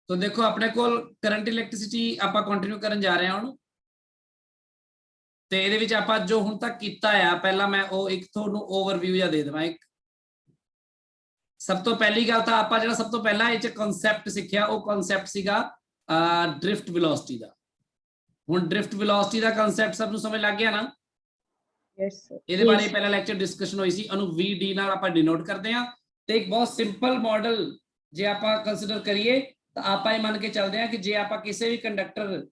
तो देखो अपने को करंट इलैक्ट्रिसिटी ਆਪਾਂ ਕੰਟੀਨਿਊ ਕਰਨ ਜਾ ਰਹੇ ਹਾਂ ਹੁਣ ਤੇ ਇਹਦੇ ਵਿੱਚ ਆਪਾਂ ਜੋ ਹੁਣ ਤੱਕ ਕੀਤਾ ਆ ਪਹਿਲਾਂ ਮੈਂ ਉਹ ਇੱਕ ਤੁਹਾਨੂੰ ਓਵਰਵਿਊ ਜਾਂ ਦੇ ਦਵਾਂ ਇੱਕ ਸਭ ਤੋਂ ਪਹਿਲੀ ਗੱਲ ਤਾਂ ਆਪਾਂ ਜਿਹੜਾ ਸਭ ਤੋਂ ਪਹਿਲਾਂ ਇਹ ਚ ਕਨਸੈਪਟ ਸਿੱਖਿਆ ਉਹ ਕਨਸੈਪਟ ਸੀਗਾ ਡ੍ਰਿਫਟ ਵੈਲੋਸਿਟੀ ਦਾ ਹੁਣ ਡ੍ਰਿਫਟ ਵੈਲੋਸਿਟੀ ਦਾ ਕਨਸੈਪਟ ਸਭ ਨੂੰ ਸਮਝ ਲੱਗ ਗਿਆ ਨਾ यस सर ਇਹਦੇ ਬਾਰੇ ਪਹਿਲਾ ਲੈਕਚਰ ਡਿਸਕਸ਼ਨ ਹੋਈ ਸੀ ਉਹਨੂੰ VD ਨਾਲ ਆਪਾਂ ਡਿਨੋਟ ਕਰਦੇ ਹਾਂ ਤੇ ਇੱਕ ਬਹੁਤ ਸਿੰਪਲ ਮਾਡਲ ਜੇ ਆਪਾਂ ਕੰਸੀਡਰ ਕਰੀਏ ਤਾਂ ਆਪਾਂ ਇਹ ਮੰਨ ਕੇ ਚੱਲਦੇ ਹਾਂ ਕਿ ਜੇ ਆਪਾਂ ਕਿਸੇ ਵੀ ਕੰਡਕਟਰ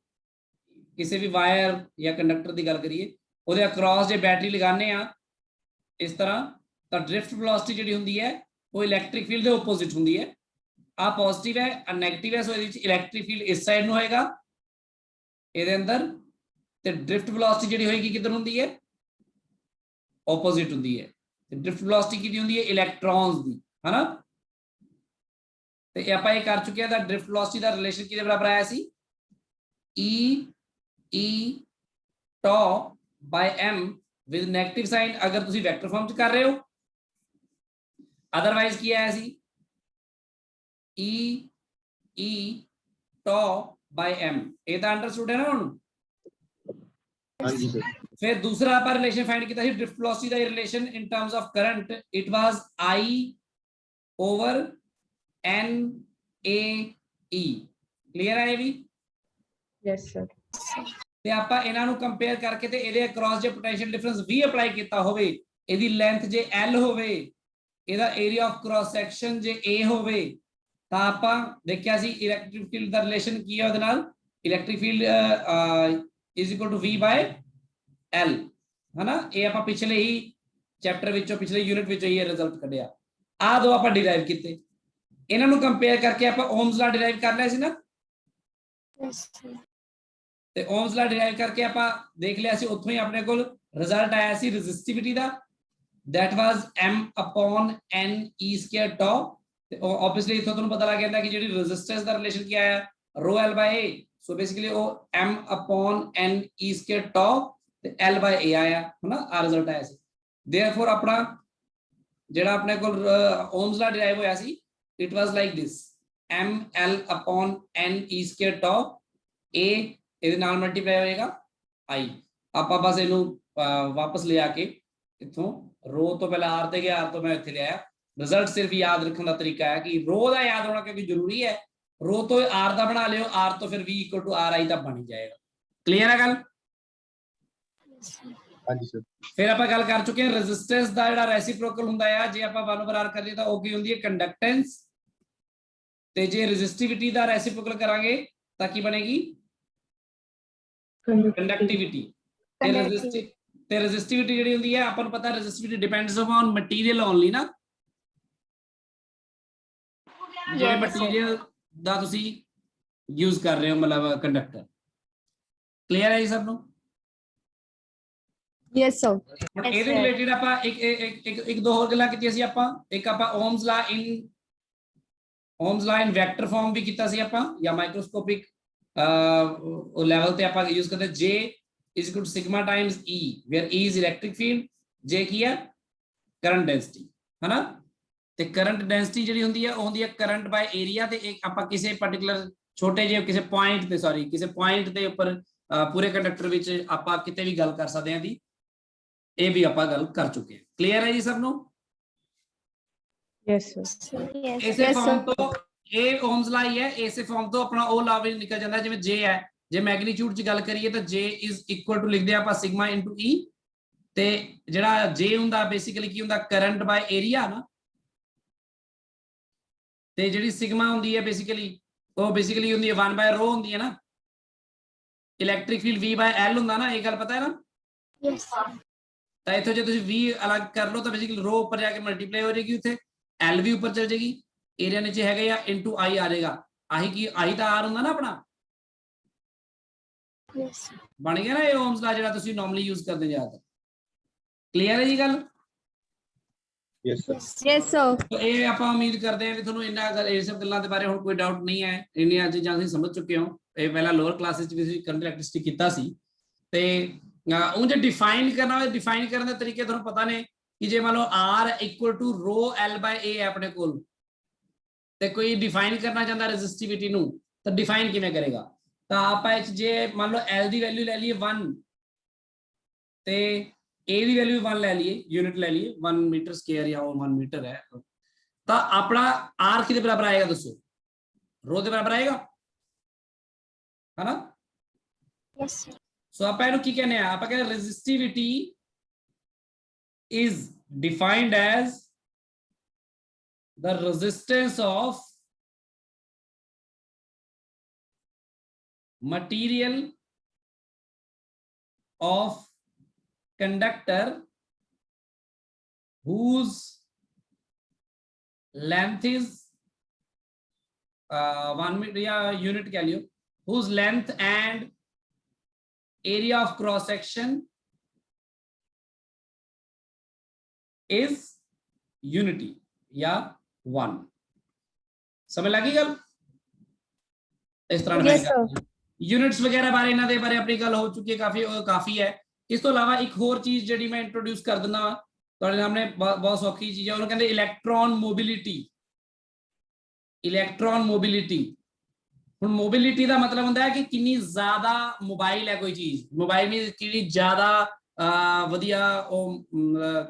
ਕਿਸੇ ਵੀ ਵਾਇਰ ਜਾਂ ਕੰਡਕਟਰ ਦੀ ਗੱਲ ਕਰੀਏ ਉਹਦੇ ਅਕ੍ਰੋਸ ਜੇ ਬੈਟਰੀ ਲਗਾਉਂਦੇ ਆ ਇਸ ਤਰ੍ਹਾਂ ਤਾਂ ਡ੍ਰਿਫਟ ਵੈਲੋਸਿਟੀ ਜਿਹੜੀ ਹੁੰਦੀ ਹੈ ਉਹ ਇਲੈਕਟ੍ਰਿਕ ਫੀਲਡ ਦੇ ਆਪੋਜ਼ਿਟ ਹੁੰਦੀ ਹੈ ਆ ਪੋਜ਼ਿਟਿਵ ਹੈ ਆ ਨੈਗੇਟਿਵ ਹੈ ਸੋ ਇਹਦੇ ਵਿੱਚ ਇਲੈਕਟ੍ਰਿਕ ਫੀਲਡ ਇਸ ਸਾਈਡ ਨੂੰ ਹੋਏਗਾ ਇਹਦੇ ਅੰਦਰ ਤੇ ਡ੍ਰਿਫਟ ਵੈਲੋਸਿਟੀ ਜਿਹੜੀ ਹੋਏਗੀ ਕਿੱਧਰ ਹੁੰਦੀ ਹੈ ਆਪੋਜ਼ਿਟ ਹੁੰਦੀ ਹੈ ਤੇ ਡ੍ਰਿਫਟ ਵੈਲੋਸਿਟੀ ਕਿਹਦੀ ਹੁੰਦੀ ਹੈ ਇਲੈਕਟ੍ਰੋਨਸ ਦੀ ਹਨਾ ਤੇ ਆਪਾਂ ਇਹ ਕਰ ਚੁੱਕੇ ਆ ਤਾਂ ਡ੍ਰਿਫਟ ਵੈਲੋਸਿਟੀ ਦਾ ਰਿਲੇਸ਼ਨ ਕਿਹਦੇ ਬਰਾਬਰ ਆਇਆ ਸੀ E tau by m with negative sign अगर तुसी वेक्टर फॉर्म च कर रहे हो अदरवाइज की आया सी E tau by m ये तो अंडरस्टूड है ना हुन हाँ जी सर फिर दूसरा आप रिलेशन फाइंड किया ड्रिफ्ट वेलोसिटी का relation in terms of current it was I over n a e clear है ये भी यस सर ਤੇ ਆਪਾਂ ਇਹਨਾਂ ਨੂੰ ਕੰਪੇਅਰ ਕਰਕੇ ਤੇ ਇਹਦੇ ਅਕ੍ਰੋਸ ਜੇ ਪੋਟੈਂਸ਼ੀਅਲ ਡਿਫਰੈਂਸ ਵੀ ਅਪਲਾਈ ਕੀਤਾ ਹੋਵੇ ਇਹਦੀ ਲੈਂਥ ਜੇ L ਹੋਵੇ ਇਹਦਾ ਏਰੀਆ ਆਫ ਕ੍ਰਾਸ ਸੈਕਸ਼ਨ ਜੇ A ਹੋਵੇ ਤਾਂ ਆਪਾਂ ਦੇਖਿਆ ਸੀ ਇਲੈਕਟ੍ਰਿਕ ਫੀਲਡ ਦਾ ਰਿਲੇਸ਼ਨ ਕੀ ਹੈ ਉਹਦੇ ਨਾਲ electric field is equal to V by L ਹਨਾ ਇਹ ਆਪਾਂ ਪਿਛਲੇ ਹੀ ਚੈਪਟਰ ਵਿੱਚੋਂ ਪਿਛਲੇ ਯੂਨਿਟ ਵਿੱਚੋਂ ਇਹ ਰਿਜ਼ਲਟ ਕੱਢਿਆ ਆ ਦੋ ਆਪਾਂ ਡਿਰਾਈਵ ਕੀਤੇ ਇਹਨਾਂ ਨੂੰ ਕੰਪੇਅਰ ਕਰਕੇ ਆਪਾਂ ਓਮਸ ਲਾ ਡਿਰਾਈਵ ਕਰ ਲਿਆ ਸੀ ਨਾ ਤੇ ਓਮਸ ਲਾ ਡਿਰਾਈਵ ਕਰਕੇ ਆਪਾਂ ਦੇਖ ਲਿਆ ਸੀ ਉੱਥੋਂ ਹੀ ਆਪਣੇ ਕੋਲ ਰਿਜ਼ਲਟ ਆਇਆ ਸੀ ਰੈਜ਼ਿਸਟਿਵਿਟੀ ਦਾ that was m upon n e square tau ਤੇ ਆਬਵੀਅਸਲੀ ਇਥੋਂ ਤੁਹਾਨੂੰ ਪਤਾ ਲੱਗ ਜਾਂਦਾ ਕਿ ਜਿਹੜੀ ਰੈਜ਼ਿਸਟੈਂਸ ਦਾ ਰਿਲੇਸ਼ਨ ਕੀ ਆਇਆ rho l by a so basically ਉਹ m upon n e square tau ਤੇ l by a ਆਇਆ ਹਨਾ ਆ ਰਿਜ਼ਲਟ ਆਇਆ ਸੀ therefore ਆਪਣਾ ਜਿਹੜਾ ਆਪਣੇ ਕੋਲ ਓਮਸ ਲਾ ਡਿਰਾਈਵ ਹੋਇਆ ਸੀ it was like this m l upon n e square tau a ਇਹਦੇ ਨਾਲ ਮਲਟੀਪਲਾਈ ਹੋਏਗਾ i ਆਪਾਂ ਬਸ ਇਹਨੂੰ ਵਾਪਸ ਲਿਆ ਕੇ ਇੱਥੋਂ ਰੋ ਤੋਂ ਪਹਿਲਾਂ r ਤੇ ਗਿਆ r ਤੋਂ ਮੈਂ ਇੱਥੇ ਲਿਆਇਆ ਰਿਜ਼ਲਟ ਸਿਰਫ ਯਾਦ ਰੱਖਣ ਦਾ ਤਰੀਕਾ ਹੈ ਕਿ ਰੋ ਦਾ ਯਾਦ ਹੋਣਾ ਕਿਉਂਕਿ ਜ਼ਰੂਰੀ ਹੈ ਰੋ ਤੋਂ r ਦਾ ਬਣਾ ਲਿਓ r ਤੋਂ ਫਿਰ v = ri ਤਾਂ ਬਣ ਜਾਏਗਾ ਕਲੀਅਰ ਹੈ ਗੱਲ ਹਾਂਜੀ ਸਰ ਫਿਰ ਆਪਾਂ ਗੱਲ ਕਰ ਚੁੱਕੇ ਹਾਂ ਰੈਜ਼ਿਸਟੈਂਸ ਦਾ ਜਿਹੜਾ ਰੈਸੀਪ੍ਰੋਕਲ ਹੁੰਦਾ ਆ ਜੇ ਆਪਾਂ 1/r ਕਰ ਲਈਏ ਤਾਂ ਉਹ ਕੀ ਹੁੰਦੀ ਹੈ ਕੰਡਕਟੈਂਸ ਤੇ ਜੇ ਰੈਜ਼ਿਸਟਿਵਿਟੀ ਦਾ ਰੈਸੀਪ੍ਰੋਕਲ ਕਰਾਂਗੇ ਤਾਂ ਕੀ ਬਣੇਗੀ कंडक्टिविटी ते रेजिस्टिविटी ਜਿਹੜੀ ਹੁੰਦੀ ਹੈ ਆਪਾਂ ਨੂੰ ਪਤਾ resistivity depends upon material only ਨਾ ਜਿਹੜੇ ਮਟੀਰੀਅਲ ਦਾ ਤੁਸੀਂ ਯੂਜ਼ ਕਰ ਰਹੇ ਹੋ ਮਤਲਬ ਕੰਡਕਟਰ ਕਲੀਅਰ ਹੈ ਜੀ ਸਭ ਨੂੰ यस सर ਹੁਣ ਇਹਦੇ ਰਿਲੇਟਡ ਆਪਾਂ ਇੱਕ ਦੋ ਹੋਰ ਗੱਲਾਂ ਕੀਤੀਆਂ ਸੀ ਆਪਾਂ ਇੱਕ ਆਪਾਂ ਓਮਸ ਲਾ ਇਨ ਵੈਕਟਰ ਫਾਰਮ ਵੀ ਕੀਤਾ ਸੀ ਆਪਾਂ ਜਾਂ ਮਾਈਕਰੋਸਕੋਪਿਕ level ਤੇ ਆਪਾਂ यूज करते J is equal to sigma times E where E is electric field J ਕੀ ਹੈ current density है ना ਤੇ current density ਜਿਹੜੀ ਹੁੰਦੀ ਹੈ ਉਹ ਹੁੰਦੀ ਹੈ current by area ਤੇ ਇੱਕ ਆਪਾਂ ਕਿਸੇ ਪਾਰਟਿਕੂਲਰ ਛੋਟੇ ਜਿਹੇ ਕਿਸੇ ਪੁਆਇੰਟ ਤੇ ਸੌਰੀ ਕਿਸੇ ਪੁਆਇੰਟ ਦੇ ਉੱਪਰ ਪੂਰੇ ਕੰਡਕਟਰ ਵਿੱਚ ਆਪਾਂ ਕਿਤੇ ਵੀ ਗੱਲ ਕਰ ਸਕਦੇ ਹਾਂ ਦੀ ਇਹ ਵੀ ਆਪਾਂ ਗੱਲ ਕਰ ਚੁੱਕੇ ਹਾਂ ਕਲੀਅਰ ਹੈ ਜੀ ਸਭ ਨੂੰ यस सर ਇਸੇ ਫਾਰਮ ਤੋਂ ਇਹ ਓਮਸ ਲਾ ਹੀ ਹੈ ਇਸੇ ਫਾਰਮ ਤੋਂ ਆਪਣਾ ਉਹ ਲਾ ਵੀ ਨਿਕਲ ਜਾਂਦਾ ਜਿਵੇਂ J ਹੈ ਜੇ ਮੈਗਨੀਟਿਊਡ ਚ ਗੱਲ ਕਰੀਏ ਤਾਂ J is equal to ਲਿਖਦੇ ਆਪਾਂ ਸਿਗਮਾ into E ਤੇ ਜਿਹੜਾ J ਹੁੰਦਾ ਬੇਸਿਕਲੀ ਕੀ ਹੁੰਦਾ ਕਰੰਟ ਬਾਈ ਏਰੀਆ ਨਾ ਤੇ ਜਿਹੜੀ ਸਿਗਮਾ ਹੁੰਦੀ ਹੈ ਬੇਸਿਕਲੀ ਉਹ ਬੇਸਿਕਲੀ ਹੁੰਦੀ ਹੈ 1/ρ ਹੁੰਦੀ ਹੈ ਨਾ electric field V by L ਹੁੰਦਾ ਨਾ ਇਹ ਗੱਲ ਪਤਾ ਹੈ ਨਾ यस ਤਾਂ ਇੱਥੋਂ ਜੇ ਤੁਸੀਂ V ਅਲੱਗ ਕਰ ਲਓ ਤਾਂ ਬੇਸਿਕਲੀ ρ ਉੱਪਰ ਜਾ ਕੇ ਮਲਟੀਪਲਾਈ ਹੋ ਜਾਏਗੀ ਉੱਥੇ L ਵੀ ਉੱਪਰ ਚਲ ਜਾਏਗੀ ਏਰੀਆ ਨੀਚੇ ਹੈਗਾ ਜਾਂ into I ਆ ਜਾਏਗਾ ਆਹੀ ਕੀ ਆਹੀ ਤਾਂ R ਹੁੰਦਾ ਨਾ ਆਪਣਾ यस ਬਣ ਗਿਆ ਨਾ ਇਹ ਓਮਸ ਦਾ ਜਿਹੜਾ ਤੁਸੀਂ ਨਾਰਮਲੀ ਯੂਜ਼ ਕਰਦੇ ਜ਼ਿਆਦਾ ਕਲੀਅਰ ਹੈ ਜੀ ਗੱਲ यस सर यस सर ਇਹ ਆਪਾਂ ਉਮੀਦ ਕਰਦੇ ਹਾਂ ਕਿ ਤੁਹਾਨੂੰ ਇੰਨਾ ਇਹ ਸਭ ਗੱਲਾਂ ਦੇ ਬਾਰੇ ਹੁਣ ਕੋਈ ਡਾਊਟ ਨਹੀਂ ਹੈ ਇੰਨੀਆਂ ਚੀਜ਼ਾਂ ਤੁਸੀਂ ਸਮਝ ਚੁੱਕੇ ਹੋ ਇਹ ਪਹਿਲਾਂ ਲੋਅਰ ਕਲਾਸਿਸ ਚ ਵੀ ਤੁਸੀਂ ਕਰੰਟ ਇਲੈਕਟ੍ਰਿਸਿਟੀ ਕੀਤਾ ਸੀ ਤੇ ਉਹ ਜੇ ਡਿਫਾਈਨ ਕਰਨਾ ਹੋਵੇ ਡਿਫਾਈਨ ਕਰਨ ਦੇ ਤਰੀਕੇ ਤੁਹਾਨੂੰ ਪਤਾ ਨੇ ਕਿ ਜੇ ਮੰਨ ਲਓ R = ρ L by A ਹੈ ਆਪਣੇ ਕੋਲ ਤੇ ਕੋਈ ਡਿਫਾਈਨ ਕਰਨਾ ਚਾਹੁੰਦਾ ਰੈਜ਼ਿਸਟਿਵਿਟੀ ਨੂੰ ਤਾਂ ਡਿਫਾਈਨ ਕਿਵੇਂ ਕਰੇਗਾ। ਤਾਂ ਆਪਾਂ ਇਹ 'ਚ ਜੇ ਮੰਨ ਲਓ L ਦੀ ਵੈਲਿਊ ਲੈ ਲਈਏ 1 ਤੇ A ਦੀ ਵੈਲਿਊ 1 ਲੈ ਲਈਏ, ਯੂਨਿਟ ਲੈ ਲਈਏ 1 ਮੀਟਰ ਸਕੁਅਰ ਜਾਂ 1 ਮੀਟਰ ਹੈ, ਤਾਂ ਆਪਣਾ R ਕਿਹਦੇ ਬਰਾਬਰ ਆਏਗਾ ਦੱਸੋ? ਰੋ ਦੇ ਬਰਾਬਰ ਆਏਗਾ ਹੈ ਨਾ। Yes, sir. ਸੋ ਆਪਾਂ ਇਹਨੂੰ ਕੀ ਕਹਿੰਦੇ ਆ, ਆਪਾਂ ਕਹਿੰਦੇ resistivity is defined as the resistance of material of conductor whose length is 1 meter या unit कह लियो, whose length and area of cross section is unity या 1। समझ लगी गल? इस तरह Yes, sir. यूनिट्स वगैरह बारे इन्हां दे बारे अपनी गल हो चुकी है, काफी है। इस तो इलावा एक होर चीज जिहड़ी मैं इंट्रोड्यूस कर दिंदा वा तुहाडे सामने, बहुत सौखी चीज है, उन्होंने कहते इलैक्ट्रॉन मोबिलिटी। इलैक्ट्रॉन मोबिलिटी, हुण मोबिलिटी का मतलब होंदा है कि कितनी ज्यादा मोबाइल है कोई चीज, मोबाइल में कितनी ज्यादा वधिया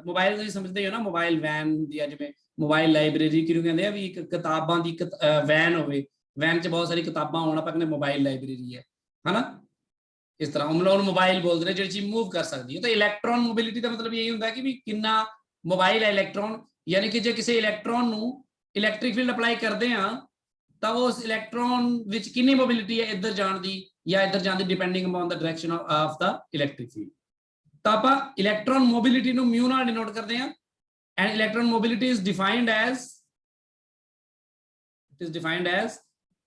मोबाइल तुसीं समझदे हो ना, मोबाइल वैन हुंदी है, जिवें मोबाइल लाइब्रेरी किहनूं कहंदे आ, भी एक किताबां दी वैन होवे, वैन च बहुत सारी किताबां होण, आपां कहंदे मोबाइल लाइब्रेरी है ना। इस तरह हम मोबाइल बोलते हैं जो चीज मूव कर सकती है। तो इलैक्ट्रॉन मोबिलिटी का मतलब यही होता है कि भी कितना मोबाइल है इलैक्ट्रॉन, यानी कि जो किसी इलैक्ट्रॉन नू इलैक्ट्रिक फील्ड अप्लाई करते हैं तो उस इलैक्ट्रॉन विच कितनी मोबिलिटी है इधर जाने दी या इधर जाने दी, depending upon the direction of the electric field. तो आप इलैक्ट्रॉन मोबिलिटी नू म्यू नाल डिनोट करते हैं, and electron mobility is defined as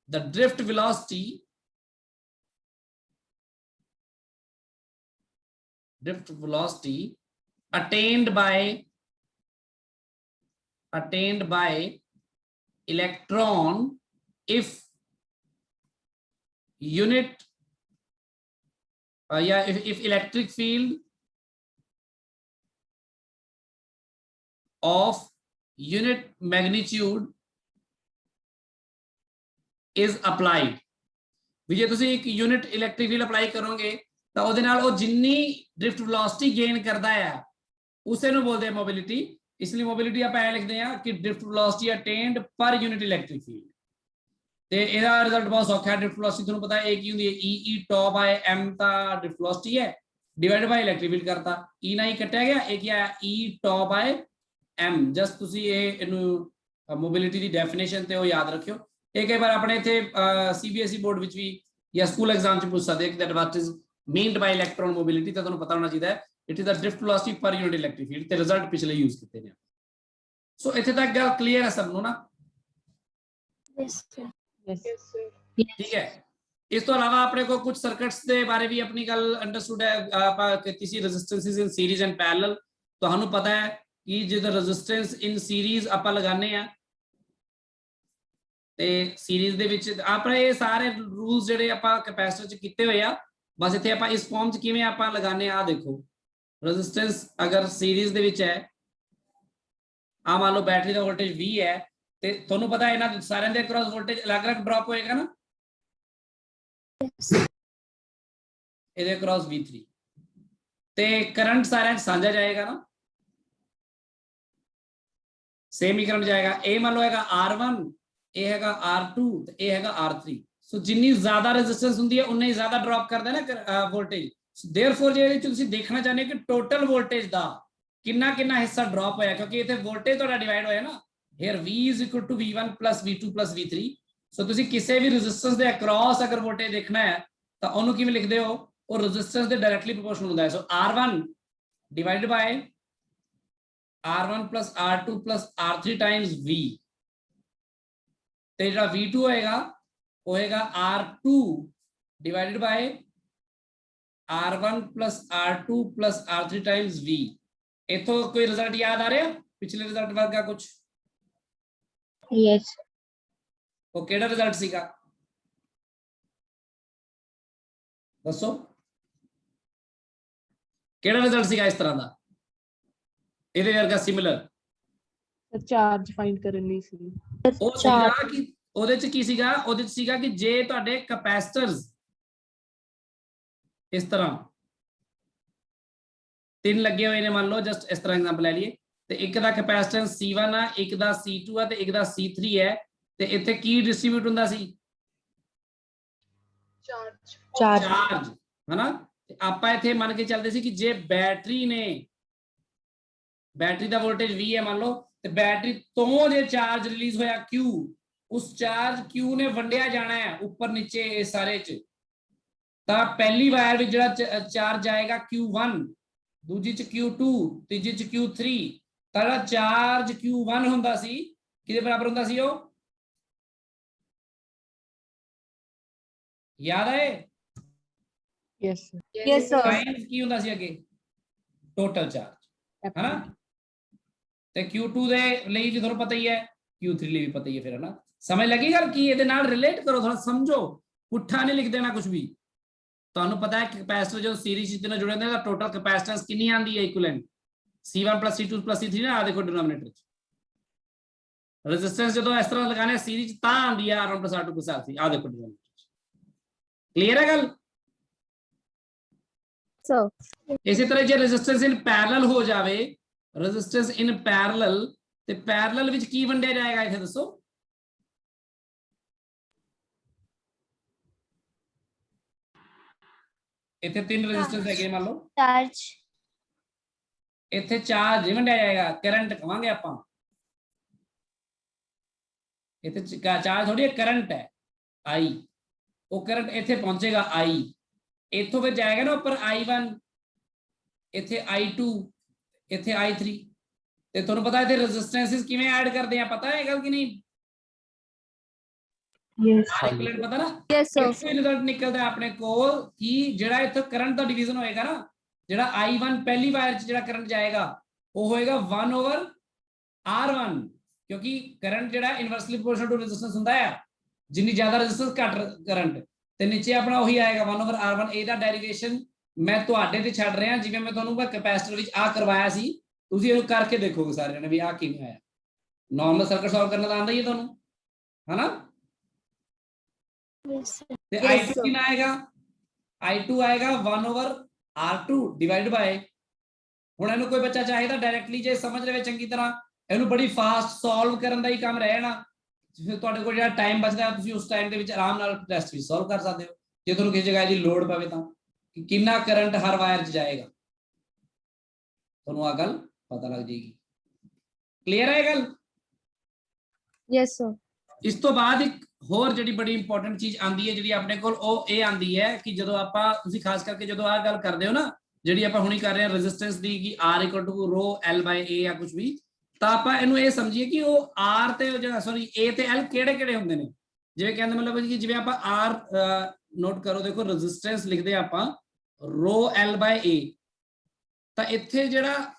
the drift velocity attained by electron if unit if electric field of unit magnitude is applied। भी जे तुसीं एक unit electric field apply करोगे तो ਉਹਦੇ ਨਾਲ ਉਹ ਜਿੰਨੀ ड्रिफ्ट वेलोसिटी गेन करता है उसे ਨੂੰ बोलते हैं मोबिलिटी। इसलिए मोबिलिटी आप ऐ लिखते हैं कि drift velocity attend per unit electric field. ਤੇ ਇਹਦਾ ਰਿਜ਼ਲਟ ਬਹੁਤ ਸੌਖਾ ਹੈ। ड्रिफ्ट वेलोसिटी ਤੁਹਾਨੂੰ ਪਤਾ ਹੈ ਕੀ ਹੁੰਦੀ ਹੈ, E टॉ बाय m ਤਾਂ ड्रिफ्ट वेलोसिटी है, डिवाइड बाय इलैक्ट्रिक फील्ड करता, E ਨਾਲ ਹੀ ਕੱਟਿਆ ਗਿਆ, ਇਹ ਕੀ ਹੈ E टॉ बाय m। ਜਸਟ ਤੁਸੀਂ ਇਹਨੂੰ मोबिलिटी ਦੀ ਡੈਫੀਨੇਸ਼ਨ ਤੇ ਉਹ ਯਾਦ ਰੱਖਿਓ। ਇਹ ਕਈ ਵਾਰ ਆਪਣੇ ਇੱਥੇ CBSE बोर्ड ਵਿੱਚ ਵੀ ਜਾਂ ਸਕੂਲ ਐਗਜ਼ਾਮ 'ਚ ਪੁੱਛ ਸਕਦੇ ਕਿ that what is meant by electron mobility, ਤਾਂ ਤੁਹਾਨੂੰ ਪਤਾ ਹੋਣਾ ਚਾਹੀਦਾ ਹੈ it is the drift velocity per unit electric field, ਤੇ ਰਿਜ਼ਲਟ ਪਿਛਲੇ ਯੂਜ਼ ਕੀਤੇ ਨੇ। ਸੋ ਇੱਥੇ ਤੱਕ ਗੱਲ ਕਲੀਅਰ ਹੈ ਸਭ ਨੂੰ ਨਾ? Yes, sir. Yes. Yes, sir. ठीक है। इस तो अलावा अपने को कुछ सर्किट्स के बारे भी अपनी गल अंडरस्टूड है, आप किसी resistances in series and parallel. तो हमें पता है कि जो रेजिस्टेंस इन सीरीज आप लगाने हैं ते सीरीज दे विच अपने ये सारे रूल्स जिहड़े आपां कैपेसिटर च कीते हुए आ, बस इत्थे आपां इस फॉर्म च किवें आपां लगाने आ। देखो रेजिस्टेंस अगर सीरीज दे विच है, आ मान लो बैटरी का वोल्टेज V है, ਤੇ ਤੁਹਾਨੂੰ ਪਤਾ ਹੈ ਇਹਨਾਂ ਸਾਰਿਆਂ ਦੇ ਅਕ੍ਰੋਸ ਵੋਲਟੇਜ ਅਲੱਗ-ਅਲੱਗ ਡ੍ਰੌਪ ਹੋਏਗਾ ਨਾ। Yes. ਇਹਦੇ ਅਕ੍ਰੋਸ V3 ਤੇ ਕਰੰਟ ਸਾਰਿਆਂ ਚ ਸਾਂਝਾ ਜਾਏਗਾ ਨਾ, ਸੇਮ ਹੀ ਕਰੰਟ ਜਾਏਗਾ। ਇਹ ਮੰਨ ਲਓ ਹੈਗਾ R1, ਇਹ ਹੈਗਾ R2 ਤੇ ਇਹ ਹੈਗਾ R3। ਸੋ ਜਿੰਨੀ ਜ਼ਿਆਦਾ ਰੈਜ਼ਿਸਟੈਂਸ ਹੁੰਦੀ ਹੈ ਉਨਾ ਹੀ ਜ਼ਿਆਦਾ ਡ੍ਰੌਪ ਕਰਦਾ ਨਾ ਵੋਲਟੇਜ। देयरफॉर ਜੇ ਇਹਦੇ ਚ ਤੁਸੀਂ ਦੇਖਣਾ ਚਾਹੁੰਦੇ ਹੋ ਕਿ ਟੋਟਲ ਵੋਲਟੇਜ ਦਾ ਕਿੰਨਾ ਹਿੱਸਾ ਡ੍ਰੌਪ ਹੋਇਆ, ਕਿਉਂਕਿ ਇੱਥੇ ਵੋਲਟੇਜ ਤੁਹਾਡਾ ਡਿਵਾਈਡ ਹੋਇਆ ਨਾ। Here V is equal to V1 plus V2 plus V3। So ਤੁਸੀਂ ਕਿਸੇ ਵੀ ਰੈਜ਼ਿਸਟੈਂਸ ਦੇ ਅਕ੍ਰੋਸ ਅਗਰ ਵੋਲਟੇਜ ਦੇਖਣਾ ਹੈ ਤਾਂ ਉਹਨੂੰ ਕਿਵੇਂ ਲਿਖਦੇ ਹੋ, ਉਹ ਰੈਜ਼ਿਸਟੈਂਸ ਦੇ ਡਾਇਰੈਕਟਲੀ ਪ੍ਰੋਪੋਰਸ਼ਨਲ ਹੁੰਦਾ ਹੈ। ਸੋ R1 divided by R1 plus R2 plus R3 times V, ਤੇ ਜਿਹੜਾ V2 ਹੋਏਗਾ ਉਹ ਹੋਏਗਾ R2 divided by R1 plus R2 plus R3 times V। इथों कोई रिजल्ट याद आ रहा पिछले रिजल्ट वर्गा कुछ? Yes. ਉਹ ਕਿਹੜਾ ਰਿਜ਼ਲਟ ਸੀਗਾ ਦੱਸੋ, ਕਿਹੜਾ ਰਿਜ਼ਲਟ ਸੀਗਾ ਇਸ ਤਰ੍ਹਾਂ ਦਾ ਇਹਦੇ ਵਰਗਾ ਸਿਮਿਲਰ? ਚਾਰਜ ਫਾਈਂਡ ਕਰਨ ਲਈ ਸੀ। ਉਹ ਸੀਗਾ ਕਿ ਉਹਦੇ ਚ ਕੀ ਸੀਗਾ, ਉਹਦੇ ਚ ਸੀਗਾ ਕਿ ਜੇ ਤੁਹਾਡੇ ਕੈਪੈਸਿਟਰਸ ਇਸ ਤਰ੍ਹਾਂ ਤਿੰਨ ਲੱਗੇ ਹੋਏ ਨੇ, ਮੰਨ ਲਓ ਜਸਟ ਇਸ ਤਰ੍ਹਾਂ ਐਗਜ਼ਾਮਪਲ ਲੈ ਲਈਏ, ਤੇ ਇੱਕ ਦਾ ਕੈਪੈਸਿਟੈਂਸ C1 ਆ, ਇੱਕ ਦਾ C2 ਆ ਤੇ ਇੱਕ ਦਾ C3 ਹੈ, ਤੇ ਇੱਥੇ ਕੀ ਡਿਸਟ੍ਰੀਬਿਊਟ ਹੁੰਦਾ ਸੀ, ਚਾਰਜ, ਹਨਾ। ਤੇ ਆਪਾਂ ਇੱਥੇ ਮੰਨ ਕੇ ਚੱਲਦੇ ਸੀ ਕਿ ਜੇ ਬੈਟਰੀ ਨੇ, ਬੈਟਰੀ ਦਾ ਵੋਲਟੇਜ V ਹੈ ਮੰਨ ਲਓ, ਤੇ ਬੈਟਰੀ ਤੋਂ ਜੇ ਚਾਰਜ ਰਿਲੀਜ਼ ਹੋਇਆ Q, ਉਸ ਚਾਰਜ Q ਨੇ ਵੰਡਿਆ ਜਾਣਾ ਹੈ ਉੱਪਰ ਨੀਚੇ ਇਸ ਸਾਰੇ ਚ, ਤਾਂ ਪਹਿਲੀ ਵਾਇਰ ਵਿੱਚ ਜਿਹੜਾ ਚਾਰਜ ਆਏਗਾ Q1, ਦੂਜੀ ਚ Q2, ਤੀਜੀ ਚ Q3, ਤਾਂ ਜਿਹੜਾ ਚਾਰਜ Q1 ਹੁੰਦਾ ਸੀ ਕਿਹਦੇ ਬਰਾਬਰ ਹੁੰਦਾ ਸੀ, ਉਹ ਯਾਦ ਹੈ, Yes, sir. Yes, sir. Times ਕੀ ਹੁੰਦਾ ਸੀ ਅੱਗੇ, ਟੋਟਲ ਚਾਰਜ, ਹਨਾ। ਤੇ Q2 ਦੇ ਲਈ ਵੀ ਤੁਹਾਨੂੰ ਪਤਾ ਹੀ ਹੈ, Q3 ਲਈ ਵੀ ਪਤਾ ਹੀ ਹੈ, ਫਿਰ ਹਨਾ। ਸਮਝ ਲੱਗੀ ਗੱਲ ਕੀ, ਇਹਦੇ ਨਾਲ ਰਿਲੇਟ ਕਰੋ, ਥੋੜਾ ਸਮਝੋ, ਪੁੱਠਾ ਨਹੀਂ ਲਿਖ ਦੇਣਾ ਕੁਝ ਵੀ। ਤੁਹਾਨੂੰ ਪਤਾ ਹੈ ਕੈਪੈਸਿਟਰ ਜਦੋਂ ਸੀਰੀਜ਼ ਨਾਲ ਜੁੜੇ ਹੁੰਦੇ ਤਾਂ ਟੋਟਲ ਕੈਪੈਸਿਟੈਂਸ ਕਿੰਨੀ ਆਂਦੀ ਹੈ, ਇਕੁਇਵਲੈਂਟ C1 C2 C3 ਨਾ, ਆ ਦੇਖੋ ਡਿਨੋਮੀਨੇਟਰ ਚ ਰੈਜ਼ਿਸਟੈਂਸ ਜਦੋਂ ਇਸ ਤਰ੍ਹਾਂ ਲਗਾਣੇ ਸੀਰੀਜ਼ ਤਾਂ ਆਂਦੀ ਹੈ R1 R2 R3, ਆ ਦੇਖੋ ਡਿਨੋਮੀਨੇਟਰ। ਕਲੀਅਰ ਹੈ ਗੱਲ। So, ਇਸੇ ਤਰ੍ਹਾਂ ਜੇ ਰੈਜ਼ਿਸਟੈਂਸ ਇਨ ਪੈਰਲਲ ਹੋ ਜਾਵੇ, ਰੈਜ਼ਿਸਟੈਂਸ ਇਨ ਪੈਰਲਲ, ਤੇ ਪੈਰਲਲ ਵਿੱਚ ਕੀ ਵੰਡਿਆ ਜਾਏਗਾ ਇੱਥੇ ਦੱਸੋ, ਇੱਥੇ ਤਿੰਨ ਰੈਜ਼ਿਸਟੈਂਸ ਹੈਗੇ ਮੰਨ ਲਓ, charge. ਇੱਥੇ ਚਾਰਜ ਨਹੀਂ ਵੰਡਿਆ ਜਾਏਗਾ, ਕਰੰਟ ਕਵਾਂਗੇ ਆਪਾਂ, ਇੱਥੇ ਚਾਰਜ ਥੋੜੀ ਕਰੰਟ ਹੈ I, ਉਹ ਕਰੰਟ ਇੱਥੇ ਪਹੁੰਚੇਗਾ I, ਇੱਥੋਂ ਫਿਰ ਜਾਏਗਾ ਨਾ ਉੱਪਰ I1, ਇੱਥੇ I2, ਇੱਥੇ I3, ਤੇ ਤੁਹਾਨੂੰ ਪਤਾ ਇੱਥੇ ਰੈਜ਼ਿਸਟੈਂਸਿਸ ਕਿਵੇਂ ਐਡ ਕਰਦੇ ਆ, ਪਤਾ ਹੈ ਗੱਲ ਕਿ ਨਹੀਂ, Yes. ਇਕੁਇਵਲੈਂਟ ਪਤਾ ਨਾ। Yes, sir. ਇੱਥੋਂ ਰਿਜ਼ਲਟ ਨਿਕਲਦਾ ਆਪਣੇ ਕੋਲ ਕਿ ਜਿਹੜਾ ਇੱਥੇ ਕਰੰਟ ਦਾ ਡਿਵੀਜ਼ਨ ਹੋਏਗਾ ਨਾ, ਜਿਹੜਾ I1 ਪਹਿਲੀ ਵਾਇਰ 'ਚ ਜਿਹੜਾ ਕਰੰਟ ਜਾਏਗਾ ਉਹ ਹੋਏਗਾ 1/R1, ਕਿਉਂਕਿ ਕਰੰਟ ਜਿਹੜਾ ਇਨਵਰਸਲੀ ਪ੍ਰੋਪੋਰਸ਼ਨਲ ਟੂ ਰੈਜ਼ਿਸਟੈਂਸ ਹੁੰਦਾ ਹੈ, ਜਿੰਨੀ ਜ਼ਿਆਦਾ ਰੈਜ਼ਿਸਟੈਂਸ ਘੱਟ ਕਰੰਟ, ਤੇ ਨੀਚੇ ਆਪਣਾ ਉਹੀ ਆਏਗਾ 1/R1। ਇਹਦਾ ਡੈਰੀਵੇਸ਼ਨ ਮੈਂ ਤੁਹਾਡੇ ਤੇ ਛੱਡ ਰਿਹਾ, ਜਿਵੇਂ ਮੈਂ ਤੁਹਾਨੂੰ ਕੈਪੈਸਿਟਰ ਵਿੱਚ ਆ ਕਰਵਾਇਆ ਸੀ, ਤੁਸੀਂ ਇਹਨੂੰ ਕਰਕੇ ਦੇਖੋਗੇ ਸਾਰੇ ਜਣੇ ਵੀ ਆ ਕਿਵੇਂ ਆਇਆ। ਨਾਰਮਲ ਸਰਕਟ ਸੋਲਵ ਕਰਨਾ ਤਾਂ ਆਉਂਦਾ ਹੀ ਹੈ ਤੁਹਾਨੂੰ, ਹਨਾ। Yes, sir. ਤੇ Yes, I2 sir. ਕਿੰਨਾ ਆਏਗਾ, I2 ਆਏਗਾ 1/R2 ਡਿਵਾਈਡ ਬਾय, ਹੁਣ ਇਹਨੂੰ ਕੋਈ ਬੱਚਾ ਚਾਹੇ ਤਾਂ ਡਾਇਰੈਕਟਲੀ ਜੇ ਸਮਝ ਲਵੇ ਚੰਗੀ ਤਰ੍ਹਾਂ, ਇਹਨੂੰ ਬੜੀ ਫਾਸਟ ਸੋਲਵ ਕਰਨ ਦਾ ਹੀ ਕੰਮ ਰਹੇ ਨਾ, ਤੁਹਾਡੇ ਕੋਲ ਜਿਹੜਾ ਟਾਈਮ ਬਚਦਾ ਤੁਸੀਂ ਉਸ ਟਾਈਮ ਦੇ ਵਿੱਚ ਆਰਾਮ ਨਾਲ ਟੈਸਟ ਵੀ ਸੋਲਵ ਕਰ ਸਕਦੇ ਹੋ, ਜੇ ਤੁਹਾਨੂੰ ਕਿਸੇ ਜਗ੍ਹਾ ਦੀ ਲੋਡ ਪਵੇ ਤਾਂ, ਕਿ ਕਿੰਨਾ ਕਰੰਟ ਹਰ ਵਾਇਰ 'ਚ ਜਾਏਗਾ, ਤੁਹਾਨੂੰ ਆ ਗੱਲ ਪਤਾ ਲੱਗ ਜਾਏਗੀ। ਕਲੀਅਰ ਹੈ ਗੱਲ। Yes, sir. ਇਸ ਤੋਂ ਬਾਅਦ ਇੱਕ ਹੋਰ ਜਿਹੜੀ ਬੜੀ ਇੰਪੋਰਟੈਂਟ ਚੀਜ਼ ਆਂਦੀ ਹੈ ਜਿਹੜੀ ਆਪਣੇ ਕੋਲ, ਉਹ ਇਹ ਆਂਦੀ ਹੈ ਕਿ ਜਦੋਂ ਆਪਾਂ, ਤੁਸੀਂ ਖਾਸ ਕਰਕੇ ਜਦੋਂ ਆਹ ਗੱਲ ਕਰਦੇ ਹੋ ਨਾ, ਜਿਹੜੀ ਆਪਾਂ ਹੁਣੀ ਕਰ ਰਹੇ ਹਾਂ ਰੈਜ਼ਿਸਟੈਂਸ ਦੀ, ਕਿ R = ρ/L/A ਜਾਂ ਕੁਝ ਵੀ, ਤਾਂ ਆਪਾਂ ਇਹਨੂੰ ਇਹ ਸਮਝੀਏ ਕਿ ਉਹ R ਤੇ ਜਿਹੜਾ A ਤੇ L ਕਿਹੜੇ ਕਿਹੜੇ ਹੁੰਦੇ ਨੇ। ਜਿਵੇਂ ਕਹਿੰਦੇ ਮਤਲਬ ਕਿ ਜਿਵੇਂ ਆਪਾਂ R ਨੋਟ ਕਰੋ, ਦੇਖੋ ਰੈਜ਼ਿਸਟੈਂਸ ਲਿਖਦੇ ਆਪਾਂ ρ/L/A, ਤਾਂ ਇੱਥੇ ਜਿਹੜਾ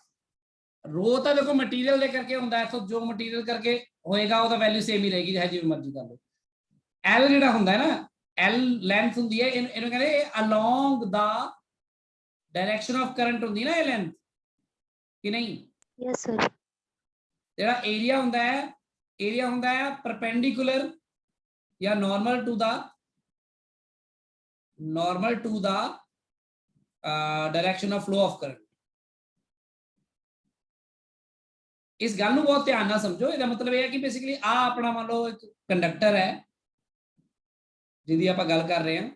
ਰੋ ਤਾਂ ਦੇਖੋ ਮਟੀਰੀਅਲ ਦੇ ਕਰਕੇ ਹੁੰਦਾ, ਇੱਥੋਂ ਜੋ ਮਟੀਰੀਅਲ ਕਰਕੇ ਹੋਏਗਾ ਉਹਦਾ ਵੈਲਿਊ ਸੇਮ ਹੀ ਰਹੇਗੀ, ਚਾਹੇ ਜਿਵੇਂ ਮਰਜ਼ੀ ਕਰ ਲਓ। L ਜਿਹੜਾ ਹੁੰਦਾ ਹੈ ਨਾ, L ਲੈਂਥ ਹੁੰਦੀ ਹੈ, ਇਹਨੂੰ ਕਹਿੰਦੇ along the direction of current ਹੁੰਦੀ ਨਾ ਇਹ ਲੈਂਥ, ਕਿ ਨਹੀਂ। Yes, sir. ਜਿਹੜਾ ਏਰੀਆ ਹੁੰਦਾ ਹੈ ਪਰਪੈਂਡੀਕੂਲਰ ਜਾਂ ਨਾਰਮਲ ਟੂ ਦਾ direction of flow of current. ਇਸ ਗੱਲ ਨੂੰ ਬਹੁਤ ਧਿਆਨ ਨਾਲ ਸਮਝੋ, ਇਹਦਾ ਮਤਲਬ ਇਹ ਹੈ ਕਿ ਬੇਸਿਕਲੀ ਆ ਆਪਣਾ ਮੰਨ ਲਓ ਇੱਕ ਕੰਡਕਟਰ ਹੈ ਜਿਹਦੀ ਆਪਾਂ ਗੱਲ ਕਰ ਰਹੇ ਹਾਂ,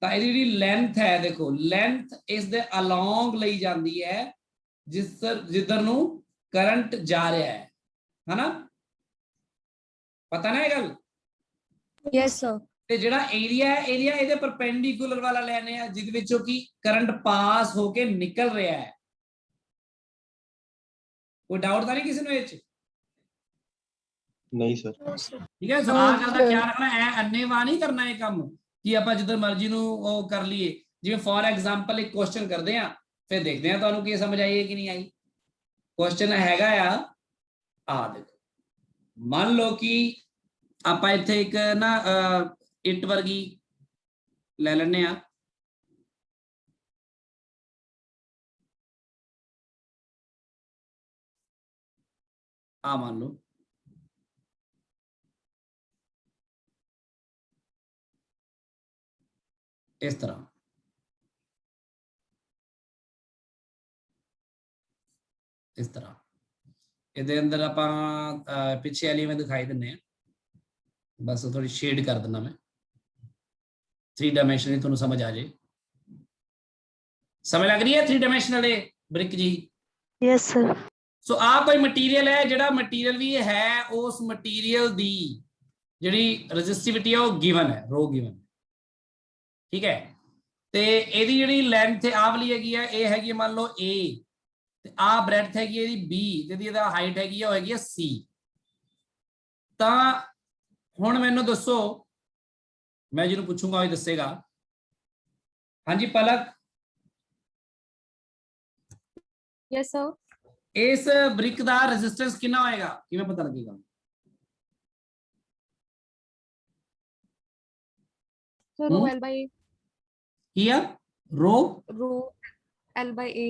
ਤਾਂ ਇਹਦੀ ਜਿਹੜੀ ਲੈਂਥ ਹੈ, ਦੇਖੋ ਲੈਂਥ ਇਸ ਦੇ ਅਲੋਂਗ ਲਈ ਜਾਂਦੀ ਹੈ ਜਿੱਧਰ ਨੂੰ ਕਰੰਟ ਜਾ ਰਿਹਾ ਹੈ, ਹਨਾ, ਪਤਾ ਨਾ ਇਹ ਗੱਲ। Yes, sir. ਤੇ ਜਿਹੜਾ ਏਰੀਆ ਇਹਦੇ ਪਰਪੈਂਡੀਕੂਲਰ ਵਾਲਾ ਲੈਣੇ ਆ, ਜਿਹਦੇ ਵਿੱਚੋਂ ਕੀ ਕਰੰਟ ਪਾਸ ਹੋ ਕੇ ਨਿਕਲ ਰਿਹਾ ਹੈ। ਕੋਈ ਡਾਊਟ ਤਾਂ ਨਹੀਂ ਕਿਸੇ ਨੂੰ ਇਹ 'ਚ? ਨਹੀਂ ਸਰ। No, sir. ਠੀਕ ਹੈ, ਸੋ ਆਹ ਗੱਲ ਦਾ ਖਿਆਲ ਰੱਖਣਾ, ਐ ਅੰਨੇਵਾਹ ਨਹੀਂ ਕਰਨਾ ਇਹ ਕੰਮ ਕਿ ਆਪਾਂ ਜਿੱਧਰ ਮਰਜ਼ੀ ਨੂੰ ਉਹ ਕਰ ਲਈਏ। ਜਿਵੇਂ ਫੋਰ ਐਗਜ਼ਾਮਪਲ ਇੱਕ ਕੁਐਸਚਨ ਕਰਦੇ ਆ, ਫਿਰ ਦੇਖਦੇ ਆ ਤੁਹਾਨੂੰ ਕੀ ਸਮਝ ਆਈ ਹੈ ਕਿ ਨਹੀਂ ਆਈ। ਕੁਐਸਚਨ ਹੈਗਾ ਆ ਦੇਖੋ, ਮੰਨ ਲਓ ਕਿ ਆਪਾਂ ਇੱਥੇ ਇੱਕ ਨਾ ਇੱਟ ਵਰਗੀ ਲੈ ਲੈਣੇ ਆ, ਮੰਨ ਲਓ इस तरह इस तरह ਇਹਦੇ ਅੰਦਰ ਆਪਾਂ ਪਿੱਛੇ ਵਾਲੀ ਮੈਂ ਦਿਖਾਈ ਦਿੰਨੇ ਆ ਬਸ ਥੋੜੀ ਸ਼ੇਡ ਕਰ ਦਿੰਦਾ ਮੈਂ 3 ਡਾਇਮੈਂਸ਼ਨ ਤੁਹਾਨੂੰ ਸਮਝ ਆ ਜੇ ਸਮਝ ਲੱਗ ਰਹੀ ਹੈ 3 ਡਾਇਮੈਂਸ਼ਨਲ ਦੇ ਬ੍ਰਿਕ ਜੀ Yes, sir. ਸੋ ਆ ਕੋਈ ਮਟੀਰੀਅਲ ਹੈ ਜਿਹੜਾ ਮਟੀਰੀਅਲ ਵੀ ਹੈ ਉਸ ਮਟੀਰੀਅਲ ਦੀ ਜਿਹੜੀ ਰੈਜ਼ਿਸਟਿਵਿਟੀ ਹੈ ਉਹ ਗਿਵਨ ਹੈ ਰੋ ਗਿਵਨ ਠੀਕ ਹੈ ਤੇ ਇਹਦੀ ਜਿਹੜੀ ਲੈਂਥ ਆ ਵਾਲੀ ਹੈਗੀ ਆ ਇਹ ਹੈਗੀ ਮੰਨ ਲਓ a ਤੇ ਆ ਬ੍ਰੈਡਥ ਹੈਗੀ ਇਹਦੀ b ਜਿਹਦੀ ਇਹਦਾ ਹਾਈਟ ਹੈਗੀ ਆ ਉਹ ਹੈਗੀ ਆ c ਤਾਂ ਹੁਣ ਮੈਨੂੰ ਦੱਸੋ ਮੈਂ ਜਿਹਨੂੰ ਪੁੱਛੂੰਗਾ ਉਹ ਦੱਸੇਗਾ ਹਾਂਜੀ ਪਲਕ Yes, sir. ਇਸ ਬ੍ਰਿਕ ਦਾ ਰੈਜ਼ਿਸਟੈਂਸ ਕਿੰਨਾ ਹੋਏਗਾ ਕਿਵੇਂ ਪਤਾ ਲੱਗੇਗਾ So rho L by A. ਕੀ ਆ ਰੋ Rho L by A.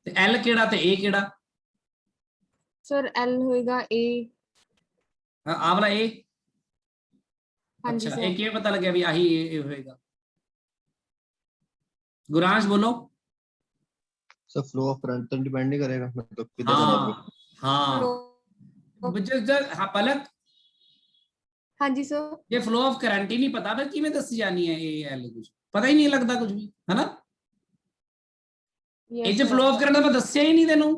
ਤੇ l ਕਿਹੜਾ ਤੇ a ਕਿਹੜਾ Sir L होएगा A. ਆ ਵਾਲਾ a हाँ जी अच्छा sir. ਇਹ ਕਿਵੇਂ ਪਤਾ ਲੱਗਿਆ ਵੀ ਆਹੀ ਇਹ ਹੋਏਗਾ ਗੁਰਾਂਸ਼ ਬੋਲੋ सर फ्लो ऑफ करंट तो डिपेंड नहीं करेगा मतलब किधर हाँ हाँ Rho- हाँ पलक हाँ जी sir. ये फ्लो ऑफ करंट ही नहीं पता फिर किवें दसी जानी है ये एल कुछ पता ही नहीं लगता कुछ भी है ना ये Yes, जो sir. फ्लो ऑफ करंट मैं दसिया ही नहीं तेनू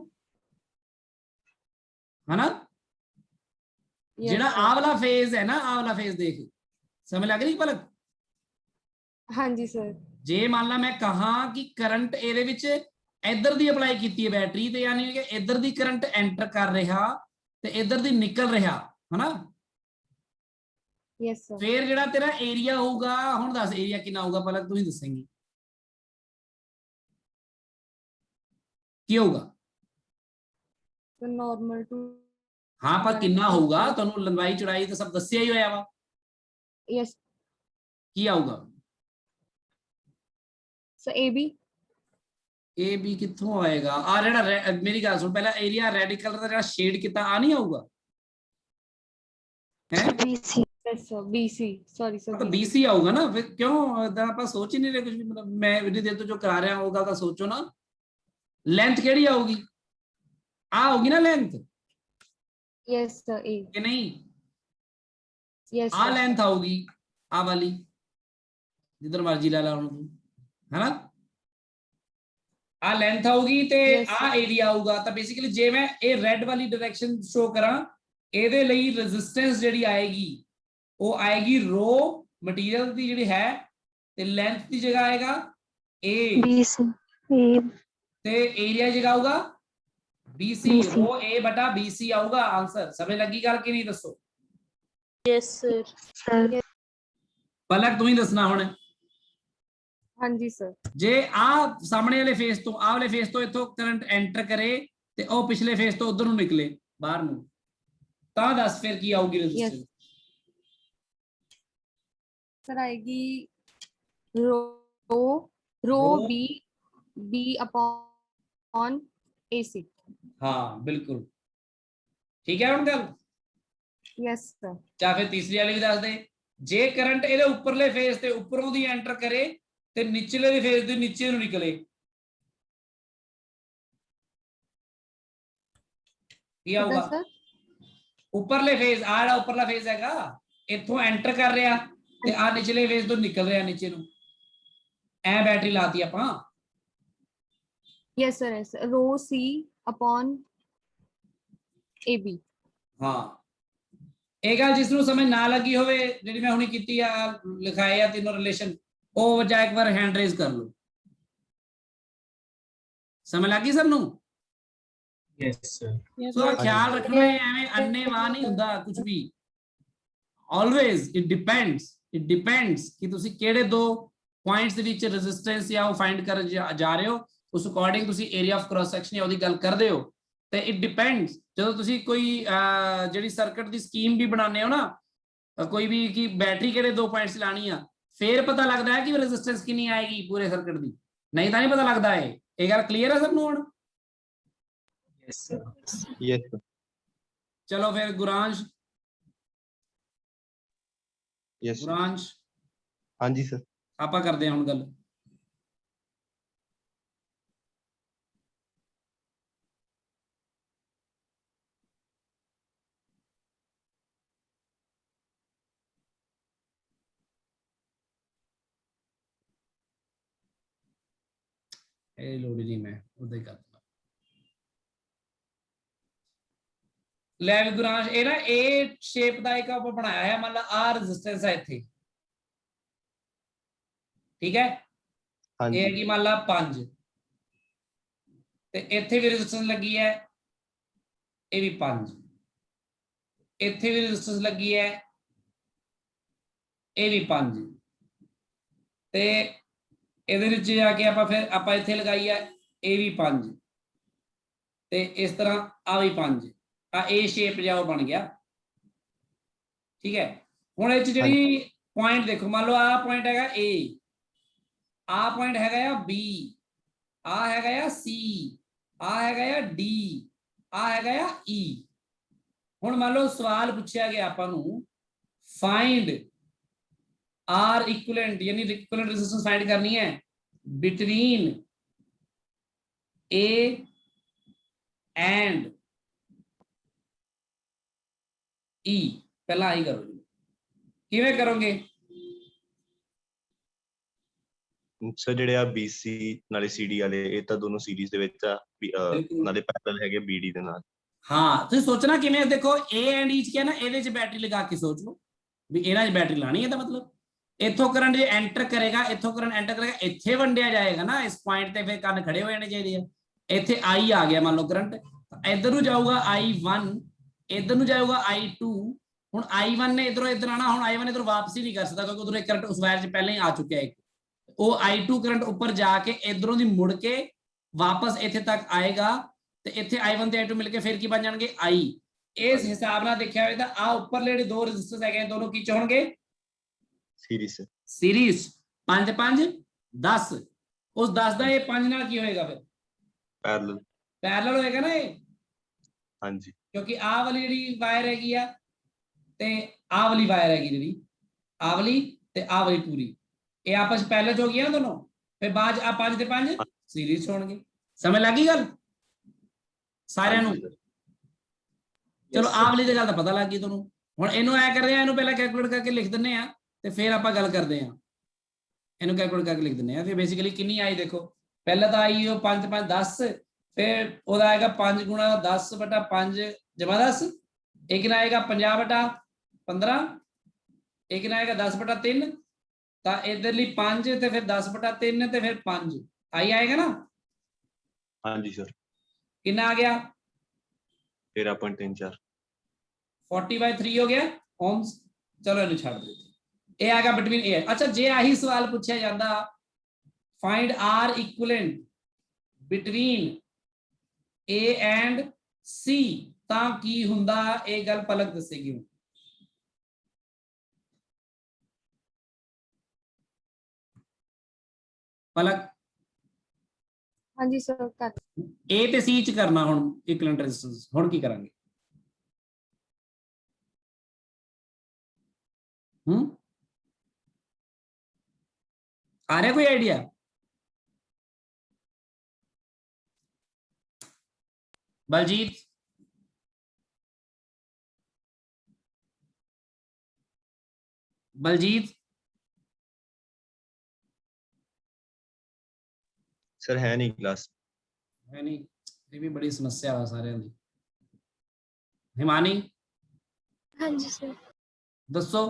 है ना Yes, जेड़ा sir. आ वाला फेज है ना आ वाला फेज देख समझ लग रही पलक हाँ जी sir. जे मान ला मैं कहा कि करंट ਇਹਦੇ ਵਿੱਚ ਇੱਧਰ ਦੀ ਅਪਲਾਈ ਕੀਤੀ ਹੈ ਬੈਟਰੀ ਤੇ ਯਾਨੀ ਕਿ ਇੱਧਰ ਦੀ ਕਰੰਟ ਐਂਟਰ ਕਰ ਰਿਹਾ ਤੇ ਇੱਧਰ ਦੀ ਨਿਕਲ ਰਿਹਾ ਹਨਾ Yes, sir. ਫਿਰ ਜਿਹੜਾ ਤੇਰਾ ਏਰੀਆ ਹੋਊਗਾ ਹੁਣ ਦੱਸ ਏਰੀਆ ਕਿੰਨਾ ਹੋਊਗਾ ਪਲਕ ਤੂੰ ਹੀ ਦੱਸੇਂਗੀ ਕੀ ਹੋਊਗਾ So normal to. ਹਾਂ ਪਰ ਕਿੰਨਾ ਹੋਊਗਾ ਤੁਹਾਨੂੰ ਲੰਬਾਈ ਚੌੜਾਈ ਤਾਂ ਸਭ ਦੱਸਿਆ ਹੀ ਹੋਇਆ ਵਾ Yes. ਕੀ ਆਊਗਾ So AB. ਇਹ ਵੀ ਕਿੱਥੋਂ ਆਏਗਾ ਆ ਜਿਹੜਾ ਮੇਰੀ ਗੱਲ ਸੁਣ ਪਹਿਲਾਂ ਏਰੀਆ ਰੈਡ ਕਲਰ ਦਾ ਜਿਹੜਾ ਸ਼ੇਡ ਕੀਤਾ ਆ ਨਹੀਂ ਆਊਗਾ ਹੈ BC. Yes sir. BC. Sorry sir. ਤਾਂ BC. BC ਆਊਗਾ ਨਾ ਫਿਰ ਕਿਉਂ ਇਦਾਂ ਆਪਾਂ ਸੋਚ ਹੀ ਨਹੀਂ ਰਹੇ ਕੁਝ ਵੀ ਮਤਲਬ ਮੈਂ ਇਹਦੀ ਦੇਰ ਤੋਂ ਜੋ ਕਰਾ ਰਿਹਾ ਉਹ ਗੱਲ ਤਾਂ ਸੋਚੋ ਨਾ ਲੈਂਥ ਕਿਹੜੀ ਆਊਗੀ ਆ ਹੋਊਗੀ ਨਾ ਲੈਂਥ Yes sir. A. ਕਿ ਨਹੀਂ Yes ਆ sir. ਲੈਂਥ ਆਊਗੀ ਆ ਵਾਲੀ ਜਿੱਧਰ ਮਰਜ਼ੀ ਲੈ ਲਾ ਹੁਣ ਤੂੰ ਹੈਨਾ ਆ ਲੈਂਥ ਆਊਗੀ ਤੇ Yes, ਆ ਏਰੀਆ ਆਊਗਾ ਤਾਂ ਬੇਸਿਕਲੀ ਜੇ ਮੈਂ ਇਹ ਰੈੱਡ ਵਾਲੀ ਡਾਇਰੈਕਸ਼ਨ ਸ਼ੋ ਕਰਾਂ ਇਹਦੇ ਲਈ ਰੈਜ਼ਿਸਟੈਂਸ ਜਿਹੜੀ ਆਏਗੀ ਉਹ ਆਏਗੀ ਰੋ ਮਟੀਰੀਅਲ ਦੀ ਜਿਹੜੀ ਹੈ ਤੇ ਲੈਂਥ ਦੀ ਜਗ੍ਹਾ ਆਏਗਾ a BC. A. ਤੇ ਏਰੀਆ ਜਗ੍ਹਾ ਆਊਗਾ bc BC. ਰੋ a ਬਟਾ bc ਆਊਗਾ ਆਨਸਰ ਸਮਝ ਲੱਗੀ ਗੱਲ ਕਿ ਨਹੀਂ ਦੱਸੋ Yes sir. Sir. ਪਲਕ ਤੂੰ ਹੀ ਦੱਸਣਾ ਹੁਣ हाँ जी sir. ਜੇ ਆ ਸਾਹਮਣੇ ਵਾਲੇ ਫੇਸ ਤੋਂ ਆ ਵਾਲੇ ਫੇਸ ਤੋਂ ਇੱਥੋਂ ਕਰੰਟ ਐਂਟਰ ਕਰੇ ਤੇ ਉਹ ਪਿਛਲੇ ਫੇਸ ਤੋਂ ਉਧਰ ਨੂੰ ਨਿਕਲੇ ਬਾਹਰ ਨੂੰ ਤਾਂ ਦੱਸ ਫਿਰ ਕੀ ਆਊਗੀ ਰੈਜ਼ਿਸਟੈਂਸ Sir आएगी rho rho Rho. B upon AC. ਹਾਂ ਬਿਲਕੁਲ ਠੀਕ ਹੈ ਹੁਣ ਗੱਲ Yes sir. ਜਾਂ ਫਿਰ ਤੀਸਰੀ ਵਾਲੀ ਵੀ ਦੱਸ ਦੇ ਜੇ ਕਰੰਟ ਇਹਦੇ ਉੱਪਰਲੇ ਫੇਸ ਤੇ ਉੱਪਰੋਂ ਦੀ ਐਂਟਰ ਕਰੇ ਤੇ ਨਿਚਲੇ ਦੇ ਫੇਸ ਦੇ ਨੀਚੇ ਨੂੰ ਨਿਕਲੇ ਕੀ ਆਊਗਾ sir. ਉੱਪਰਲੇ ਫੇਸ ਆ ਜਿਹੜਾ ਉੱਪਰਲਾ ਫੇਸ ਹੈਗਾ ਇੱਥੋਂ ਐਂਟਰ ਕਰ ਰਿਹਾ ਤੇ ਆ ਨਿਚਲੇ ਫੇਸ ਤੋਂ ਨਿਕਲ ਰਿਹਾ ਨੀਚੇ ਨੂੰ ਐ ਬੈਟਰੀ ਲਾਤੀ ਆਪਾਂ Yes sir. Yes. Rho C upon AB. ਹਾਂ ਇਹ ਗੱਲ ਜਿਸ ਨੂੰ ਸਮਝ ਨਾ ਲੱਗੀ ਹੋਵੇ ਜਿਹੜੀ ਮੈਂ ਹੁਣੀ ਕੀਤੀ ਆ ਲਿਖਾਏ ਆ ਤਿੰਨੋਂ ਰਿਲੇਸ਼ਨ ਉਹ ਵਜਾ ਇੱਕ ਵਾਰ ਹੈਂਡ ਰੇਜ਼ ਕਰ ਲਓ ਸਮਝ ਲੱਗੀ ਸਭ ਨੂੰ यस सर Yes ਸੋ sir. ਖਿਆਲ ਰੱਖਣਾ ਹੈ ਐਵੇਂ ਅੰਨੇਵਾਹ ਨਹੀਂ ਹੁੰਦਾ ਕੁਝ ਵੀ ਆਲਵੇਜ਼ ਇਟ ਡਿਪੈਂਡਸ ਕਿ ਤੁਸੀਂ ਕਿਹੜੇ ਦੋ ਪੁਆਇੰਟਸ ਦੇ ਵਿੱਚ ਰੈਜ਼ਿਸਟੈਂਸ ਜਾਂ ਉਹ ਫਾਈਂਡ ਕਰ ਜਾ ਰਹੇ ਹੋ ਉਸ ਅਕੋਰਡਿੰਗ ਤੁਸੀਂ ਏਰੀਆ ਆਫ ਕ੍ਰਾਸ ਸੈਕਸ਼ਨ ਜਾਂ ਉਹਦੀ ਗੱਲ ਕਰਦੇ ਹੋ ਤੇ ਇਟ ਡਿਪੈਂਡਸ ਜਦੋਂ ਤੁਸੀਂ ਕੋਈ ਜਿਹੜੀ ਸਰਕਟ ਦੀ ਸਕੀਮ ਵੀ ਬਣਾਉਂਦੇ ਹੋ ਨਾ ਕੋਈ ਵੀ ਕਿ ਬੈਟਰੀ ਕਿਹੜੇ ਦੋ ਪੁਆਇੰਟਸ ਲਾਣੀ ਆ ਫੇਰ ਪਤਾ ਲੱਗਦਾ ਹੈ ਕਿ ਰੈਜ਼ਿਸਟੈਂਸ ਕਿੰਨੀ ਆਏਗੀ ਪੂਰੇ ਸਰਕਟ ਦੀ ਨਹੀਂ ਤਾਂ ਨਹੀਂ ਪਤਾ ਲੱਗਦਾ ਹੈ ਇਹ ਗੱਲ ਕਲੀਅਰ ਹੈ ਸਭ ਨੂੰ ਹੁਣ यस सर यस सर ਚਲੋ ਫਿਰ ਗੁਰਾਂਸ਼ यस ਗੁਰਾਂਸ਼ हाँ जी सर ਆਪਾਂ ਕਰਦੇ ਹਾਂ ਹੁਣ ਗੱਲ। ਇਹ ਲੋੜ ਨਹੀਂ, ਮੈਂ ਉਦਾਂ ਹੀ ਕਰਦਾ। ਲੈ ਵੀ ਗੁਰਾਂਸ਼, ਇਹ ਨਾ ਇਹ ਸ਼ੇਪ ਦਾ ਇੱਕ ਆਪਾਂ ਬਣਾਇਆ ਹੈ, ਮੰਨ ਲਾ ਆ ਰੈਜ਼ਿਸਟੈਂਸ ਹੈ ਇੱਥੇ, ਠੀਕ ਹੈ, हाँ ਇਹ जी ਹੈਗੀ ਮੰਨ ਲਾ 5 ਤੇ ਇੱਥੇ ਵੀ ਰੈਜ਼ਿਸਟੈਂਸ ਲੱਗੀ ਹੈ, ਇਹ ਵੀ 5, ਇੱਥੇ ਵੀ ਰੈਜ਼ਿਸਟੈਂਸ ਲੱਗੀ ਹੈ, ਇਹ ਵੀ 5 ਤੇ ਇਹਦੇ ਵਿੱਚ ਜਾ ਕੇ ਆਪਾਂ ਫਿਰ ਆਪਾਂ ਇੱਥੇ ਲਗਾਈ ਹੈ, ਇਹ ਵੀ 5 ਤੇ ਇਸ ਤਰ੍ਹਾਂ ਆ ਵੀ 5, ਆ ਇਹ ਸ਼ੇਪ ਜਿਹਾ ਉਹ ਬਣ ਗਿਆ, ਠੀਕ ਹੈ। ਹੁਣ ਇਹ 'ਚ ਜਿਹੜੀ ਪੁਆਇੰਟ ਦੇਖੋ, ਮੰਨ ਲਓ ਆਹ ਪੁਆਇੰਟ ਹੈਗਾ A, ਆਹ ਪੁਆਇੰਟ ਹੈਗਾ ਆ B, ਆਹ ਹੈਗਾ ਆ C, ਆਹ ਹੈਗਾ ਆ D, ਆਹ ਹੈਗਾ ਆ E। ਹੁਣ ਮੰਨ ਲਓ ਸਵਾਲ ਪੁੱਛਿਆ ਗਿਆ ਆਪਾਂ ਨੂੰ ਫਾਈਂਡ R equivalent, यानी इक्विवेलेंट रेजिस्टेंस फाइंड करनी है बिटवीन A एंड E। पहला आई करो जी, किवें करोगे? ਸਰ ਜਿਹੜੇ ਆ BC ਨਾਲੇ CD ਵਾਲੇ ਇਹ ਤਾਂ ਦੋਨੋਂ ਸੀਰੀਜ਼ ਦੇ ਵਿੱਚ ਆ ਨਾਲੇ ਪੈਰਲਲ ਹੈਗੇ BD ਦੇ ਨਾਲ। हाँ तो सोचना किवें, देखो A एंड E क्या ना, ਇਹਦੇ 'ਚ बैटरी लगा के सोच लो भी ਇਹਨਾਂ 'ਚ बैटरी लानी है, तो मतलब इथों करंट जो एंटर करेगा, इथों करंट एंटर करेगा, इत्थे वंडिया जाएगा ना इस पॉइंट ते, फिर कंन खड़े हो जाने चाहिए। इत्थे I आ गया मान लो करंट, इधर नूं जाऊगा I1, इधर नूं जाऊगा I2। हुण I1 ने इधरों इधर आना, हुण I1 इधर वापसी नहीं कर सकता क्योंकि उधरों एक करंट उस वायर से पहले ही आ चुका है। वो I2 करंट ऊपर जाके इधरों दी मुड़ के वापस इत्थे तक आएगा ते इत्थे I1 ते I2 मिलके फिर की बन जाणगे I। इस हिसाब नाल देखिया होवे तां आ उपरले जेहड़े दो रेजिस्टेंस हैगे दोनों की च होणगे सीरीज 5 5 10। उस 10 ਦਾ ਇਹ 5 ਨਾਲ ਕੀ ਹੋਏਗਾ ਫਿਰ? ਪੈਰਲਲ ਹੋਏਗਾ ਨਾ ਇਹ। ਹਾਂਜੀ, ਕਿਉਂਕਿ ਆਹ ਵਾਲੀ ਜਿਹੜੀ ਵਾਇਰ ਹੈਗੀ ਆ ਤੇ ਆਹ ਵਾਲੀ ਵਾਇਰ ਹੈਗੀ ਜਿਹੜੀ, ਆਹ ਵਾਲੀ ਤੇ ਆਹ ਵਾਲੀ ਪੂਰੀ, ਇਹ ਆਪਸ ਵਿੱਚ ਪੈਰਲਲ ਹੋ ਗਈਆਂ ਨਾ ਦੋਨੋਂ, ਫਿਰ ਬਾਅਦ ਆ 5 ਤੇ 5 ਸੀਰੀਜ਼ ਹੋਣਗੇ। ਸਮਝ ਲੱਗੀ ਗੱਲ ਸਾਰਿਆਂ ਨੂੰ? ਚਲੋ ਆਹ ਵਾਲੀ ਦੀ ਗੱਲ ਤਾਂ ਪਤਾ ਲੱਗ ਗਈ ਤੁਹਾਨੂੰ। ਹੁਣ ਇਹਨੂੰ ਐ ਕਰਦੇ ਆ, ਇਹਨੂੰ ਪਹਿਲਾਂ ਕੈਲਕੂਲੇਟ ਕਰਕੇ ਲਿਖ ਦਿੰਨੇ ਆ ਤੇ ਫਿਰ ਆਪਾਂ ਗੱਲ ਕਰਦੇ ਆ। ਇਹਨੂੰ ਕੈਲਕੂਲੇਟ ਕਰਕੇ ਲਿਖ ਦਿੰਨੇ ਆ। ਫਿਰ ਬੇਸਿਕਲੀ ਕਿੰਨੀ ਆਈ ਦੇਖੋ, ਪਹਿਲਾਂ ਤਾਂ ਆਈ ਉਹ 5 5 10, ਫਿਰ ਉਹਦਾ ਆਏਗਾ 5 ਗੁਣਾ 10 ਬਟਾ 5 ਜਮਾ 10, ਇਹ ਕਿੰਨਾ ਆਏਗਾ 50 ਬਟਾ 15, ਇਹ ਕਿੰਨਾ ਆਏਗਾ 10 ਬਟਾ 3, ਤਾਂ ਇਧਰਲੀ 5 ਤੇ ਫਿਰ 10 ਬਟਾ 3 ਤੇ ਫਿਰ 5 ਆਈ ਆਏਗਾ ਨਾ। ਹਾਂਜੀ ਸਰ। ਕਿੰਨਾ ਆ ਗਿਆ? 13.34 40/3 ਹੋ ਗਿਆ ohms। ਚਲੋ ਇਹਨੂੰ ਛੱਡ ਦਿਓ, ਇਹ ਆਏਗਾ ਬਿਟਵੀਨ A। ਅੱਛਾ ਜੇ ਆਹੀ ਸਵਾਲ ਪੁੱਛਿਆ ਜਾਂਦਾ find R equivalent between A and C ਤਾਂ ਕੀ ਹੁੰਦਾ, ਇਹ ਗੱਲ ਪਲਕ ਦੱਸੇਗੀ। ਪਲਕ हाँ जी सर कर। A ਤੇ C ਚ ਕਰਨਾ ਹੁਣ ਇਕੁਇਵਲੈਂਟ ਰੈਜ਼ਿਸਟੈਂਸ, ਹੁਣ ਕੀ ਕਰਾਂਗੇ? आ रहा है कोई आइडिया? बलजीत बलजीत ਸਰ ਹੈ ਨਹੀਂ ਕਲਾਸ। है नहीं, ये भी बड़ी समस्या है सारे दी। हिमानी हाँ जी सर। दसो।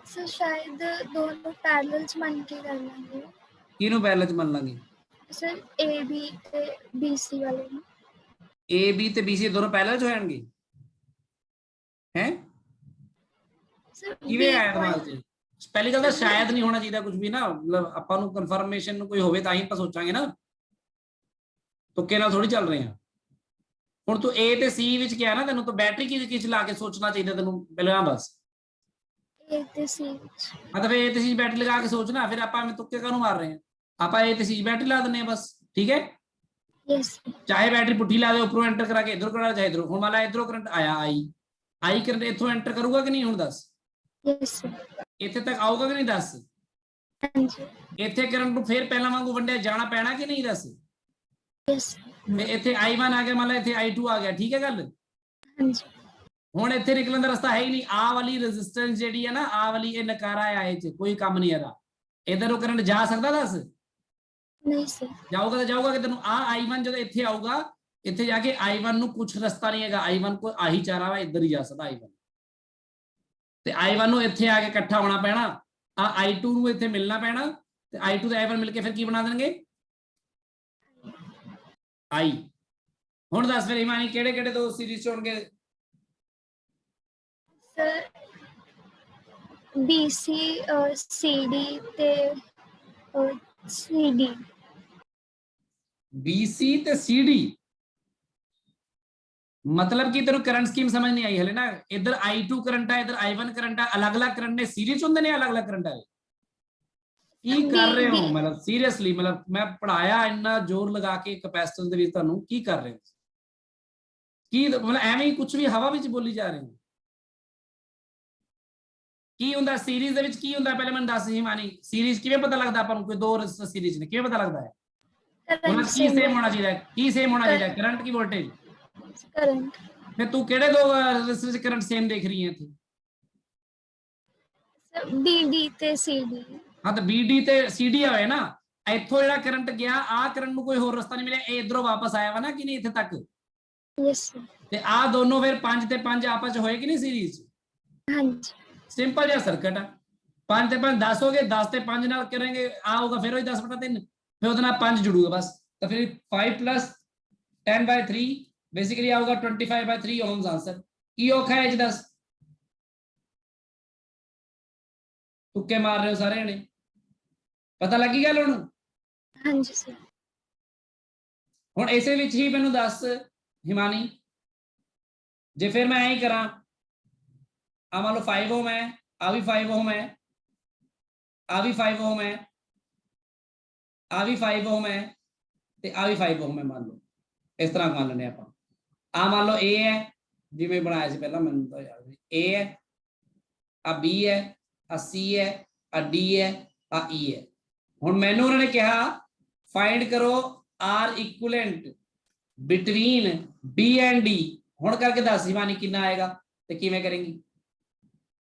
सर शायद दोनों पैरेलल्स मान के कर लेंगे। किनू पैरेलल च मान लांगे? सर ए बी ते बी सी वाले ਨੂੰ। ए बी ते बी सी दोनों पैरेलल हो जाएंगे हैं? सर किवें आया दिमाग च? पहली गल तो शायद नहीं होना चाहिए कुछ भी ना, मतलब ਆਪਾਂ ਨੂੰ ਕਨਫਰਮੇਸ਼ਨ ਨੂੰ ਕੋਈ ਹੋਵੇ ਤਾਂ ਹੀ ਆਪਾਂ ਸੋਚਾਂਗੇ ਨਾ, ਤੁੱਕੇ ਨਾਲ ਥੋੜੀ ਚੱਲ ਰਹੇ ਆ। ਹੁਣ ਤੂੰ A ਤੇ C ਵਿੱਚ ਕਿਹਾ ਨਾ, ਤੈਨੂੰ ਤਾਂ ਬੈਟਰੀ ਕਿਸ ਲਾ ਕੇ ਸੋਚਣਾ ਚਾਹੀਦਾ ਤੈਨੂੰ ਪਹਿਲਾਂ ਬਸ। A ਤੇ C ਵਿੱਚ। ਹਾਂ ਤਾਂ ਫਿਰ A ਤੇ C ਬੈਟਰੀ ਲਗਾ ਕੇ ਸੋਚਣਾ, ਫਿਰ ਆਪਾਂ ਐਵੇਂ ਤੁੱਕੇ ਕਾਹਨੂੰ ਮਾਰ ਰਹੇ ਆ? ਆਪਾਂ A ਤੇ C ਬੈਟਰੀ ਲਾ ਦਿੰਨੇ ਆ ਬਸ, ਠੀਕ ਹੈ। यस। ਚਾਹੇ ਬੈਟਰੀ ਪੁੱਠੀ ਲਾ ਦੇ, ਉੱਪਰੋਂ ਐਂਟਰ ਕਰਾ ਕੇ ਇਧਰੋਂ ਕਰਾ, ਚਾਹੇ ਇਧਰੋਂ। ਹੁਣ ਮੰਨ ਲਾ ਇਧਰੋਂ ਕਰੰਟ ਆਇਆ I ਕਰੰਟ ਇੱਥੋਂ ਐਂਟਰ ਕਰੂਗਾ ਕਿ ਨਹੀਂ ਹੁਣ ਦੱਸ? Yes sir. ਇੱਥੇ ਤੱਕ ਆਊਗਾ ਕਿ ਨਹੀਂ ਦੱਸ? ਹਾਂਜੀ ਇੱਥੇ ਕਰੰਟ ਨੂੰ ਫਿਰ ਪਹਿਲਾਂ ਵਾਂਗੂ ਵੰਡਿਆ ਜਾਣਾ ਪੈਣਾ ਕਿ ਨਹੀਂ ਦੱਸ? ਯੈਸ ਤੇ ਇੱਥੇ I1 ਆ ਗਿਆ, ਮੰਨ ਲਾ ਇੱਥੇ I2 ਆ ਗਿਆ, ਠੀਕ ਹੈ ਗੱਲ? ਹਾਂਜੀ ਹੁਣ ਇੱਥੇ ਨਿਕਲਣ ਦਾ ਰਸਤਾ ਹੈ ਹੀ ਨਹੀਂ। ਆਹ ਵਾਲੀ ਰੈਜ਼ਿਸਟੈਂਸ ਜਿਹੜੀ ਹੈ ਨਾ, ਆਹ ਵਾਲੀ ਇਹ ਨਕਾਰਾ ਆ, ਇਹ ਚ ਕੋਈ ਕੰਮ ਨਹੀਂ ਇਹਦਾ। ਇਧਰ ਉਹ ਕਰੰਟ ਜਾ ਸਕਦਾ ਦੱਸ? ਨਹੀਂ ਸਰ ਜਾਊਗਾ ਤਾਂ ਜਾਊਗਾ ਕਿ ਤੈਨੂੰ ਆਹ I1 ਜਦੋਂ ਇੱਥੇ ਆਊਗਾ, ਇੱਥੇ ਜਾ ਕੇ I1 ਨੂੰ ਕੁਝ ਰਸਤਾ ਨਹੀਂ ਹੈਗਾ, I1 ਕੋ ਆਹੀ ਚਾਰਾ ਵਾ, ਇੱਧਰ ਹੀ ਜਾ ਸਕਦਾ I1 ਤੇ I1 ਨੂੰ ਇੱਥੇ ਆ ਕੇ ਇਕੱਠਾ ਹੋਣਾ ਪੈਣਾ, ਆ I2 ਨੂੰ ਇੱਥੇ ਮਿਲਣਾ ਪੈਣਾ ਤੇ I2 ਤੇ I1 ਮਿਲ ਕੇ ਫਿਰ ਕੀ ਬਣਾ ਦੇਣਗੇ? I। ਹੁਣ ਦੱਸ ਫਿਰ ਹਿਮਾਨੀ ਕਿਹੜੇ ਕਿਹੜੇ ਦੋ ਸੀਰੀਜ਼ ਹੋਣਗੇ? ਸਰ BC CD ਤੇ CD BC ਤੇ CD मतलब कि तेरे करंट स्कीम समझ नहीं आई हले ना? इधर I2 करंट है, इधर I1 करंट है, अलग-अलग करंट ने सीरीज ਹੁੰਦੇ ਨੇ, अलग-अलग करंट है। ਕੀ ਕਰ ਰਹੇ ਹੋ मतलब सीरियसली, मतलब मैं पढ़ाया ਇੰਨਾ ਜ਼ੋਰ ਲਗਾ ਕੇ ਕੈਪੈਸਿਟੈਂਸ ਦੇ ਵਿੱਚ, ਤੁਹਾਨੂੰ ਕੀ ਕਰ ਰਹੇ ਹੋ? ਕੀ मतलब ਐਵੇਂ ਹੀ ਕੁਝ ਵੀ ਹਵਾ ਵਿੱਚ ਬੋਲੀ ਜਾ ਰਹੇ ਹੋ? ਕੀ ਹੁੰਦਾ ਸੀਰੀਜ਼ ਦੇ ਵਿੱਚ? ਕੀ ਹੁੰਦਾ ਪਹਿਲੇ ਮੈਨੂੰ ਦੱਸ ਹਿਮਾਨੀ, ਸੀਰੀਜ਼ ਕਿਵੇਂ ਪਤਾ ਲੱਗਦਾ ਆਪਾਂ ਨੂੰ? ਕੋਈ ਦੋ ਸੀਰੀਜ਼ ਨੇ, ਕਿਵੇਂ ਪਤਾ ਲੱਗਦਾ ਹੈ? ਉਹਨਾਂ ਕੀ ਸੇਮ ਹੋਣਾ ਚਾਹੀਦਾ ਹੈ? ਕੀ ਸੇਮ ਹੋਣਾ ਚਾਹੀਦਾ? ਕਰੰਟ ਕੀ ਵੋਲਟੇਜ? ਕਰੰਟ। ਫਿਰ ਤੂੰ ਕਿਹੜੇ ਦੋ ਰੈਜ਼ਿਸਟਰ ਚ ਕਰੰਟ ਸੇਮ ਦੇਖ ਰਹੀ ਹੈ ਇੱਥੇ? BD ਤੇ CD। ਹਾਂ ਤਾਂ BD ਤੇ CD ਹੋਏ ਨਾ, ਇੱਥੋਂ ਜਿਹੜਾ ਕਰੰਟ ਗਿਆ, ਆਹ ਕਰੰਟ ਨੂੰ ਕੋਈ ਹੋਰ ਰਸਤਾ ਨਹੀਂ ਮਿਲਿਆ, ਇਹ ਇਧਰੋਂ ਵਾਪਸ ਆਇਆ ਵਾ ਨਾ ਕਿ ਨਹੀਂ ਇੱਥੇ ਤੱਕ? ਯੈਸ ਤੇ ਆਹ ਦੋਨੋਂ ਫਿਰ 5 ਤੇ 5 ਆਪਸ ਚ ਹੋਏ ਕਿ ਨਹੀਂ ਸੀਰੀਜ਼? ਹਾਂਜੀ ਸਿੰਪਲ ਜਿਹਾ ਸਰਕਟ ਆ। 5 ਤੇ 5 10 ਹੋ ਗਏ, 10 ਤੇ 5 ਨਾਲ ਕਰਾਂਗੇ ਆ ਹੋਗਾ ਫਿਰ ਉਹੀ 10/3, ਫਿਰ ਉਹਦੇ ਨਾਲ 5 ਜੁੜੂਗਾ ਬਸ। ਤਾਂ ਫਿਰ 5 + 10/3 बेसिकली आऊगा 25/3 ohms आंसर। की औखा है जी? दस तुक्के मार रहे हो सारे जने, पता लगी गल हुण? ਹਾਂਜੀ ਸਰ। हुण इसे विच ही मैनूं दस हिमानी, जे फिर मैं ऐ ही करा, आ मान लो 5 ohm है, आ भी 5 ohm है, आ भी 5 ohm है, आ भी 5 ohm है ते आ भी 5 ohm है, मान लो इस तरह मान लेने आप। आ मान लो A है जिवें बनाया सी पहला, मैनूं तो याद A है, आ B है, आ C है, आ D है, आ E है। हुण मैनूं उन्होंने कहा फाइंड करो R equivalent between B and D। हुण करके दस हिमानी कितना आएगा ते किवें करेंगी?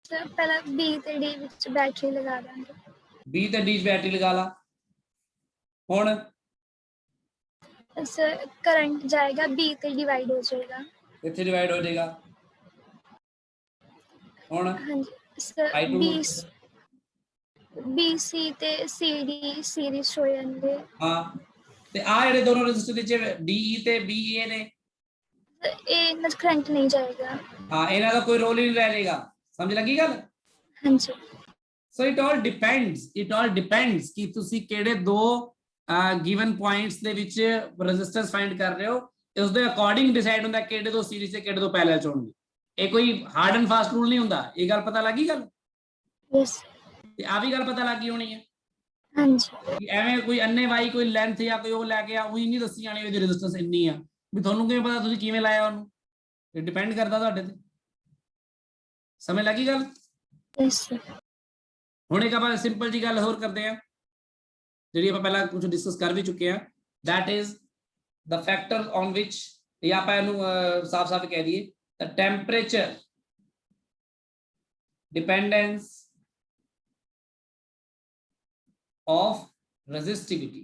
ਸਰ ਪਹਿਲਾਂ B ਤੇ D ਵਿੱਚ ਬੈਟਰੀ ਲਗਾ ਦਾਂਗੇ। B ਤੇ D 'ਚ बैटरी लगा ला। हुण सर करंट जाएगा B ਤੇ डिवाइड हो जाएगा, इत्थे डिवाइड हो जाएगा। हुण ਹਾਂਜੀ सर I2 BC ਤੇ CD ਸੀਰੀਜ਼ ਹੋ ਜਾਣਗੇ। हाँ ते आ जेहड़े दोनों रजिस्टर विच DE ते BA ने, ਇਹ ਨਾਲ करंट नहीं जाएगा। हाँ इन्हां दा कोई रोल ही नहीं रह जाएगा। समझ लगी गल? ਹਾਂਜੀ सो इट ऑल डिपेंड्स कि तुसी केड़े दो गिवन पॉइंट्स दे विच रेजिस्टेंस फाइंड कर रहे हो, उस दे अकॉर्डिंग डिसाइड हुंदा केड़े दो सीरीज ते केड़े दो पैरेलल च होणगे। ये कोई हार्ड एंड फास्ट रूल नहीं हुंदा। ये गल पता लगी गल? यस ते आ भी गल पता लगी होनी है ਹਾਂਜੀ कि एवें कोई अन्ने वाई कोई लेंथ या कोई वो लैके आ ਉਹੀ ਨਹੀਂ ਦੱਸੀ ਜਾਣੀ ਉਹਦੀ ਰੈਜ਼ਿਸਟੈਂਸ ਇੰਨੀ ਆ, ਵੀ ਤੁਹਾਨੂੰ ਕਿਵੇਂ ਪਤਾ ਤੁਸੀਂ ਕਿਵੇਂ ਲਾਇਆ ਉਹਨੂੰ? ਇਹ ਡਿਪੈਂਡ ਕਰਦਾ ਤੁਹਾਡੇ ਤੇ। ਸਮਝ ਲੱਗੀ ਗੱਲ? यस ਹੁਣ ਇੱਕ ਆਪਾਂ ਸਿੰਪਲ ਜੀ ਗੱਲ ਹੋਰ ਕਰਦੇ ਆ, ਜਿਹੜੀ ਆਪਾਂ ਪਹਿਲਾਂ ਕੁਝ ਡਿਸਕਸ ਕਰ ਵੀ ਚੁੱਕੇ ਆ। that is the factor on which, ਜਾਂ ਆਪਾਂ ਇਹਨੂੰ ਸਾਫ਼-ਸਾਫ਼ ਕਹਿ ਦਈਏ, the temperature dependence of resistivity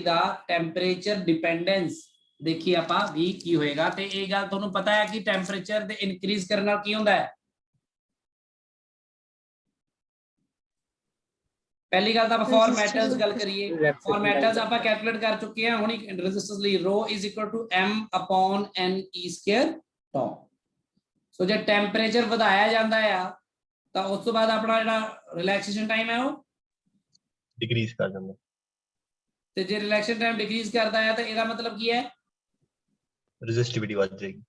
the temperature dependence देखिए ਆਪਾਂ ਵੀ ਕੀ ਹੋਏਗਾ। ਤੇ ਇਹ ਗੱਲ ਤੁਹਾਨੂੰ ਪਤਾ ਹੈ ਕਿ ਟੈਂਪਰੇਚਰ ਦੇ ਇਨਕਰੀਜ਼ ਕਰਨ ਨਾਲ ਕੀ ਹੁੰਦਾ ਹੈ? पहली गल तो आप फॉर मेटल्स गल करिए, फॉर मेटल्स आप कैलकुलेट कर चुके हैं हुणी रेजिस्टेंस ਲਈ ρ = m/e² τ। सो जे टेंपरेचर ਵਧਾਇਆ ਜਾਂਦਾ ਆ ਤਾਂ ਉਸ ਤੋਂ ਬਾਅਦ ਆਪਣਾ ਜਿਹੜਾ ਰਿਲੈਕਸੇਸ਼ਨ ਟਾਈਮ ਹੈ ਉਹ ਡਿਕਰੀਜ਼ ਕਰ ਜਾਂਦਾ, ਤੇ ਜੇ ਰਿਲੈਕਸੇਸ਼ਨ ਟਾਈਮ ਡਿਕਰੀਜ਼ ਕਰਦਾ ਹੈ ਤਾਂ ਇਹਦਾ ਮਤਲਬ ਕੀ ਹੈ? ਰੈਜ਼ਿਸਟਿਵਿਟੀ ਵੱਧ ਜਾਏਗੀ,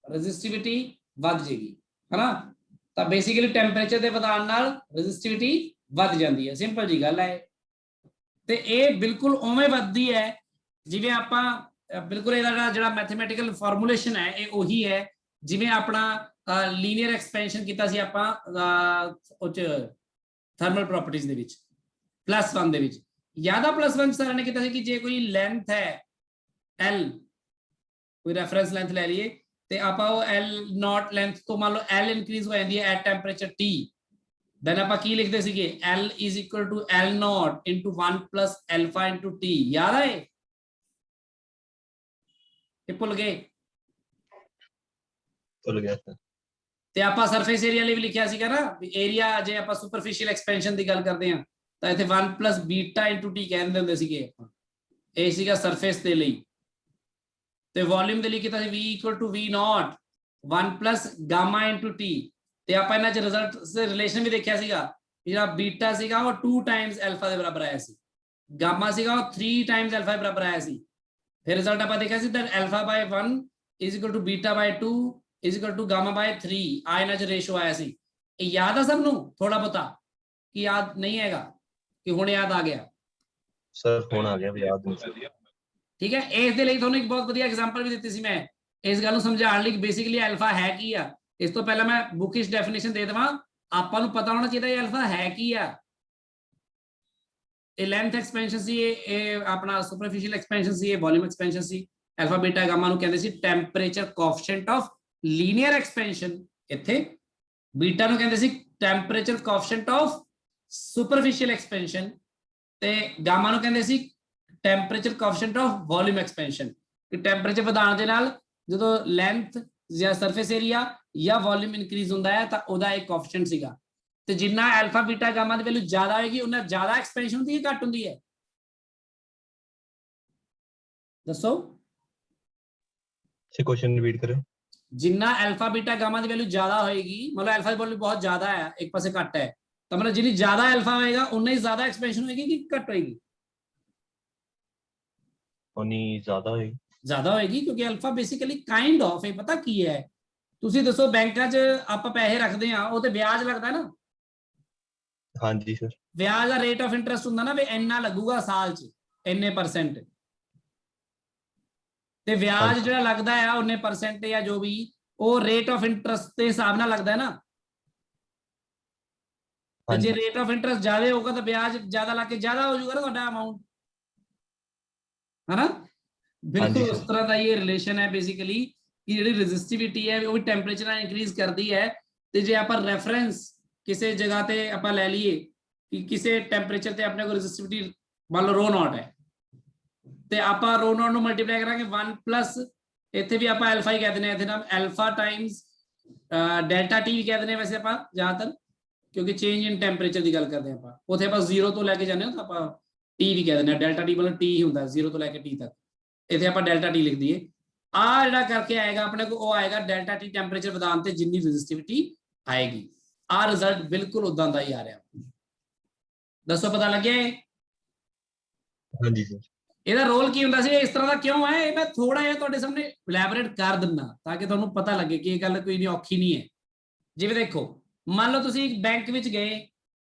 ਰੈਜ਼ਿਸਟਿਵਿਟੀ ਵੱਧ ਜਾਏਗੀ, ਹੈਨਾ? ਤਾਂ ਬੇਸਿਕਲੀ ਟੈਂਪਰੇਚਰ ਦੇ ਵਧਾਣ ਨਾਲ ਰੈਜ਼ਿਸਟਿਵਿਟੀ ਵੱਧ ਜਾਂਦੀ ਹੈ। ਸਿੰਪਲ ਜੀ ਗੱਲ ਹੈ। ਤੇ ਇਹ ਬਿਲਕੁਲ ਉਵੇਂ ਵੱਧਦੀ ਹੈ ਜਿਵੇਂ ਆਪਾਂ ਬਿਲਕੁਲ ਇਹਦਾ ਜਿਹੜਾ ਮੈਥਮੈਟੀਕਲ ਫਾਰਮੂਲੇਸ਼ਨ ਹੈ ਇਹ ਉਹੀ ਹੈ ਜਿਵੇਂ ਆਪਣਾ ਲੀਨੀਅਰ ਐਕਸਪੈਂਸ਼ਨ ਕੀਤਾ ਸੀ ਆਪਾਂ ਉਹ ਚ ਥਰਮਲ ਪ੍ਰੋਪਰਟੀਜ਼ ਦੇ ਵਿੱਚ +1 ਦੇ ਵਿੱਚ। ਯਾਦ ਆ +1 ਸਰ ਨੇ ਕੀਤਾ ਸੀ ਕਿ ਜੇ ਕੋਈ ਲੈਂਥ ਹੈ L, ਕੋਈ ਰੈਫਰੈਂਸ ਲੈਂਥ ਲੈ ਲਈਏ ਤੇ ਆਪਾਂ ਉਹ L0 ਲੈਂਥ ਤੋਂ ਮੰਨ ਲਓ L ਇਨਕਰੀਜ਼ ਹੋ ਜਾਂਦੀ ਹੈ ਐਟ ਟੈਂਪਰੇਚਰ T, ਦੈਨ ਆਪਾਂ ਕੀ ਲਿਖਦੇ ਸੀਗੇ L = L0 × 1 + alpha × T। ਯਾਦ ਹੈ ਇਹ ਭੁੱਲ ਗਏ? ਭੁੱਲ ਗਿਆ ਸਰ। ਤੇ ਆਪਾਂ ਸਰਫੇਸ ਏਰੀਆ ਲਈ ਵੀ ਲਿਖਿਆ ਸੀਗਾ ਨਾ ਵੀ ਏਰੀਆ ਜੇ ਆਪਾਂ ਸੁਪਰਫੀਸ਼ੀਅਲ ਐਕਸਪੈਂਸ਼ਨ ਦੀ ਗੱਲ ਕਰਦੇ ਹਾਂ ਤਾਂ ਇੱਥੇ 1 + β × T ਕਹਿੰਦੇ ਹੁੰਦੇ ਸੀਗੇ ਆਪਾਂ। ਇਹ ਸੀਗਾ ਸਰਫੇਸ ਦੇ ਲਈ। ਤੇ ਵੋਲਿਊਮ ਦੇ ਲਈ ਕੀਤਾ ਸੀ V = V0 1 + gamma × T। ਤੇ ਆਪਾਂ ਇਹਨਾਂ ਚ ਰਿਜ਼ਲਟ ਦੇ ਰਿਲੇਸ਼ਨ ਵੀ ਦੇਖਿਆ ਸੀਗਾ, ਜਿਹੜਾ ਬੀਟਾ ਸੀਗਾ ਉਹ 2 ਟਾਈਮਸ ਅਲਫਾ ਦੇ ਬਰਾਬਰ ਆਇਆ ਸੀ, ਗਾਮਾ ਸੀਗਾ ਉਹ 3 ਟਾਈਮਸ ਅਲਫਾ ਦੇ ਬਰਾਬਰ ਆਇਆ ਸੀ। ਫਿਰ ਰਿਜ਼ਲਟ ਆਪਾਂ ਦੇਖਿਆ ਸੀ that α/1 = β/2 = γ/3 ਆ ਇਹਨਾਂ ਚ ਰੇਸ਼ੋ ਆਇਆ ਸੀ। ਇਹ ਯਾਦ ਆ ਸਭ ਨੂੰ ਥੋੜਾ ਬਹੁਤਾ ਕਿ ਯਾਦ ਨਹੀਂ ਹੈਗਾ ਕਿ ਹੁਣ ਯਾਦ ਆ ਗਿਆ? ਸਰ ਹੁਣ ਆ ਗਿਆ, ਯਾਦ ਨਹੀਂ। ਠੀਕ ਹੈ, ਇਸ ਦੇ ਲਈ ਤੁਹਾਨੂੰ ਇੱਕ ਬਹੁਤ ਵਧੀਆ ਐਗਜ਼ਾਮਪਲ ਵੀ ਦਿੱਤੀ ਸੀ ਮੈਂ ਇਸ ਗੱਲ ਨੂੰ ਸਮਝਾਉਣ ਲਈ ਬੇਸਿਕਲੀ ਅਲਫਾ ਹੈ ਕੀ ਆ। ਇਸ ਤੋਂ ਪਹਿਲਾਂ ਮੈਂ ਬੁਕਿਸ਼ ਡੈਫੀਨੇਸ਼ਨ ਦੇ ਦੇਵਾਂ, ਆਪਾਂ ਨੂੰ ਪਤਾ ਹੋਣਾ ਚਾਹੀਦਾ ਇਹ ਅਲਫਾ ਹੈ ਕੀ ਆ। ਇਹ ਲੈਂਥ ਐਕਸਪੈਂਸ਼ਨ ਸੀ, ਇਹ ਆਪਣਾ ਸੁਪਰਫੀਸ਼ੀਅਲ ਐਕਸਪੈਂਸ਼ਨ ਸੀ, ਇਹ ਵੋਲਿਊਮ ਐਕਸਪੈਂਸ਼ਨ ਸੀ। ਅਲਫਾ ਬੀਟਾ ਗਾਮਾ ਨੂੰ ਕਹਿੰਦੇ ਸੀ temperature coefficient of linear expansion, ਇੱਥੇ ਬੀਟਾ ਨੂੰ ਕਹਿੰਦੇ ਸੀ temperature coefficient of superficial expansion ਤੇ ਗਾਮਾ ਨੂੰ ਕਹਿੰਦੇ ਸੀ temperature coefficient of volume expansion. ਕਿ ਟੈਂਪਰੇਚਰ ਵਧਾਉਣ ਦੇ ਨਾਲ ਜਦੋਂ ਲੈਂਥ ਜਾਂ ਸਰਫੇਸ ਏਰੀਆ ਜਾਂ ਵੋਲਿਊਮ ਇਨਕਰੀਜ਼ ਹੁੰਦਾ ਹੈ ਤਾਂ ਉਹਦਾ ਇੱਕ ਕੋਐਫੀਸ਼ੀਐਂਟ ਸੀਗਾ। ਤੇ ਜਿੰਨਾ ਅਲਫਾ ਬੀਟਾ ਗਾਮਾ ਦੀ ਵੈਲਿਊ ਜ਼ਿਆਦਾ ਹੋਏਗੀ ਉਹਨਾਂ ਜ਼ਿਆਦਾ ਐਕਸਪੈਂਸ਼ਨ ਹੁੰਦੀ ਹੈ ਘੱਟ ਹੁੰਦੀ ਹੈ? ਦੱਸੋ ਸੇ ਕੁਐਸਚਨ ਰਿਪੀਟ ਕਰਿਓ। ਜਿੰਨਾ ਅਲਫਾ ਬੀਟਾ ਗਾਮਾ ਦੀ ਵੈਲਿਊ ਜ਼ਿਆਦਾ ਹੋਏਗੀ, ਮਤਲਬ ਅਲਫਾ ਦੀ ਵੈਲਿਊ ਬਹੁਤ ਜ਼ਿਆਦਾ ਹੈ ਇੱਕ ਪਾਸੇ ਘੱਟ ਹੈ, ਤਾਂ ਮਤਲਬ ਜਿੰਨੀ ਜ਼ਿਆਦਾ ਅਲਫਾ ਹੋਏਗਾ ਉਨਾ ਹੀ ਜ਼ਿਆਦਾ ਐਕਸਪੈਂਸ਼ਨ ਹੋਏਗੀ ਕਿ ਘੱਟ ਹੋਏਗੀ? ਉਨੀ ਜ਼ਿਆਦਾ ਹੋਏਗੀ। ਜ਼ਿਆਦਾ ਹੋਏਗੀ ਕਿਉਂਕਿ ਅਲਫਾ ਬੇਸਿਕਲੀ ਕਾਈਂਡ ਆਫ ਇਹ ਪਤਾ ਕੀ ਹੈ, ਤੁਸੀਂ ਦੱਸੋ ਬੈਂਕਾਂ 'ਚ ਆਪਾਂ ਪੈਸੇ ਰੱਖਦੇ ਆ ਉਹ ਤੇ ਵਿਆਜ ਲੱਗਦਾ ਨਾ। ਹਾਂਜੀ ਸਰ। ਵਿਆਜ ਦਾ ਰੇਟ ਆਫ ਇੰਟਰਸਟ ਹੁੰਦਾ ਨਾ ਵੀ ਇੰਨਾ ਲੱਗੂਗਾ ਸਾਲ 'ਚ ਇੰਨੇ %, ਤੇ ਵਿਆਜ ਜਿਹੜਾ ਲੱਗਦਾ ਆ ਉਹਨੇ % ਜਾਂ ਜੋ ਵੀ ਉਹ ਰੇਟ ਆਫ ਇੰਟਰਸਟ ਦੇ ਹਿਸਾਬ ਨਾਲ ਲੱਗਦਾ ਹੈ ਨਾ। ਜੇ ਰੇਟ ਆਫ ਇੰਟਰਸਟ ਜ਼ਿਆਦਾ ਹੋਊਗਾ ਤਾਂ ਵਿਆਜ ਜ਼ਿਆਦਾ ਲਾ ਕੇ ਜ਼ਿਆਦਾ ਹੋ ਜਾਊਗਾ ਨਾ ਤੁਹਾਡਾ ਅਮਾਉਂਟ, ਹੈ ਨਾ। ਬਿਲਕੁਲ ਉਸ ਤਰ੍ਹਾਂ ਦਾ ਇਹ ਰਿਲੇਸ਼ਨ ਹੈ ਬੇਸਿਕਲੀ ਕਿ ਜਿਹੜੀ ਰੈਜ਼ਿਸਟਿਵਿਟੀ ਹੈ ਉਹ ਵੀ ਟੈਂਪਰੇਚਰ ਨਾਲ ਇਨਕਰੀਜ਼ ਕਰਦੀ ਹੈ। ਤੇ ਜੇ ਆਪਾਂ ਰੈਫਰੈਂਸ ਕਿਸੇ ਜਗ੍ਹਾ ਤੇ ਆਪਾਂ ਲੈ ਲਈਏ ਕਿ ਕਿਸੇ ਟੈਂਪਰੇਚਰ ਤੇ ਆਪਣੇ ਕੋਲ ਰੈਜ਼ਿਸਟਿਵਿਟੀ ਮੰਨ ਲਓ ρ0 ਹੈ ਤੇ ਆਪਾਂ ρ0 ਨੂੰ ਮਲਟੀਪਲਾਈ ਕਰਾਂਗੇ 1 + ਇੱਥੇ ਵੀ ਆਪਾਂ ਅਲਫਾ ਹੀ ਕਹਿ ਦਿੰਦੇ ਆ, ਇੱਥੇ ਨਾਮ alpha Times delta T V ਕਹਿ ਦਿੰਦੇ ਵੈਸੇ ਆਪਾਂ ਜ਼ਿਆਦਾਤਰ, ਕਿਉਂਕਿ ਚੇਂਜ ਇਨ ਟੈਂਪਰੇਚਰ ਦੀ ਗੱਲ ਕਰਦੇ ਆਪਾਂ। ਉੱਥੇ ਆਪਾਂ 0 ਤੋਂ ਲੈ ਕੇ ਜਾਂਦੇ ਹਾਂ ਤਾਂ ਆਪਾਂ ਟੀ ਵੀ ਕਹਿ ਦਿੰਦੇ ਆ, ਡੈਲਟਾ ਟੀ ਮਤਲਬ ਟੀ ਹੀ ਹੁੰਦਾ 0 ਤੋਂ ਲੈ ਕੇ ਟੀ ਤੱਕ, ਇੱਥੇ ਆਪਾਂ ਡੈਲਟਾ ਟੀ ਲਿਖ ਦਈਏ। ਆ ਜਿਹੜਾ ਕਰਕੇ ਆਏਗਾ ਆਪਣੇ ਕੋਲ ਉਹ ਆਏਗਾ ਡੈਲਟਾ ਟੀ ਟੈਂਪਰੇਚਰ ਵਧਾਉਣ ਤੇ ਜਿੰਨੀ ਰੈਜ਼ਿਸਟਿਵਿਟੀ ਆਏਗੀ। ਆ ਰਿਜ਼ਲਟ ਬਿਲਕੁਲ ਉਦਾਂ ਦਾ ਹੀ ਆ ਰਿਹਾ। ਦੱਸੋ ਪਤਾ ਲੱਗਿਆ ਇਹ? ਹਾਂਜੀ ਸਰ। ਇਹਦਾ ਰੋਲ ਕੀ ਹੁੰਦਾ ਸੀ, ਇਸ ਤਰ੍ਹਾਂ ਦਾ ਕਿਉਂ ਹੈ, ਇਹ ਮੈਂ ਥੋੜਾ ਜਿਹਾ ਤੁਹਾਡੇ ਸਾਹਮਣੇ ਇਲੈਬੋਰੇਟ ਕਰ ਦਿੰਦਾ ਤਾਂ ਕਿ ਤੁਹਾਨੂੰ ਪਤਾ ਲੱਗੇ ਕਿ ਇਹ ਗੱਲ ਕੋਈ ਨਹੀਂ ਔਖੀ ਨਹੀਂ ਹੈ। ਜਿਵੇਂ ਦੇਖੋ ਮੰਨ ਲਓ ਤੁਸੀਂ ਇੱਕ ਬੈਂਕ ਵਿੱਚ ਗਏ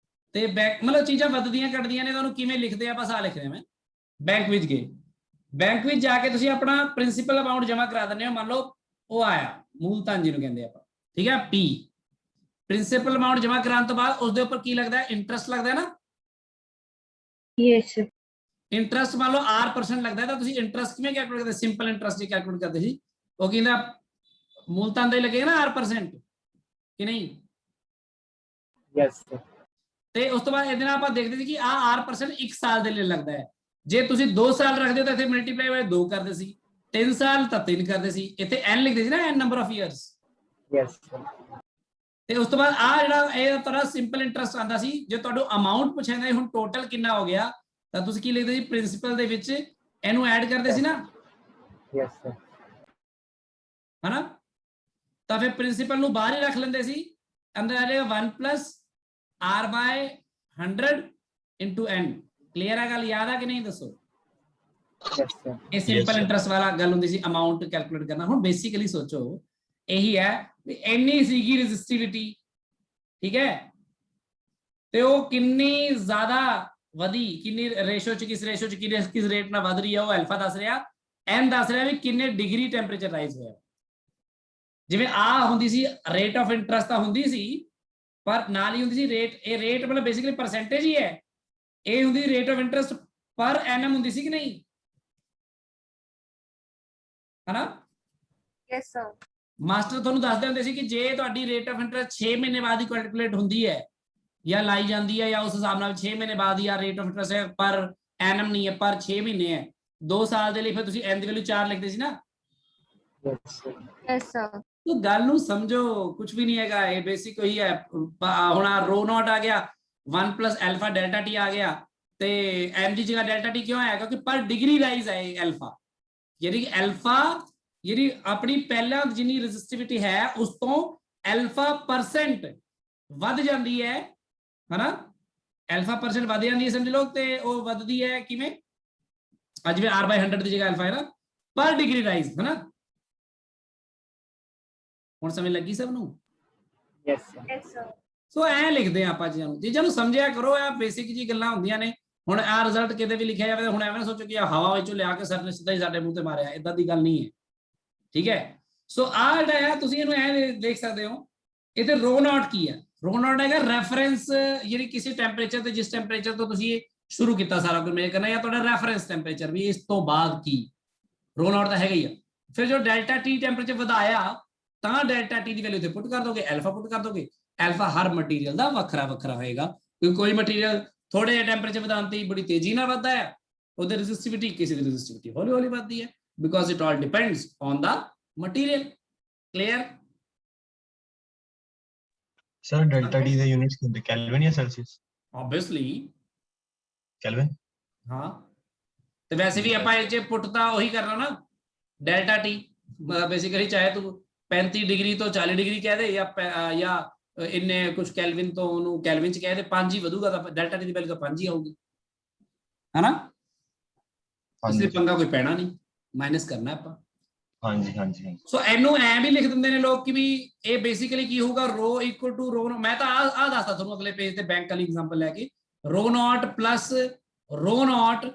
ਤੇ ਬੈਂਕ ਮਤਲਬ ਚੀਜ਼ਾਂ ਵੱਧਦੀਆਂ ਘਟਦੀਆਂ ਨੇ, ਤੁਹਾਨੂੰ ਕਿਵੇਂ ਲਿਖਦੇ ਆ? ਬਸ ਆ ਲਿਖ ਰਿਹਾ ਮੈਂ। ਬੈਂਕ ਵਿੱਚ ਗਏ, ਬੈਂਕ ਵਿੱਚ ਜਾ ਕੇ ਤੁਸੀਂ ਆਪਣਾ ਪ੍ਰਿੰਸੀਪਲ ਅਮਾਉਂਟ ਜਮ੍ਹਾਂ ਕਰਾ ਦਿੰਦੇ ਹੋ, ਮੰਨ ਲਓ ਉਹ ਆਇਆ ਮੂਲਧਨ ਜਿਹਨੂੰ ਕਹਿੰਦੇ ਆਪਾਂ, ਠੀਕ ਹੈ P। ਪ੍ਰਿੰਸੀਪਲ ਅਮਾਉਂਟ ਜਮ੍ਹਾਂ ਕਰਾਉਣ ਤੋਂ ਬਾਅਦ ਉਸਦੇ ਉੱਪਰ ਕੀ ਲੱਗਦਾ ਹੈ? ਇੰਟਰਸਟ ਲੱਗਦਾ ਹੈ ਨਾ। Yes. ਇੰਟਰਸਟ ਮੰਨ ਲਓ R% ਲੱਗਦਾ ਹੈ ਤਾਂ ਤੁਸੀਂ ਇੰਟਰਸਟ ਕਿਵੇਂ ਕੈਲਕੂਲੇਟ ਕਰਦੇ? ਸਿੰਪਲ ਇੰਟਰਸਟ ਹੀ ਕੈਲਕੂਲੇਟ ਕਰਦੇ ਸੀ। ਉਹ ਕਹਿੰਦਾ ਮੂਲਧਨ ਦਾ ਹੀ ਲੱਗੇਗਾ ਨਾ R% ਕਿ ਨਹੀਂ? ਯੈਸ। ਤੇ ਉਸ ਤੋਂ ਬਾਅਦ ਇਹਦੇ ਨਾਲ ਆਪਾਂ ਦੇਖਦੇ ਸੀ ਕਿ ਆਹ R% 1 ਸਾਲ ਦੇ ਲਈ ਲੱਗਦਾ ਹੈ। ਜੇ ਤੁਸੀਂ 2 ਸਾਲ ਰੱਖਦੇ ਹੋ ਤਾਂ ਇੱਥੇ ਮਲਟੀਪਲਾਈ ਬਾਈ 2 ਕਰਦੇ ਸੀ, 3 ਸਾਲ ਤਾਂ 3 ਕਰਦੇ ਸੀ, ਇੱਥੇ n ਲਿਖਦੇ ਸੀ ਨਾ, n number of years. Yes. ਤੇ ਉਸ ਤੋਂ ਬਾਅਦ ਆ ਜਿਹੜਾ ਇਹ ਤੁਹਾਡਾ ਸਿੰਪਲ ਇੰਟਰਸਟ ਆਂਦਾ ਸੀ। ਜੇ ਤੁਹਾਨੂੰ ਅਮਾਉਂਟ ਪੁੱਛਿਆ ਹੁਣ ਟੋਟਲ ਕਿੰਨਾ ਹੋ ਗਿਆ ਤਾਂ ਤੁਸੀਂ ਕੀ ਲਿਖਦੇ ਸੀ? ਪ੍ਰਿੰਸੀਪਲ ਦੇ ਵਿੱਚ ਇਹਨੂੰ ਐਡ ਕਰਦੇ ਸੀ ਨਾ। Yes sir. ਹਨਾ, ਤਾਂ ਫਿਰ ਪ੍ਰਿੰਸੀਪਲ ਨੂੰ ਬਾਹਰ ਹੀ ਰੱਖ ਲੈਂਦੇ ਸੀ, ਅੰਦਰ ਆ ਜਾਏਗਾ 1 + R/100 × n। ਕਲੀਅਰ ਹੈ ਗੱਲ? ਯਾਦ ਆ ਕਿ ਨਹੀਂ ਦੱਸੋ? Yes sir. ਇਹ ਸਿੰਪਲ ਇੰਟਰਸਟ ਵਾਲਾ ਗੱਲ ਹੁੰਦੀ ਸੀ, ਅਮਾਉਂਟ ਕੈਲਕੂਲੇਟ ਕਰਨਾ। ਹੁਣ ਬੇਸਿਕਲੀ ਸੋਚੋ ਇਹੀ ਹੈ ਵੀ ਇੰਨੀ ਸੀਗੀ ਰੈਜ਼ਿਸਟਿਵਿਟੀ, ਠੀਕ ਹੈ, ਤੇ ਉਹ ਕਿੰਨੀ ਜ਼ਿਆਦਾ ਵਧੀ, ਕਿੰਨੀ ਰੇਸ਼ੋ ਚ, ਕਿਸ ਰੇਸ਼ੋ ਚ, ਕਿਸ ਰੇਟ ਨਾਲ ਵਧ ਰਹੀ ਹੈ ਉਹ ਅਲਫਾ ਦੱਸ ਰਿਹਾ, n ਦੱਸ ਰਿਹਾ ਵੀ ਕਿੰਨੇ ਡਿਗਰੀ ਟੈਂਪਰੇਚਰ ਰਾਈਜ਼ ਹੋਇਆ। ਜਿਵੇਂ ਆ ਹੁੰਦੀ ਸੀ ਰੇਟ ਆਫ ਇੰਟਰਸਟ ਤਾਂ ਹੁੰਦੀ ਸੀ, ਪਰ ਨਾਲ ਹੀ ਹੁੰਦੀ ਸੀ ਰੇਟ, ਇਹ ਰੇਟ ਮਤਲਬ ਬੇਸਿਕਲੀ ਪਰਸੈਂਟੇਜ ਹੀ ਹੈ, ਇਹ ਹੁੰਦੀ ਰੇਟ ਆਫ ਇੰਟਰਸਟ ਪਰ ਐਨਮ ਹੁੰਦੀ ਸੀ ਕਿ ਨਹੀਂ, ਹਨਾ? Yes, sir. ਮਾਸਟਰ ਤੁਹਾਨੂੰ ਦੱਸਦੇ ਹੁੰਦੇ ਸੀ ਕਿ ਜੇ ਤੁਹਾਡੀ ਰੇਟ ਆਫ ਇੰਟਰਸਟ 6 ਮਹੀਨੇ ਬਾਅਦ ਹੀ ਕੈਲਕੂਲੇਟ ਹੁੰਦੀ ਹੈ ਜਾਂ ਲਾਈ ਜਾਂਦੀ ਹੈ, ਜਾਂ ਉਸ ਹਿਸਾਬ ਨਾਲ 6 ਮਹੀਨੇ ਬਾਅਦ ਹੀ ਆ ਰੇਟ ਆਫ ਇੰਟਰਸਟ ਹੈ, ਪਰ ਐਨਮ ਨਹੀਂ ਹੈ, ਪਰ 6 ਮਹੀਨੇ ਹੈ, 2 ਸਾਲ ਦੇ ਲਈ ਫਿਰ ਤੁਸੀਂ n ਦੀ ਵੈਲਿਊ 4 ਲਿਖਦੇ ਸੀ ਨਾ। Yes, sir. Yes, sir. तो गल नू समझो, कुछ भी नहीं है, ये बेसिक ही है। हुण रो नॉट आ गया, 1 प्लस अल्फा डेल्टा टी आ गया, ते m की जगह डेल्टा टी क्यों आया? क्योंकि पर डिग्री राइज है अल्फा, यानी कि अल्फा यानी अपनी पहला जिन्नी रेजिस्टिविटी है उस तो अल्फा परसेंट वध जाती है ना, अल्फा परसेंट वध जाती है, समझ लो, ते वो वधदी है किवें, जिवें r/100 की जगह अल्फा है ना, पर डिग्री राइज है ना। ਹੁਣ ਸਮਝ ਲੱਗੀ ਸਭ ਨੂੰ? Yes, sir. Yes, sir. ਸੋ ਐ ਲਿਖਦੇ ਆ ਆਪਾਂ ਚੀਜ਼ਾਂ ਨੂੰ ਸਮਝਿਆ ਕਰੋ, ਆ ਬੇਸਿਕ ਜੀ ਗੱਲਾਂ ਹੁੰਦੀਆਂ ਨੇ। ਹੁਣ ਆ ਰਿਜ਼ਲਟ ਕਿਤੇ ਵੀ ਲਿਖਿਆ ਜਾਵੇ, ਹੁਣ ਐਵੇਂ ਨਾ ਸੋਚੋ ਕਿ ਆ ਹਵਾ ਵਿੱਚੋਂ ਲਿਆ ਕੇ ਸਰ ਨੇ ਸਿੱਧਾ ਹੀ ਸਾਡੇ ਮੂੰਹ ਤੇ ਮਾਰਿਆ, ਇਦਾਂ ਦੀ ਗੱਲ ਨਹੀਂ ਹੈ, ਠੀਕ ਹੈ? ਸੋ ਆ ਜਿਹੜਾ ਆ ਤੁਸੀਂ ਇਹਨੂੰ ਐ ਦੇਖ ਸਕਦੇ ਹੋ, ਇਹ ਤੇ ਰੋ ਨੋਟ ਕੀ ਹੈ? ਰੋ ਨੋਟ ਹੈਗਾ ਰੈਫਰੈਂਸ, ਜਿਹੜੀ ਕਿਸੇ ਟੈਂਪਰੇਚਰ ਤੇ, ਜਿਸ ਟੈਂਪਰੇਚਰ ਤੋਂ ਤੁਸੀਂ ਸ਼ੁਰੂ ਕੀਤਾ ਸਾਰਾ ਕੁਝ ਮੇਜਰ ਕਰਨਾ, ਜਾਂ ਤੁਹਾਡਾ ਰੈਫਰੈਂਸ ਟੈਂਪਰੇਚਰ ਵੀ ਇਸ ਤੋਂ ਬਾਅਦ ਕੀ, ਰੋ ਨੋਟ ਤਾਂ ਹੈਗਾ ਹੀ ਆ। ਫਿਰ ਜੋ ਡੈਲਟਾ ਟੀ ਟੈਂਪਰੇਚਰ ਵਧਾਇਆ ਤਾਂ ਡੈਲਟਾ ਟੀ ਦੀ ਵੈਲਿਊ ਤੇ ਪੁੱਟ ਕਰ ਦੋਗੇ, ਅਲਫਾ ਪੁੱਟ ਕਰ ਦੋਗੇ। ਅਲਫਾ ਹਰ ਮਟੀਰੀਅਲ ਦਾ ਵੱਖਰਾ ਵੱਖਰਾ ਹੋਏਗਾ, ਕਿਉਂਕਿ ਕੋਈ ਮਟੀਰੀਅਲ ਥੋੜੇ ਜਿਹੇ ਟੈਂਪਰੇਚਰ ਵਧਾਉਣ ਤੇ ਬੜੀ ਤੇਜ਼ੀ ਨਾਲ ਵਧਦਾ ਹੈ, ਉਹਦੀ ਰੈਜ਼ਿਸਟਿਵਿਟੀ, ਕਿਸੇ ਦੀ ਰੈਜ਼ਿਸਟਿਵਿਟੀ ਹੌਲੀ ਹੌਲੀ ਵਧਦੀ ਹੈ, because it all depends on the material. Clear? Sir delta T ਦੇ ਯੂਨਿਟਸ ਕੀ ਹੁੰਦੇ? ਕੈਲਵਿਨ ਜਾਂ ਸੈਲਸੀਅਸ? Obviously Kelvin. ਹਾਂ, ਤੇ ਵੈਸੇ ਵੀ ਆਪਾਂ ਇਹ ਚ ਪੁੱਟ ਤਾਂ ਉਹੀ ਕਰਨਾ ਨਾ, ਡੈਲਟਾ ਟੀ बेसिकली चाहे तू 35 डिग्री तो 40 डिग्री कह दे, या इन्ने कुछ कैलविन तो उन्होंने कैलविन च कह दे, 5 ही ਵਧੂਗਾ ਤਾਂ ਡੈਲਟਾ ਟੀ ਦੀ ਵੈਲਿਊ ਤਾਂ 5 ਹੀ ਆਊਗੀ, ਹੈਨਾ? इसलिए पंगा कोई पैना नहीं, माइनस करना ਆਪਾਂ। ਹਾਂਜੀ ਹਾਂਜੀ। ਸੋ ਇਹਨੂੰ ਐ ਵੀ ਲਿਖ ਦਿੰਦੇ ਨੇ ਲੋਕ ਕਿ ਵੀ ਇਹ ਬੇਸਿਕਲੀ ਕੀ ਹੋਊਗਾ, ਰੋ ਇਕੁਅਲ ਟੂ ਰੋ, ਮੈਂ ਤਾਂ ਆ ਦੱਸਦਾ ਤੁਹਾਨੂੰ ਅਗਲੇ ਪੇਜ ਤੇ ਬੈਂਕ ਵਾਲੀ ਐਗਜ਼ਾਮਪਲ ਲੈ ਕੇ, ਰੋ ਨੋਟ ਪਲੱਸ ਰੋ ਨੋਟ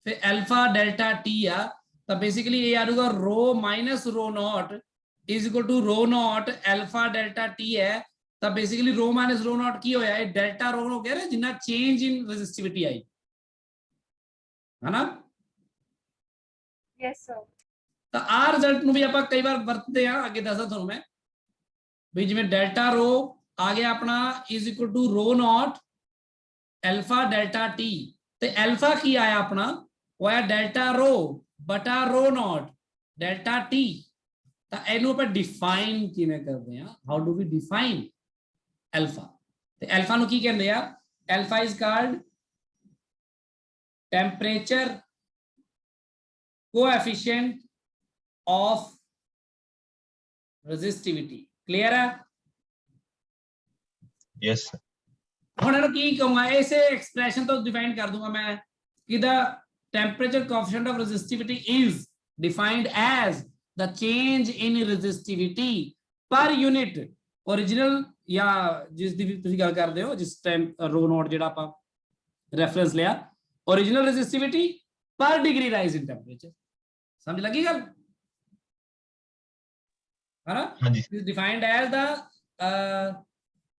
ਫਿਰ ਅਲਫਾ ਡੈਲਟਾ ਟੀ ਆ, ਤਾਂ ਬੇਸਿਕਲੀ ਇਹ ਆ ਜਾਊਗਾ ਰੋ ਮਾਈਨਸ ਰੋ ਨੋਟ ਇਜ਼ ਇਕੁਅਲ ਟੂ ਰੋ ਨੋਟ ਅਲਫਾ ਡੈਲਟਾ ਟੀ ਹੈ। ਤਾਂ ਬੇਸਿਕਲੀ ਰੋ ਮਾਈਨਸ ਰੋ ਨੋਟ ਕੀ ਹੋਇਆ, ਇਹ ਡੈਲਟਾ ਰੋ ਹੋ ਗਿਆ ਨਾ, ਜਿੰਨਾ ਚੇਂਜ ਇਨ ਰੈਜ਼ਿਸਟਿਵਿਟੀ ਆਈ, ਹੈਨਾ? Yes, sir. ਤਾਂ ਆ ਰਿਜ਼ਲਟ ਨੂੰ ਵੀ ਆਪਾਂ ਕਈ ਵਾਰ ਵਰਤਦੇ ਆ, ਅੱਗੇ ਦੱਸਦਾ ਤੁਹਾਨੂੰ ਮੈਂ ਵੀ, ਜਿਵੇਂ ਡੈਲਟਾ ਰੋ ਆ ਗਿਆ ਆਪਣਾ ਇਜ਼ ਇਕੁਅਲ ਟੂ ਰੋ ਨੋਟ ਅਲਫਾ ਡੈਲਟਾ ਟੀ, ਤੇ ਅਲਫਾ ਕੀ ਆਇਆ ਆਪਣਾ, ਉਹ ਆਇਆ ਡੈਲਟਾ ਰੋ बटा रो नॉट डेल्टा टी। तो ਇਹਨੂੰ ਆਪਾਂ ਡਿਫਾਈਨ ਕਿਵੇਂ ਕਰਦੇ ਆ, how do we define alpha? ਤੇ ਅਲਫਾ ਨੂੰ ਕੀ ਕਹਿੰਦੇ ਆ? Alpha is called temperature coefficient of resistivity. Clear ਹੈ? ਯੈਸ। ਹੁਣ ਇਹਨੂੰ ਕੀ ਕਹੂੰਗਾ, ਇਸੇ ਐਕਸਪ੍ਰੈਸ਼ਨ ਤੋਂ ਡਿਫਾਈਨ ਕਰ ਦੂੰਗਾ ਮੈਂ ਕਿ ਦਾ temperature coefficient of resistivity is defined as the change in resistivity per unit original, या जिस दी तुसी गल करदे हो जिस टाइम रो नोट जेड़ा आपा रेफरेंस लिया, original resistivity per degree rise in temperature। समझ लगी गल? है ना? हाँ जी। is defined as the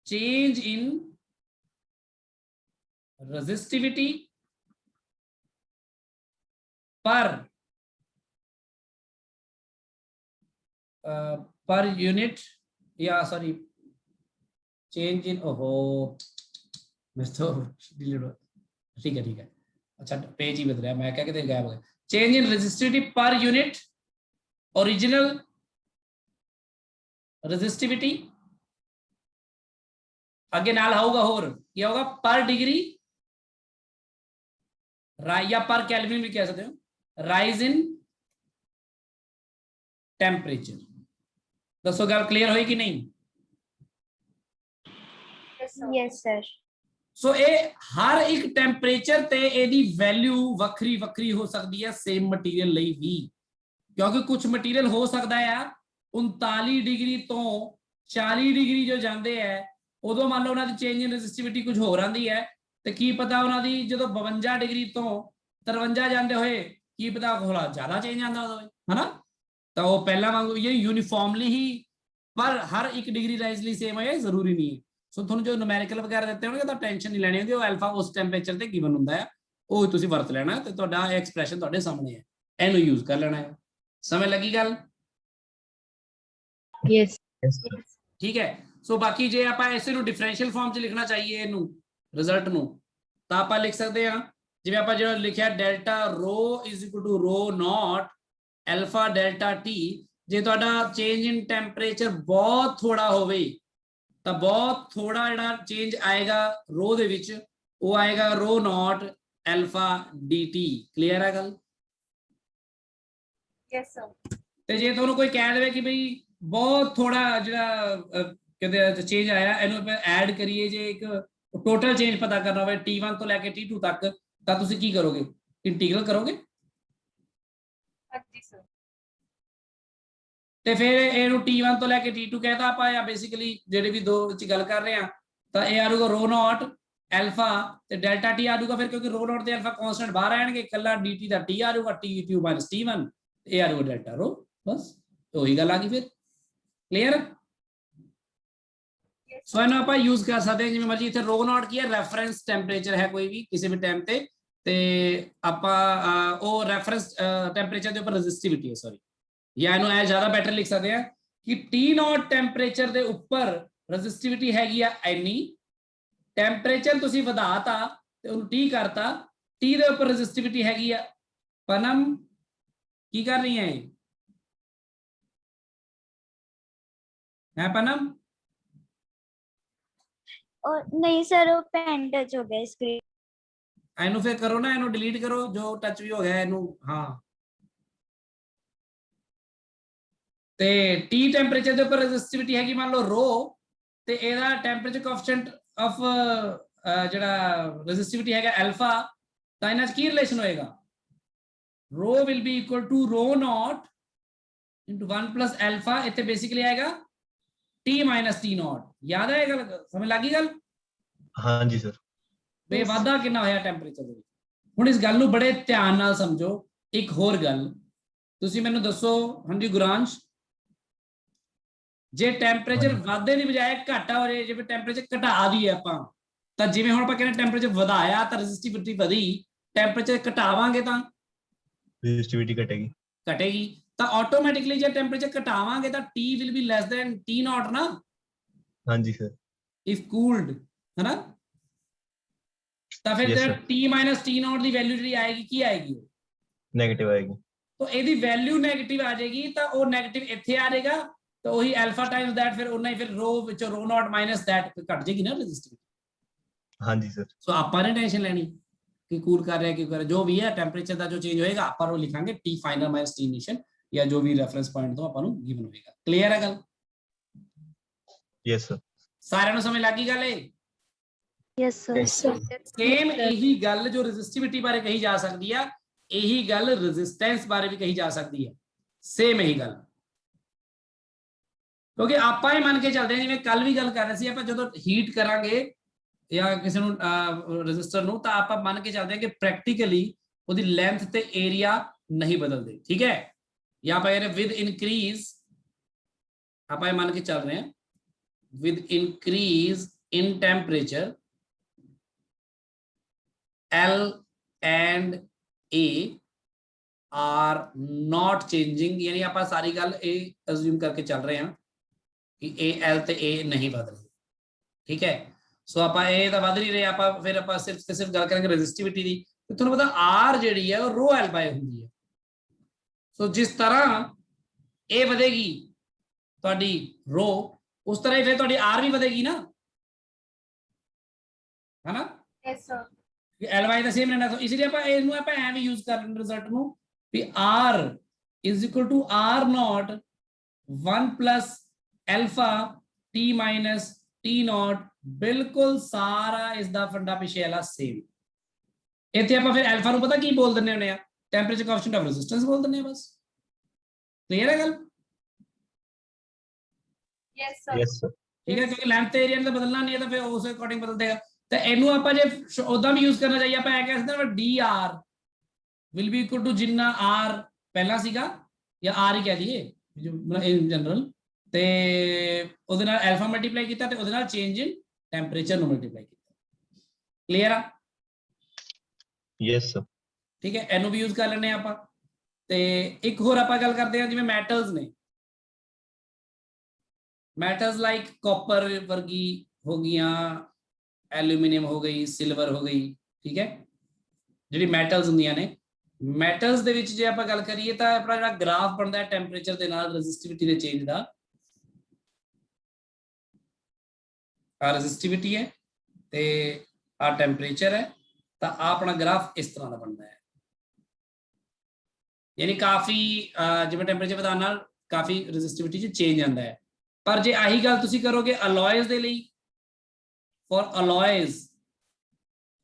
change in resistivity per unit, या सॉरी चेंज इन, ओहो मैं तो ठीक है, अच्छा पेज ही बदल रहा है, मैं क्या कहते गायब हो गया। Change in resistivity per unit original resistivity, आगे नाल होगा होर क्या होगा, पर डिग्री या पर केल्विन भी कह सकते हो, राइज इन टेंपरेचर। दसो गल क्लियर हुई कि नहीं? Yes, sir. सो ये हर एक टेंपरेचर ते एदी वैल्यू वक्री वक्री हो सकती है सेम मटीरियल ਲਈ भी, क्योंकि कुछ मटीरियल हो सकता है 39 डिग्री तो 40 डिग्री जो जाते हैं उदों मान लो उन्होंने चेंज इन रेजिस्टिविटी कुछ होर आती है, तो की पता उन्होंने जो 52 डिग्री तो 53 जाते हुए की पता थोड़ा ज्यादा चेंज आता है ना, तो वो पहला वांगू ये यूनिफॉर्मली ही ਪਰ ਹਰ ਇੱਕ ਡਿਗਰੀ ਰਾਈਜ਼ ਲਈ ਸੇਮ ਹੈ ਜ਼ਰੂਰੀ ਨਹੀਂ ਹੈ। ਸੋ ਤੁਹਾਨੂੰ ਜੋ ਨੂਮੈਰੀਕਲ ਵਗੈਰਾ ਦਿੱਤੇ ਹੋਣਗੇ ਤਾਂ ਟੈਨਸ਼ਨ ਨਹੀਂ ਲੈਣੀ ਹੁੰਦੀ, ਉਹ ਅਲਫਾ ਉਸ ਟੈਂਪਰੇਚਰ ਤੇ ਗਿਵਨ ਹੁੰਦਾ ਹੈ, ਉਹ ਤੁਸੀਂ ਵਰਤ ਲੈਣਾ ਤੇ ਤੁਹਾਡਾ ਐਕਸਪ੍ਰੈਸ਼ਨ ਤੁਹਾਡੇ ਸਾਹਮਣੇ ਹੈ, ਇਹਨੂੰ ਯੂਜ਼ ਕਰ ਲੈਣਾ ਹੈ। ਸਮਝ ਲੱਗੀ ਗੱਲ? Yes. ਠੀਕ ਹੈ। ਸੋ ਬਾਕੀ ਜੇ ਆਪਾਂ ਇਸੇ ਨੂੰ ਡਿਫਰੈਂਸ਼ੀਅਲ ਫਾਰਮ 'ਚ ਲਿਖਣਾ ਚਾਹੀਏ ਇਹਨੂੰ ਰਿਜ਼ਲਟ ਨੂੰ, ਤਾਂ ਆਪਾਂ ਲਿਖ ਸਕਦੇ ਹਾਂ ਜਿਵੇਂ ਆਪਾਂ ਜਿਹੜਾ ਲਿਖਿਆ ਡੈਲਟਾ ਰੋ ਇਜ਼ ਇਕੁਅਲ ਟੂ ਰੋ ਨੋਟ ਐਲਫਾ ਡੈਲਟਾ ਟੀ। ਜੇ ਤੁਹਾਡਾ ਚੇਂਜ ਇਨ ਟੈਂਪਰੇਚਰ ਬਹੁਤ ਥੋੜਾ ਹੋਵੇ ਤਾਂ ਬਹੁਤ ਥੋੜਾ ਜਿਹੜਾ ਚੇਂਜ ਆਏਗਾ ਰੋ ਦੇ ਵਿੱਚ, ਉਹ ਆਏਗਾ ਰੋ ਨੋਟ ਐਲਫਾ dt। ਕਲੀਅਰ ਹੈ ਗੱਲ? Yes, sir. ਤੇ ਜੇ ਤੁਹਾਨੂੰ ਕੋਈ ਕਹਿ ਦੇਵੇ ਕਿ ਬਈ ਬਹੁਤ ਥੋੜਾ ਜਿਹੜਾ ਕਹਿੰਦੇ ਚੇਂਜ ਆਇਆ, ਇਹਨੂੰ ਆਪਾਂ ਐਡ ਕਰੀਏ, ਜੇ ਇੱਕ ਟੋਟਲ ਚੇਂਜ ਪਤਾ ਕਰਨਾ ਹੋਵੇ T1 ਤੋਂ ਲੈ ਕੇ T2 ਤੱਕ, ਤਾਂ ਤੁਸੀਂ ਕੀ ਕਰੋਗੇ? ਇੰਟੀਗਰਲ ਕਰੋਗੇ। ਹਾਂਜੀ ਸਰ। ਤੇ ਫਿਰ ਇਹਨੂੰ T1 ਤੋਂ ਲੈ ਕੇ T2 ਕਹਿਤਾ ਆਪਾਂ, ਜਾਂ ਬੇਸਿਕਲੀ ਜਿਹੜੇ ਵੀ ਦੋ ਵਿੱਚ ਗੱਲ ਕਰ ਰਹੇ ਆ, ਤਾਂ ਇਹ ਆਰੂਗਾ ਰੋ ਨੋਟ ਐਲਫਾ ਤੇ ਡੈਲਟਾ ਟੀ ਆਰੂਗਾ ਫਿਰ, ਕਿਉਂਕਿ ਰੋ ਨੋਟ ਤੇ ਐਲਫਾ ਕਾਂਸਟੈਂਟ ਬਾਹਰ ਆਣਗੇ, ਇਕੱਲਾ dt ਦਾ t ਆਰੂਗਾ, T2 - T1, ਇਹ ਆਰੂਗਾ ਡੈਲਟਾ ਰੋ। ਬਸ ਉਹੀ ਗੱਲ ਆ ਗਈ ਫਿਰ। ਕਲੀਅਰ? ਸੋ ਇਹਨੂੰ ਆਪਾਂ ਯੂਜ਼ ਕਰ ਸਕਦੇ ਹਾਂ ਜਿਵੇਂ ਮਰਜੀ। ਇੱਥੇ ਰੋ ਨੋਟ ਕੀ ਹੈ? ਰੈਫਰੈਂਸ ਟੈਂਪਰੇਚਰ ਹੈ ਕੋਈ ਵੀ ਕਿਸੇ ਵੀ ਟਾਈਮ ਤੇ ਆਪਾਂ ਉਹ ਰੈਫਰੈਂਸ ਟੈਂਪਰੇਚਰ ਦੇ ਉੱਪਰ ਰੈਜ਼ਿਸਟਿਵਿਟੀ ਹੈ, ਸੌਰੀ, ਜਾਂ ਇਹਨੂੰ ਇਹ ਜ਼ਿਆਦਾ ਬੈਟਰ ਲਿਖ ਸਕਦੇ ਆ ਕਿ T0 ਟੈਂਪਰੇਚਰ ਦੇ ਉੱਪਰ ਰੈਜ਼ਿਸਟਿਵਿਟੀ ਹੈਗੀ ਆ ਇੰਨੀ, ਟੈਂਪਰੇਚਰ ਤੁਸੀਂ ਵਧਾਤਾ ਤੇ ਉਹਨੂੰ T ਕਰਤਾ, T ਦੇ ਉੱਪਰ ਰੈਜ਼ਿਸਟਿਵਿਟੀ ਹੈਗੀ ਆ। ਪਨਮ ਕੀ ਕਰ ਰਹੀ ਹੈ ਪਨਮ? और नहीं सर, वो पेन टच हो गया स्क्रीन। ਇਹਨੂੰ ਫਿਰ ਕਰੋ ਨਾ, ਇਹਨੂੰ ਡਿਲੀਟ ਕਰੋ ਜੋ ਟੱਚ ਵੀ ਹੋ ਗਿਆ ਇਹਨੂੰ। ਹਾਂ, ਤੇ T ਟੈਂਪਰੇਚਰ ਦੇ ਉੱਪਰ ਰੈਜ਼ਿਸਟਿਵਿਟੀ ਹੈਗੀ ਮੰਨ ਲਓ ਰੋ, ਤੇ ਇਹਦਾ ਟੈਂਪਰੇਚਰ ਕੋਐਫੀਸ਼ੀਐਂਟ ਆਫ ਜਿਹੜਾ ਰੈਜ਼ਿਸਟਿਵਿਟੀ ਹੈਗਾ ਅਲਫਾ, ਤਾਂ ਇਹਨਾਂ 'ਚ ਕੀ ਰਿਲੇਸ਼ਨ ਹੋਏਗਾ? ਰੋ ਵਿਲ ਬੀ ਇਕੁਅਲ ਟੂ ਰੋ ਨੋਟ ਇਨਟੂ 1 ਪਲੱਸ ਅਲਫਾ। ਇੱਥੇ ਬੇਸਿਕਲੀ ਆਏਗਾ T - T0। ਯਾਦ ਹੈ ਗੱਲ? ਸਮਝ ਲੱਗੀ ਗੱਲ? ਹਾਂਜੀ ਸਰ। ਬੇ ਵਾਧਾ ਕਿੰਨਾ ਹੋਇਆ ਟੈਂਪਰੇਚਰ ਦੇ ਵਿੱਚ। ਹੁਣ ਇਸ ਗੱਲ ਨੂੰ ਬੜੇ ਧਿਆਨ ਨਾਲ ਸਮਝੋ। ਇੱਕ ਹੋਰ ਗੱਲ ਤੁਸੀਂ ਮੈਨੂੰ ਦੱਸੋ, ਹਾਂਜੀ ਗੁਰਾਂਸ਼, ਜੇ ਟੈਂਪਰੇਚਰ ਵਾਧੇ ਦੀ ਬਜਾਏ ਘਟਾ ਹੋ ਰਿਹਾ, ਜਿਵੇਂ ਟੈਂਪਰੇਚਰ ਘਟਾ ਦਈਏ ਆਪਾਂ, ਤਾਂ ਜਿਵੇਂ ਹੁਣ ਆਪਾਂ ਕਹਿੰਦੇ ਟੈਂਪਰੇਚਰ ਵਧਾਇਆ ਤਾਂ ਰੈਜ਼ਿਸਟਿਵਿਟੀ ਵਧੀ, ਟੈਂਪਰੇਚਰ ਘਟਾਵਾਂਗੇ ਤਾਂ ਰੈਜ਼ਿਸਟਿਵਿਟੀ ਘਟੇਗੀ। ਘਟੇਗੀ। ਤਾਂ ਆਟੋਮੈਟਿਕਲੀ ਜੇ ਟੈਂਪਰੇਚਰ ਘਟਾਵਾਂਗੇ ਤਾਂ T will be less than T0 ਨਾ। ਹਾਂਜੀ ਸਰ। ਇਫ ਕੂਲਡ, ਹੈ ਨਾ? ਤਾਂ ਫਿਰ ਜਿਹੜਾ T - T0 ਦੀ ਵੈਲਿਊ ਜਿਹੜੀ ਆਏਗੀ ਕੀ ਆਏਗੀ? ਨੈਗੇਟਿਵ ਆਏਗੀ। ਤਾਂ ਇਹਦੀ ਵੈਲਿਊ ਨੈਗੇਟਿਵ ਆ ਜਾਏਗੀ, ਤਾਂ ਉਹ ਨੈਗੇਟਿਵ ਇੱਥੇ ਆ ਜਾਏਗਾ, ਤਾਂ ਉਹੀ ਅਲਫਾ ਟਾਈਮਸ ਦੈਟ, ਫਿਰ ਉਹਨਾਂ ਹੀ ਫਿਰ ਰੋ ਵਿੱਚੋਂ ਰੋ ਨੋਟ ਮਾਈਨਸ ਦੈਟ ਘਟ ਜਾਏਗੀ ਨਾ ਰੈਜ਼ਿਸਟਿਵਿਟੀ। ਹਾਂਜੀ ਸਰ। ਸੋ ਆਪਾਂ ਨੇ ਟੈਨਸ਼ਨ ਲੈਣੀ ਕਿ ਕੂਲ ਕਰ ਰਿਹਾ ਕਿ ਕਰ, ਜੋ ਵੀ ਹੈ ਟੈਂਪਰੇਚਰ ਦਾ ਜੋ ਚੇਂਜ ਹੋਏਗਾ ਆਪਾਂ ਉਹ ਲਿਖਾਂਗੇ T ਫਾਈਨਲ - T ਇਨੀਸ਼ੀਅਲ, ਜਾਂ ਜੋ ਵੀ ਰੈਫਰੈਂਸ ਪੁਆਇੰਟ ਤੋਂ ਆਪਾਂ ਨੂੰ ਗਿਵਨ ਹੋਏਗਾ। ਕਲੀਅਰ ਹੈ ਗੱਲ? Yes sir. ਸਾਰਿਆਂ ਨੂੰ ਸਮਝ ਲੱਗ ਗਈ ਗੱਲ? ਇਹ यस सर। ਸੇਮ ਇਹੀ ਗੱਲ ਜੋ ਰੈਜ਼ਿਸਟਿਵਿਟੀ ਬਾਰੇ ਕਹੀ ਜਾ ਸਕਦੀ ਆ, ਇਹੀ ਗੱਲ ਰੈਜ਼ਿਸਟੈਂਸ ਬਾਰੇ ਵੀ ਕਹੀ ਜਾ ਸਕਦੀ ਹੈ। ਸੇਮ ਇਹੀ ਗੱਲ, ਕਿਉਂਕਿ ਆਪਾਂ ਹੀ ਮੰਨ ਕੇ ਚੱਲਦੇ ਹਾਂ, ਜਿਵੇਂ ਕੱਲ ਵੀ ਗੱਲ ਕਰ ਰਹੇ ਸੀ ਆਪਾਂ, ਜਦੋਂ ਹੀਟ ਕਰਾਂਗੇ ਜਾਂ ਕਿਸੇ ਨੂੰ ਰੈਜ਼ਿਸਟਰ ਨੂੰ, ਤਾਂ ਆਪਾਂ ਮੰਨ ਕੇ ਚੱਲਦੇ ਹਾਂ ਕਿ ਪ੍ਰੈਕਟੀਕਲੀ ਉਹਦੀ ਲੈਂਥ ਤੇ ਏਰੀਆ ਨਹੀਂ ਬਦਲਦੇ। ਠੀਕ ਹੈ? ਜਾਂ ਆਪਾਂ ਇਹ ਵਿਦ ਇਨਕਰੀਜ਼, ਆਪਾਂ ਇਹ ਮੰਨ ਕੇ ਚੱਲ ਰਹੇ ਹਾਂ with increase in temperature L and A are not changing, यानी ਆਪਾਂ ਸਾਰੀ ਗੱਲ ਇਹ ਅਜ਼ਿਊਮ ਕਰਕੇ ਚੱਲ ਰਹੇ ਹਾਂ ਕਿ ਇਹ L ਤੇ A ਨਹੀਂ ਬਦਲ ਰਹੇ। ਠੀਕ ਹੈ? ਸੋ ਆਪਾਂ ਇਹ ਤਾਂ ਬਦਲ ਨਹੀਂ ਰਹੇ, ਆਪਾਂ ਫਿਰ ਆਪਾਂ ਸਿਰਫ ਗੱਲ ਕਰਾਂਗੇ ਰੈਜ਼ਿਸਟਿਵਿਟੀ ਦੀ। ਤੇ ਤੁਹਾਨੂੰ ਪਤਾ R ਜਿਹੜੀ ਹੈ ਉਹ ਰੋ L ਬਾਈ ਹੁੰਦੀ ਹੈ। ਸੋ ਜਿਸ ਤਰ੍ਹਾਂ A ਵਧੇਗੀ ਤੁਹਾਡੀ ਰੋ, ਉਸ ਤਰ੍ਹਾਂ ਹੀ ਫਿਰ ਤੁਹਾਡੀ R ਵੀ ਵਧੇਗੀ ਨਾ, ਹੈ ਨਾ? Yes, sir. Ly ਦਾ ਸੇਮ ਰਹਿਣਾ, ਤਾਂ ਇਸ ਲਈ ਆਪਾਂ ਇਹਨੂੰ ਆਪਾਂ ਐਵੇਂ ਯੂਜ਼ ਕਰ ਰਹੇ ਰਿਜ਼ਲਟ ਨੂੰ ਵੀ R is equal to R naught 1 plus alpha T minus T naught, ਬਿਲਕੁਲ ਸਾਰਾ ਇਸ ਦਾ ਫੰਡਾ ਪਿਛੇ ਵਾਲਾ ਸੇਮ। ਇੱਥੇ ਆਪਾਂ ਫਿਰ ਅਲਫਾ ਨੂੰ ਪਤਾ ਕੀ ਬੋਲ ਦਿੰਦੇ ਹੁੰਦੇ ਆ? ਟੈਂਪਰੇਚਰ ਕੋਐਫੀਸ਼ੀਐਂਟ ਆਫ ਰੈਜ਼ਿਸਟੈਂਸ ਬੋਲ ਦਿੰਦੇ ਆ ਬਸ। ਕਲੀਅਰ ਹੈ ਗੱਲ? Yes, sir. Yes sir. ਠੀਕ ਹੈ? ਕਿਉਂਕਿ ਲੈਂਥ ਤੇ ਏਰੀਆ ਤਾਂ ਬਦਲਣਾ ਨਹੀਂ ਹੈ, ਤਾਂ ਫਿਰ ਉਸ ਅਕੋਰਡਿੰਗ ਬਦਲ ਦੇਗਾ। ਤਾਂ ਇਹਨੂੰ ਆਪਾਂ ਜੇ ਉਦਾਂ ਵੀ ਯੂਜ਼ ਕਰਨਾ ਚਾਹੀਏ, ਆਪਾਂ ਇਹ ਕਹਿ ਸਕਦੇ ਹਾਂ dr will be equal to ਜਿੰਨਾ r ਪਹਿਲਾਂ ਸੀਗਾ, ਜਾਂ r ਹੀ ਕਹਿ ਦਈਏ ਇਨ ਜਨਰਲ, ਤੇ ਉਹਦੇ ਨਾਲ ਐਲਫਾ ਮਲਟੀਪਲਾਈ ਕੀਤਾ ਤੇ ਉਹਦੇ ਨਾਲ ਚੇਂਜ ਇਨ ਟੈਂਪਰੇਚਰ ਨੂੰ ਮਲਟੀਪਲਾਈ ਕੀਤਾ। ਕਲੀਅਰ ਆ? Yes sir. ਠੀਕ ਹੈ, ਇਹਨੂੰ ਵੀ ਯੂਜ਼ ਕਰ ਲੈਂਦੇ ਆ ਆਪਾਂ। ਤੇ ਇੱਕ ਹੋਰ ਆਪਾਂ ਗੱਲ ਕਰਦੇ ਹਾਂ ਜਿਵੇਂ ਮੈਟਲਸ ਨੇ, ਮੈਟਲਸ ਲਾਈਕ ਕਾਪਰ ਵਰਗੀ ਹੋ ਗਈਆਂ, ਐਲੂਮੀਨੀਅਮ ਹੋ ਗਈ, ਸਿਲਵਰ ਹੋ ਗਈ, ਠੀਕ ਹੈ, ਜਿਹੜੀ ਮੈਟਲਸ ਹੁੰਦੀਆਂ ਨੇ। ਮੈਟਲਸ ਦੇ ਵਿੱਚ ਜੇ ਆਪਾਂ ਗੱਲ ਕਰੀਏ ਤਾਂ ਆਪਣਾ ਜਿਹੜਾ ਗ੍ਰਾਫ ਬਣਦਾ ਹੈ ਟੈਂਪਰੇਚਰ ਦੇ ਨਾਲ ਰੈਜ਼ਿਸਟਿਵਿਟੀ ਦੇ ਚੇਂਜ ਦਾ, ਆ ਰੈਜ਼ਿਸਟਿਵਿਟੀ ਹੈ ਤੇ ਆ ਟੈਂਪਰੇਚਰ ਹੈ, ਤਾਂ ਆ ਆਪਣਾ ਗ੍ਰਾਫ ਇਸ ਤਰ੍ਹਾਂ ਦਾ ਬਣਦਾ ਹੈ। ਯਾਨੀ ਕਾਫੀ ਜਿਵੇਂ ਟੈਂਪਰੇਚਰ ਵਧਾਉਣ ਨਾਲ ਕਾਫੀ ਰੈਜ਼ਿਸਟਿਵਿਟੀ 'ਚ ਚੇਂਜ ਆਉਂਦਾ ਹੈ। ਪਰ ਜੇ ਆਹੀ ਗੱਲ ਤੁਸੀਂ ਕਰੋਗੇ ਅਲੋਇਜ਼ ਦੇ ਲਈ, ਫॉर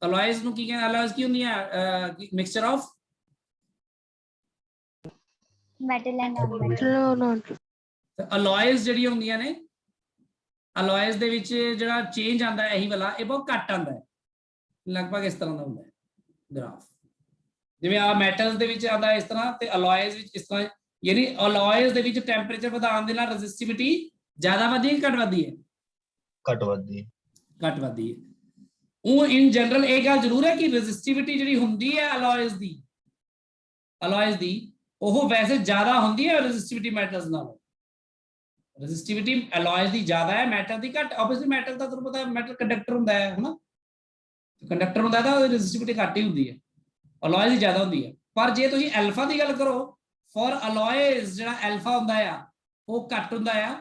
ਅਲੋਇਜ਼ ਨੂੰ ਕੀ ਕਹਿੰਦੇ? ਅਲੋਇਜ਼ ਕੀ ਹੁੰਦੀਆਂ? Mixture of metal and non alloys ਜਿਹੜੀਆਂ ਹੁੰਦੀਆਂ ਨੇ, ਅਲੋਇਜ਼ ਦੇ ਵਿੱਚ ਜਿਹੜਾ ਚੇਂਜ ਆਉਂਦਾ ਇਹੀ ਵਾਲਾ, ਇਹ ਬਹੁਤ ਘੱਟ ਆਉਂਦਾ ਹੈ, ਲਗਭਗ ਇਸ ਤਰ੍ਹਾਂ ਦਾ ਹੁੰਦਾ ਹੈ ਗ੍ਰਾਫ। ਜਿਵੇਂ ਆ ਮੈਟਲਸ ਦੇ ਵਿੱਚ ਆਉਂਦਾ ਇਸ ਤਰ੍ਹਾਂ ਤੇ ਅਲੋਇਜ਼ ਵਿੱਚ ਇਸ ਤਰ੍ਹਾਂ, ਯਾਨੀ ਅਲੋਇਜ਼ ਦੇ ਵਿੱਚ ਟੈਂਪਰੇਚਰ ਵਧਾਉਣ ਦੇ ਨਾਲ ਰੈਜ਼ਿਸਟਿਵਿਟੀ ਜ਼ਿਆਦਾ ਵਧਦੀ ਹੈ, ਘੱਟ ਵਧਦੀ ਹੈ? ਘੱਟ ਵੱਧਦੀ ਹੈ। ਘੱਟ ਵਧਦੀ ਹੈ। ਉਹ ਇਨ ਜਨਰਲ ਇਹ ਗੱਲ ਜ਼ਰੂਰ ਹੈ ਕਿ ਰੈਜ਼ਿਸਟਿਵਿਟੀ ਜਿਹੜੀ ਹੁੰਦੀ ਹੈ ਅਲੋਇਜ਼ ਦੀ ਉਹ ਵੈਸੇ ਜ਼ਿਆਦਾ ਹੁੰਦੀ ਹੈ ਰੈਜ਼ਿਸਟਿਵਿਟੀ ਮੈਟਲਸ ਨਾਲੋਂ। ਰੈਜ਼ਿਸਟਿਵਿਟੀ ਅਲੋਇਜ਼ ਦੀ ਜ਼ਿਆਦਾ ਹੈ, ਮੈਟਲ ਦੀ ਘੱਟ। ਆਬਵੀਅਸਲੀ ਮੈਟਲ ਤਾਂ ਤੁਹਾਨੂੰ ਪਤਾ ਮੈਟਲ ਕੰਡਕਟਰ ਹੁੰਦਾ ਹੈ, ਹਨਾ, ਕੰਡਕਟਰ ਹੁੰਦਾ ਤਾਂ ਉਹਦੀ ਰੈਜ਼ਿਸਟਿਵਿਟੀ ਘੱਟ ਹੀ ਹੁੰਦੀ ਹੈ, ਅਲੋਇਜ਼ ਦੀ ਜ਼ਿਆਦਾ ਹੁੰਦੀ ਹੈ। ਪਰ ਜੇ ਤੁਸੀਂ ਐਲਫਾ ਦੀ ਗੱਲ ਕਰੋ, ਫॉर ਅਲੋਇਜ਼ ਜਿਹੜਾ ਐਲਫਾ ਹੁੰਦਾ ਆ ਉਹ ਘੱਟ ਹੁੰਦਾ ਆ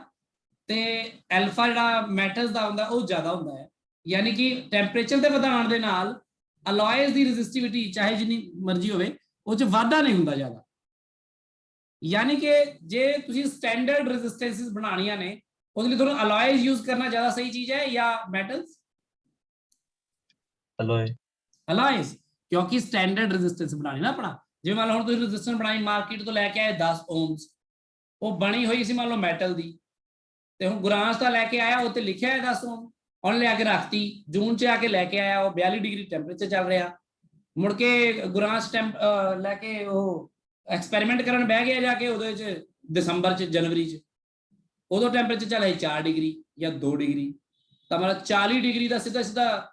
ਤੇ ਐਲਫਾ ਜਿਹੜਾ ਮੈਟਲਸ ਦਾ ਹੁੰਦਾ ਉਹ ਜ਼ਿਆਦਾ ਹੁੰਦਾ ਹੈ। ਯਾਨੀ ਕਿ ਟੈਂਪਰੇਚਰ ਦੇ ਵਧਾਉਣ ਦੇ ਨਾਲ ਅਲੋਇਜ਼ ਦੀ ਰੈਜ਼ਿਸਟਿਵਿਟੀ ਚਾਹੇ ਜਿੰਨੀ ਮਰਜ਼ੀ ਹੋਵੇ ਉਹ 'ਚ ਵਾਧਾ ਨਹੀਂ ਹੁੰਦਾ ਜ਼ਿਆਦਾ। ਯਾਨੀ ਕਿ ਜੇ ਤੁਸੀਂ ਸਟੈਂਡਰਡ ਰੈਜ਼ਿਸਟੈਂਸਿਸ ਬਣਾਉਣੀਆਂ ਨੇ ਉਹਦੇ ਲਈ ਤੁਹਾਨੂੰ ਅਲੋਇਜ਼ ਯੂਜ਼ ਕਰਨਾ ਜ਼ਿਆਦਾ ਸਹੀ ਚੀਜ਼ ਹੈ ਜਾਂ ਮੈਟਲਸ? ਅਲੋਇਜ਼, ਕਿਉਂਕਿ ਸਟੈਂਡਰਡ ਰੈਜ਼ਿਸਟੈਂਸ ਬਣਾਣੀ ਨਾ ਆਪਣਾ। ਜਿਵੇਂ ਮੰਨ ਲਓ ਹੁਣ ਤੁਸੀਂ ਰੈਜ਼ਿਸਟੈਂਸ ਬਣਾਈ ਮਾਰਕੀਟ ਤੋਂ ਲੈ ਕੇ ਆਏ 10 ਓਹਮਸ, ਉਹ ਬਣੀ ਹੋਈ ਸੀ ਮੰਨ ਲਓ ਮੈਟਲ ਦੀ, ਤੇ ਹੁਣ ਗੁਰਾਂਸ ਦਾ ਲੈ ਕੇ ਆਇਆ ਉੱਤੇ ਲਿਖਿਆ ਹੈ 10 ਓਹਮ, ਉਹਨੇ ਲਿਆ ਕੇ ਰੱਖਤੀ, ਜੂਨ 'ਚ ਆ ਕੇ ਲੈ ਕੇ ਆਇਆ, ਉਹ 42 ਡਿਗਰੀ ਟੈਂਪਰੇਚਰ ਚੱਲ ਰਿਹਾ, ਮੁੜ ਕੇ ਗੁਰਾਂਸ ਲੈ ਕੇ ਉਹ ਐਕਸਪੈਰੀਮੈਂਟ ਕਰਨ ਬਹਿ ਗਿਆ ਜਾ ਕੇ ਉਹਦੇ 'ਚ ਦਸੰਬਰ 'ਚ ਜਨਵਰੀ 'ਚ, ਉਦੋਂ ਟੈਂਪਰੇਚਰ ਚੱਲ 4 ਡਿਗਰੀ ਜਾਂ 2 ਡਿਗਰੀ, ਤਾਂ ਮਤਲਬ 40 ਡਿਗਰੀ ਦਾ ਸਿੱਧਾ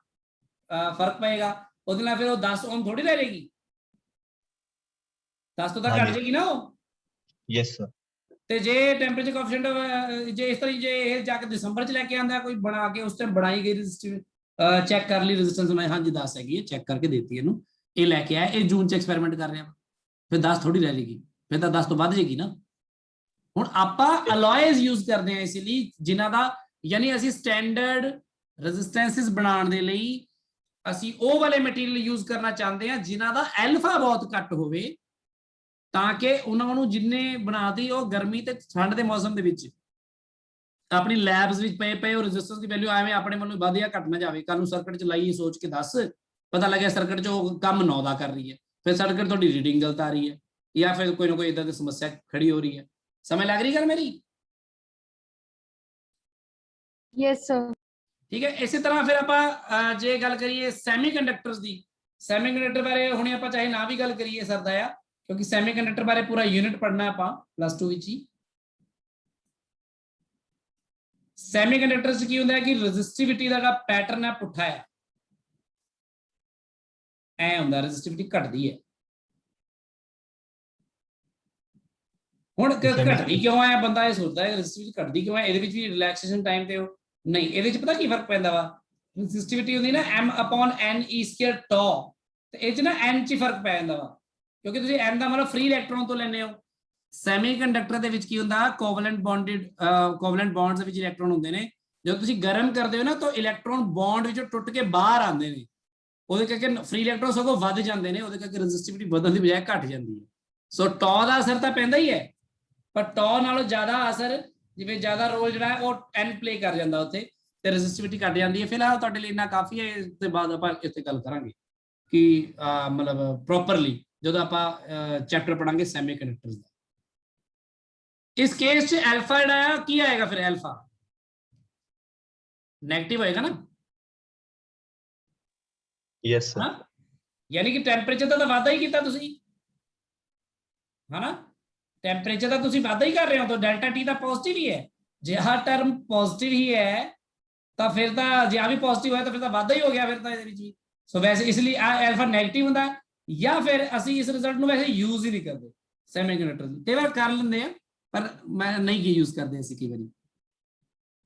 ਫਰਕ ਪਏਗਾ ਉਹਦੇ ਨਾਲ। ਫਿਰ ਉਹ 10 ਓਹਮ ਥੋੜੀ ਰਹਿ ਜਾਏਗੀ, 10 ਤੋਂ ਤਾਂ ਘਟ ਜਾਏਗੀ ਨਾ ਉਹ। Yes sir. ਤੇ ਜੇ ਟੈਂਪਰੇਚਰ ਕੋਐਫੀਸ਼ੀਐਂਟ ਜੇ ਇਸ ਤਰ੍ਹਾਂ ਜੇ ਇਹ ਜਾ ਕੇ ਦਸੰਬਰ 'ਚ ਲੈ ਕੇ ਆਂਦਾ ਕੋਈ ਬਣਾ ਕੇ, ਉਸ ਟਾਈਮ ਬਣਾਈ ਗਈ ਰੈਜ਼ਿਸਟਿਵ ਚੈੱਕ ਕਰ ਲਈ ਰੈਜ਼ਿਸਟੈਂਸ, ਮੈਂ ਹਾਂਜੀ 10 ਹੈਗੀ ਹੈ, ਚੈੱਕ ਕਰਕੇ ਦੇਤੀ ਇਹਨੂੰ, ਇਹ ਲੈ ਕੇ ਆਇਆ, ਇਹ ਜੂਨ 'ਚ ਐਕਸਪੈਰੀਮੈਂਟ ਕਰ ਰਿਹਾ, ਫਿਰ 10 ਥੋੜੀ ਰਹਿ ਜਾਏਗੀ, ਫਿਰ ਤਾਂ 10 ਤੋਂ ਵੱਧ ਜਾਏਗੀ ਨਾ। ਹੁਣ ਆਪਾਂ ਅਲੋਇਜ਼ ਯੂਜ਼ ਕਰਦੇ ਹਾਂ ਇਸ ਲਈ ਜਿਨ੍ਹਾਂ ਦਾ, ਯਾਨੀ ਅਸੀਂ ਸਟੈਂਡਰਡ ਰੈਜ਼ਿਸਟੈਂਸਿਸ ਬਣਾਉਣ ਦੇ ਲਈ ਅਸੀਂ ਉਹ ਵਾਲੇ ਮਟੀਰੀਅਲ ਯੂਜ਼ ਕਰਨਾ ਚਾਹੁੰਦੇ ਹਾਂ ਜਿਨ੍ਹਾਂ ਦਾ ਐਲਫਾ ਬਹੁਤ ਘੱਟ ਹੋਵੇ, ਤਾਂ ਕਿ ਉਹਨਾਂ ਨੂੰ ਜਿੰਨੇ ਬਣਾਤੀ ਉਹ ਗਰਮੀ ਤੇ ਠੰਡ ਦੇ ਮੌਸਮ ਦੇ ਵਿੱਚ ਆਪਣੀ ਲੈਬਸ ਵਿੱਚ ਪਏ ਉਹ ਰੈਜ਼ਿਸਟੈਂਸ ਦੀ ਵੈਲਿਊ ਐਵੇਂ ਆਪਣੇ ਵੱਲੋਂ ਵੱਧ ਜਾਂ ਘਟ ਨਾ ਜਾਵੇ। ਕੱਲ ਨੂੰ ਸਰਕਟ ਚ ਲਾਈਏ ਸੋਚ ਕੇ 10, ਪਤਾ ਲੱਗਿਆ ਸਰਕਟ ਚ ਉਹ ਕੰਮ 9 ਦਾ ਕਰ ਰਹੀ ਹੈ, ਫਿਰ ਸਰਕਟ ਤੁਹਾਡੀ ਰੀਡਿੰਗ ਗਲਤ ਆ ਰਹੀ ਹੈ, ਜਾਂ ਫਿਰ ਕੋਈ ਨਾ ਕੋਈ ਇਦਾਂ ਦੀ ਸਮੱਸਿਆ ਖੜੀ ਹੋ ਰਹੀ ਹੈ। ਸਮਝ ਲੱਗ ਰਹੀ ਗੱਲ ਮੇਰੀ? Yes, sir. ਠੀਕ ਹੈ। ਇਸੇ ਤਰ੍ਹਾਂ ਫਿਰ ਆਪਾਂ ਜੇ ਗੱਲ ਕਰੀਏ ਸੈਮੀਕੰਡਕਟਰਸ ਦੀ, ਸੈਮੀਕੰਡਕਟਰ ਬਾਰੇ ਹੁਣੇ ਆਪਾਂ ਚਾਹੇ ਨਾ ਵੀ ਗੱਲ ਕਰੀਏ ਸਰਦਾ ਆ, ਕਿਉਂਕਿ ਸੈਮੀਕੰਡਕਟਰ ਬਾਰੇ ਪੂਰਾ ਯੂਨਿਟ ਪੜ੍ਹਨਾ ਆਪਾਂ +2 ਵਿੱਚ ਹੀ। ਸੈਮੀਕੰਡਕਟਰ 'ਚ ਕੀ ਹੁੰਦਾ ਹੈ ਕਿ ਰੈਜ਼ਿਸਟਿਵਿਟੀ ਦਾ ਜਿਹੜਾ ਪੈਟਰਨ ਹੈ ਪੁੱਠਾ ਹੈ, ਐ ਹੁੰਦਾ, ਰੈਜ਼ਿਸਟਿਵਿਟੀ ਘਟਦੀ ਹੈ। ਹੁਣ ਘਟਦੀ ਕਿਉਂ ਹੈ? ਬੰਦਾ ਇਹ ਸੋਚਦਾ ਹੈ ਰੈਜ਼ਿਸਟਿਵਿਟੀ ਘਟਦੀ ਕਿਉਂ ਹੈ, ਇਹਦੇ ਵਿੱਚ ਵੀ ਰਿਲੈਕਸੇਸ਼ਨ ਟਾਈਮ ਤੇ ਨਹੀਂ, ਇਹਦੇ 'ਚ ਪਤਾ ਕੀ ਫਰਕ ਪੈਂਦਾ ਵਾ, ਰੈਜ਼ਿਸਟਿਵਿਟੀ ਹੁੰਦੀ ਨਾ m/n(e²) ਟੌ, ਤੇ ਇਹ 'ਚ ਨਾ n 'ਚ ਫਰਕ ਪੈ ਜਾਂਦਾ ਵਾ, ਕਿਉਂਕਿ ਤੁਸੀਂ n ਦਾ ਮਤਲਬ ਫ੍ਰੀ ਇਲੈਕਟ੍ਰੋਨ ਤੋਂ ਲੈਂਦੇ ਹੋ। ਸੈਮੀਕੰਡਕਟਰ ਦੇ ਵਿੱਚ ਕੀ ਹੁੰਦਾ, ਕੋਵਲੈਂਟ ਬੌਂਡਸ ਦੇ ਵਿੱਚ ਇਲੈਕਟ੍ਰੋਨ ਹੁੰਦੇ ਨੇ, ਜਦੋਂ ਤੁਸੀਂ ਗਰਮ ਕਰਦੇ ਹੋ ਨਾ ਤਾਂ ਇਲੈਕਟ੍ਰੋਨ ਬੌਂਡ ਵਿੱਚੋਂ ਟੁੱਟ ਕੇ ਬਾਹਰ ਆਉਂਦੇ ਨੇ, ਉਹਦੇ ਕਰਕੇ ਫ੍ਰੀ ਇਲੈਕਟ੍ਰੋਨ ਸਗੋਂ ਵੱਧ ਜਾਂਦੇ ਨੇ, ਉਹਦੇ ਕਰਕੇ ਰੈਜ਼ਿਸਟਿਵਿਟੀ ਵਧਣ ਦੀ ਬਜਾਏ ਘਟ ਜਾਂਦੀ ਹੈ। ਸੋ ਟੌ ਦਾ ਅਸਰ ਤਾਂ ਪੈਂਦਾ ਹੀ ਹੈ, ਪਰ ਟੌ ਨਾਲੋਂ ਜ਼ਿਆਦਾ ਅਸਰ, ਜਿਵੇਂ ਜ਼ਿਆਦਾ ਰੋਲ ਜਿਹੜਾ ਉਹ n ਪਲੇ ਕਰ ਜਾਂਦਾ ਉੱਥੇ, ਤੇ ਰੈਜ਼ਿਸਟਿਵਿਟੀ ਘਟ ਜਾਂਦੀ ਹੈ। ਫਿਲਹਾਲ ਤੁਹਾਡੇ ਲਈ ਇੰਨਾ ਕਾਫੀ ਹੈ, ਇਸ ਤੋਂ ਬਾਅਦ ਆਪਾਂ ਇੱਥੇ ਗੱਲ ਕਰਾਂਗੇ ਕਿ ਮਤਲਬ ਪ੍ਰੋਪਰਲੀ ਜਦੋਂ ਆਪਾਂ ਚੈਪਟਰ ਪੜਾਂਗੇ ਸੈਮੀਕੰਡਕਟਰਸ ਦਾ। ਇਸ ਕੇਸ 'ਚ ਐਲਫਾ ਜਿਹੜਾ ਕੀ ਆਏਗਾ, ਫਿਰ ਐਲਫਾ ਨੈਗੇਟਿਵ ਹੋਏਗਾ ਨਾ। Yes sir. ਯਾਨੀ ਕਿ ਟੈਂਪਰੇਚਰ ਦਾ ਤਾਂ ਵਾਧਾ ਹੀ ਕੀਤਾ ਤੁਸੀਂ, ਹਨਾ, ਟੈਂਪਰੇਚਰ ਦਾ ਤੁਸੀਂ ਵਾਧਾ ਹੀ ਕਰ ਰਹੇ ਹੋ, ਤਾਂ ਡੈਲਟਾ ਟੀ ਤਾਂ ਪੋਜ਼ਿਟਿਵ ਹੀ ਹੈ, ਜੇ ਆਹ ਟਰਮ ਪੋਜ਼ਿਟਿਵ ਹੀ ਹੈ ਤਾਂ ਫਿਰ ਤਾਂ ਜੇ ਆ ਵੀ ਪੋਜ਼ਿਟਿਵ ਹੋਇਆ ਤਾਂ ਫਿਰ ਤਾਂ ਵਾਧਾ ਹੀ ਹੋ ਗਿਆ ਫਿਰ ਤਾਂ ਇਹਦੇ ਵਿੱਚ ਵੀ। ਸੋ ਵੈਸੇ ਇਸ ਲਈ ਆ ਐਲਫਾ ਨੈਗੇਟਿਵ ਹੁੰਦਾ ਜਾਂ ਫਿਰ ਅਸੀਂ ਇਸ ਰਿਜ਼ਲਟ ਨੂੰ ਵੈਸੇ ਯੂਜ਼ ਹੀ ਨਹੀਂ ਕਰਦੇ ਸੈਮੀਕੰਡਕਟਰ ਕਈ ਵਾਰ ਕਰ ਲੈਂਦੇ ਆ ਪਰ ਮੈਂ ਨਹੀਂ ਯੂਜ਼ ਕਰਦੇ ਅਸੀਂ ਕਈ ਵਾਰੀ,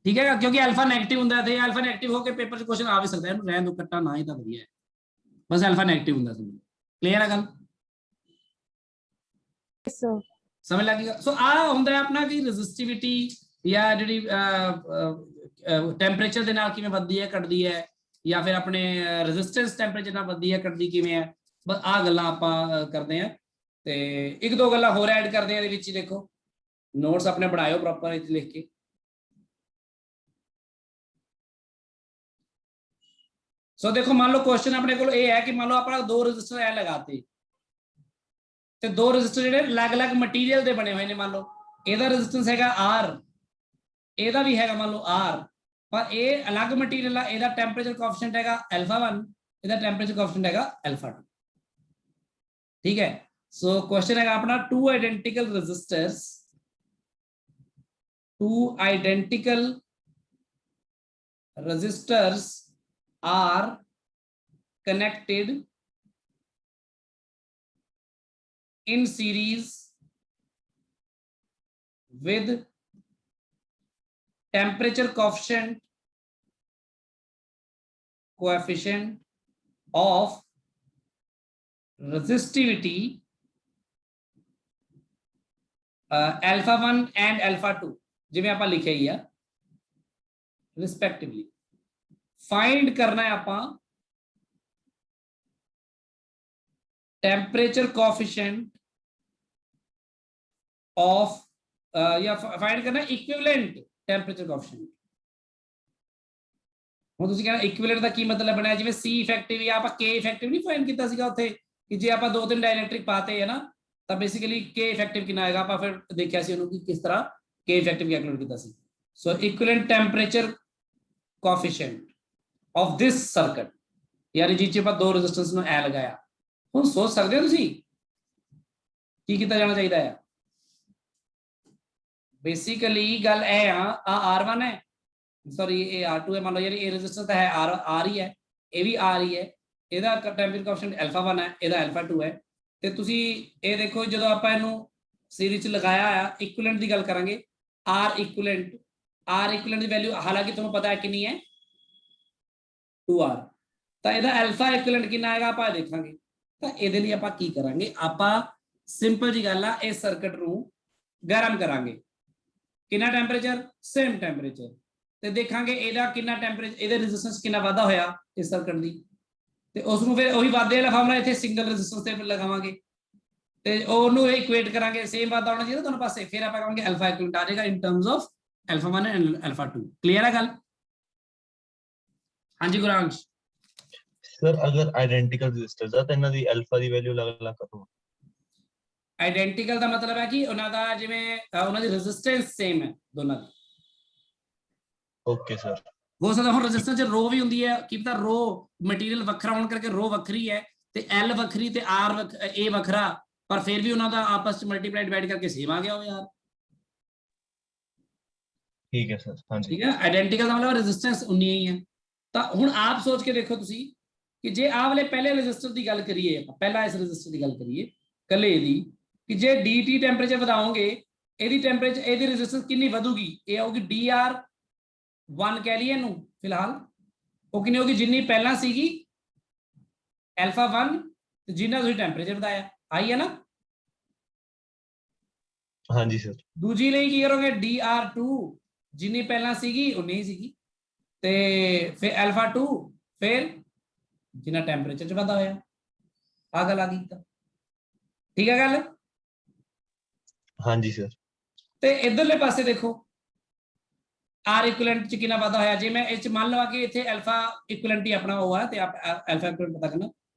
ਠੀਕ ਹੈ, ਕਿਉਂਕਿ ਅਲਫਾ ਨੈਗੇਟਿਵ ਹੁੰਦਾ ਤੇ ਅਲਫਾ ਨੈਗੇਟਿਵ ਹੋ ਕੇ ਪੇਪਰ 'ਚ ਕੁਐਸਚਨ ਆ ਵੀ ਸਕਦਾ, ਇਹਨੂੰ ਰਹਿਣ ਦੋ ਕੱਟਾ ਨਾ ਹੀ ਤਾਂ ਵਧੀਆ ਹੈ, ਬਸ ਅਲਫਾ ਨੈਗੇਟਿਵ ਹੁੰਦਾ ਸਮਝ। ਕਲੀਅਰ ਹੈ ਗੱਲ? Yes, sir. ਸਮਝ ਲੱਗ ਗਈ? ਸੋ ਆ ਹੁੰਦਾ ਆਪਣਾ ਕਿ ਰੈਜ਼ਿਸਟਿਵਿਟੀ ਜਾਂ ਜਿਹੜੀ ਟੈਂਪਰੇਚਰ ਦੇ ਨਾਲ ਕਿਵੇਂ ਵੱਧਦੀ ਹੈ ਘਟਦੀ ਹੈ, ਜਾਂ ਫਿਰ ਆਪਣੇ ਰੈਜ਼ਿਸਟੈਂਸ ਟੈਂਪਰੇਚਰ ਨਾਲ ਵੱਧਦੀ ਹੈ ਘਟਦੀ ਕਿਵੇਂ ਹੈ, ਬਸ ਆ ਗੱਲਾਂ ਆਪਾਂ ਕਰਦੇ ਆ। ਤੇ ਇੱਕ ਦੋ ਗੱਲਾਂ ਹੋਰ ਐਡ ਕਰਦੇ ਆ ਇਹਦੇ ਵਿੱਚ ਹੀ, ਦੇਖੋ ਨੋਟਸ ਆਪਣੇ ਬਣਾਇਓ ਪ੍ਰੋਪਰ ਇੱਥੇ ਲਿਖ ਕੇ। ਸੋ ਦੇਖੋ ਮੰਨ ਲਓ ਕੁਐਸਚਨ ਆਪਣੇ ਕੋਲ ਇਹ ਹੈ ਕਿ ਮੰਨ ਲਓ ਆਪਣਾ ਦੋ ਰੈਜ਼ਿਸਟਰ ਐ ਲਗਾਤੇ ਤੇ ਦੋ ਰੈਜ਼ਿਸਟਰ ਜਿਹੜੇ ਅਲੱਗ-ਅਲੱਗ ਮਟੀਰੀਅਲ ਦੇ ਬਣੇ ਹੋਏ ਨੇ, ਮੰਨ ਲਓ ਇਹਦਾ ਰੈਜ਼ਿਸਟੈਂਸ ਹੈਗਾ R, ਇਹਦਾ ਵੀ ਹੈਗਾ ਮੰਨ ਲਓ R, ਪਰ ਇਹ ਅਲੱਗ ਮਟੀਰੀਅਲ ਆ, ਇਹਦਾ ਟੈਂਪਰੇਚਰ ਕੋਐਫੀਸ਼ੀਐਂਟ ਹੈਗਾ α1, ਇਹਦਾ ਟੈਂਪਰੇਚਰ ਕੋਐਫੀਸ਼ੀਐਂਟ ਹੈਗਾ α2, ਠੀਕ ਹੈ। ਸੋ ਕੁਐਸਚਨ ਹੈਗਾ ਆਪਣਾ two identical resistors are connected in series with temperature coefficient of resistivity α1 and α2 ਜਿਵੇਂ ਆਪਾਂ ਲਿਖਿਆ ਹੀ ਆ ਰਿਸਪੈਕਟਿਵਲੀ। फाइंड करना है आपा टेम्परेचर कोएफिशिएंट ऑफ या फाइंड करना इक्विवेलेंट टेम्परेचर कोएफिशिएंट। ਹੁਣ ਤੁਸੀਂ ਕਹਿੰਦੇ ਇਕੁਇਵਲੈਂਟ ਦਾ ਕੀ ਮਤਲਬ ਬਣਿਆ, ਜਿਵੇਂ C ਇਫੈਕਟਿਵ ਜਾਂ ਆਪਾਂ K ਇਫੈਕਟਿਵ ਨਹੀਂ ਫਾਈਂਡ ਕੀਤਾ ਸੀਗਾ ਉੱਥੇ ਕਿ ਜੇ ਆਪਾਂ ਦੋ ਤਿੰਨ ਡਾਇਲੈਕਟ੍ਰਿਕ ਪਾਤੇ ਹੈ ਨਾ ਤਾਂ ਬੇਸਿਕਲੀ K ਇਫੈਕਟਿਵ ਕਿੰਨਾ ਆਏਗਾ, ਆਪਾਂ ਫਿਰ ਦੇਖਿਆ ਸੀ ਉਹਨੂੰ ਕਿ ਕਿਸ ਤਰ੍ਹਾਂ K ਇਫੈਕਟਿਵ ਕੈਲਕੂਲੇਟ ਕੀਤਾ ਸੀ। So equivalent temperature coefficient of this circuit, ਯਾਰ ਜੀ ਚ ਆਪਾਂ ਦੋ ਰੈਜ਼ਿਸਟੈਂਸ ਨੂੰ ਐ ਲਗਾਇਆ। ਹੁਣ ਸੋਚ ਸਕਦੇ ਹੋ ਤੁਸੀਂ ਕੀ ਕੀਤਾ ਜਾਣਾ ਚਾਹੀਦਾ ਹੈ। ਬੇਸਿਕਲੀ ਗੱਲ ਇਹ ਆ R1 ਹੈ, ਸੌਰੀ ਇਹ R2 ਹੈ, ਮੰਨ ਲਓ ਯਾਰ ਇਹ ਰੈਜ਼ਿਸਟੈਂਸ ਤਾਂ ਹੈ R ਹੀ ਹੈ, ਇਹ ਵੀ R ਹੀ ਹੈ, ਇਹਦਾ ਟੈਂਪਰੇਚਰ ਕੋਐਫੀਸ਼ੀਐਂਟ α1 ਹੈ, ਇਹਦਾ α2 ਹੈ। ਤੇ ਤੁਸੀਂ ਇਹ ਦੇਖੋ ਜਦੋਂ ਆਪਾਂ ਇਹਨੂੰ ਸੀਰੀਜ਼ ਚ ਲਗਾਇਆ ਆ ਇਕੁਇਵਲੈਂਟ ਦੀ ਗੱਲ ਕਰਾਂਗੇ, R ਇਕੁਇਵਲੈਂਟ ਦੀ ਵੈਲਿਊ ਹਾਲਾਂਕਿ ਤੁਹਾਨੂੰ ਪਤਾ ਹੈ ਕਿੰਨੀ ਹੈ 2R, ਤਾਂ ਇਹਦਾ ਅਲਫਾ ਇਕੁਇਵਲੈਂਟ ਕਿੰਨਾ ਆਏਗਾ ਆਪਾਂ ਦੇਖਾਂਗੇ। ਤਾਂ ਇਹਦੇ ਲਈ ਆਪਾਂ ਕੀ ਕਰਾਂਗੇ, ਆਪਾਂ ਸਿੰਪਲ ਜੀ ਗੱਲ ਆ ਇਸ ਸਰਕਟ ਨੂੰ ਗਰਮ ਕਰਾਂਗੇ, ਕਿੰਨਾ ਟੈਂਪਰੇਚਰ ਸੇਮ ਟੈਂਪਰੇਚਰ, ਤੇ ਦੇਖਾਂਗੇ ਇਹਦਾ ਕਿੰਨਾ ਟੈਂਪਰੇਚਰ, ਇਹਦੇ ਰੈਜ਼ਿਸਟੈਂਸ ਕਿੰਨਾ ਵਾਧਾ ਹੋਇਆ ਇਸ ਸਰਕਟ ਦੀ, ਤੇ ਉਸ ਨੂੰ ਫਿਰ ਉਹੀ ਵਾਧੇ ਵਾਲਾ ਫਾਰਮੂਲਾ ਇੱਥੇ ਸਿੰਗਲ ਰੈਜ਼ਿਸਟੈਂਸ ਤੇ ਲਗਾਵਾਂਗੇ ਤੇ ਉਹਨੂੰ ਇਕੁਏਟ ਕਰਾਂਗੇ, ਸੇਮ ਵਾਧਾ ਹੋਣਾ ਚਾਹੀਦਾ ਦੋਨੋਂ ਪਾਸੇ, ਫਿਰ ਆਪਾਂ ਕਹਾਂਗੇ ਅਲਫਾ ਇਕੁਇਵਲੈਂਟ ਆ ਜਾਏਗਾ in terms of α1 and α2। Clear ਹੈ ਗੱਲ? ਹਾਂਜੀ ਗੁਰਾਂਸ਼ ਸਰ ਅਗਰ ਆਇਡੈਂਟੀਕਲ ਰੈਜ਼ਿਸਟਰਸ ਆ ਤਾਂ ਇਹਨਾਂ ਦੀ ਅਲਫਾ ਦੀ ਵੈਲਿਊ ਅਲੱਗ-ਅਲੱਗ ਕਦੋਂ? ਆਇਡੈਂਟੀਕਲ ਦਾ ਮਤਲਬ ਹੈ ਕਿ ਉਹਨਾਂ ਦਾ ਜਿਵੇਂ ਉਹਨਾਂ ਦੀ ਰੈਜ਼ਿਸਟੈਂਸ ਸੇਮ ਹੈ ਦੋਨਾਂ ਦੀ। Okay sir. ਹੋ ਸਕਦਾ ਹੁਣ ਰੈਜ਼ਿਸਟੈਂਸ ਚ ਰੋ ਵੀ ਹੁੰਦੀ ਹੈ, ਕੀ ਪਤਾ ਰੋ ਮਟੀਰੀਅਲ ਵੱਖਰਾ ਹੋਣ ਕਰਕੇ ਰੋ ਵੱਖਰੀ ਹੈ ਤੇ ਐਲ ਵੱਖਰੀ ਤੇ ਆਰ ਏ ਵੱਖਰਾ, ਪਰ ਫਿਰ ਵੀ ਉਹਨਾਂ ਦਾ ਆਪਸ ਚ ਮਲਟੀਪਲਾਈ ਡਿਵਾਈਡ ਕਰਕੇ ਸੇਮ ਆ ਗਿਆ ਉਹ ਯਾਰ। ਠੀਕ ਹੈ ਸਰ, ਹਾਂਜੀ ਠੀਕ ਹੈ। ਆਇਡੈਂਟੀਕਲ ਦਾ ਮਤਲਬ ਰੈਜ਼ਿਸਟੈਂਸ ਉਨੀ ਹੀ ਹੈ। ਤਾਂ ਹੁਣ ਆਪ ਸੋਚ ਕੇ ਦੇਖੋ ਤੁਸੀਂ ਕਿ ਜੇ ਆਹ ਵਾਲੇ ਪਹਿਲੇ ਰੈਜ਼ਿਸਟਰ ਦੀ ਗੱਲ ਕਰੀਏ, ਆਪਾਂ ਪਹਿਲਾਂ ਇਸ ਰੈਜ਼ਿਸਟਰ ਦੀ ਗੱਲ ਕਰੀਏ ਕੱਲੇ ਇਹਦੀ, ਕਿ ਜੇ dt ਟੈਂਪਰੇਚਰ ਵਧਾਓਗੇ ਇਹਦੀ ਟੈਂਪਰੇਚਰ ਇਹਦੀ ਰੈਜ਼ਿਸਟੈਂਸ ਕਿੰਨੀ ਵਧੂਗੀ, ਇਹ ਆਊਗੀ dr1 ਕਹਿ ਲਈਏ ਇਹਨੂੰ ਫਿਲਹਾਲ, ਉਹ ਕਿੰਨੀ ਹੋਗੀ ਜਿੰਨੀ ਪਹਿਲਾਂ ਸੀਗੀ α1 ਤੇ ਜਿੰਨਾ ਤੁਸੀਂ ਟੈਂਪਰੇਚਰ ਵਧਾਇਆ ਆਈ ਹੈ ਨਾ। ਹਾਂਜੀ ਸਰ। ਦੂਜੀ ਲਈ ਕੀ ਕਰੋਗੇ dr2 ਜਿੰਨੀ ਪਹਿਲਾਂ ਸੀਗੀ ਉਨੀ ਹੀ ਸੀਗੀ, ਤੇ ਫਿਰ α2 ਫਿਰ ਜਿੰਨਾ ਟੈਂਪਰੇਚਰ ਚ ਵਾਧਾ ਹੋਇਆ, ਆ ਗੱਲ ਆ ਗਈ। ਤਾਂ ਠੀਕ ਹੈ ਗੱਲ? ਹਾਂਜੀ ਸਰ। ਤੇ ਇਧਰਲੇ ਪਾਸੇ ਦੇਖੋ R ਇਕੁਇਵਲੈਂਟ ਚ ਕਿੰਨਾ ਵਾਧਾ ਹੋਇਆ, ਜੇ ਮੈਂ ਇਹ ਚ ਮੰਨ ਲਵਾਂ ਕਿ ਇੱਥੇ ਅਲਫਾ ਇਕੁਇਵਲੈਂਟ ਹੀ ਆਪਣਾ ਉਹ ਆ ਤੇ ਅਲਫਾ ਇਕੁਇਵਲੈਂਟ ਪਤਾ ਕਰਨਾ,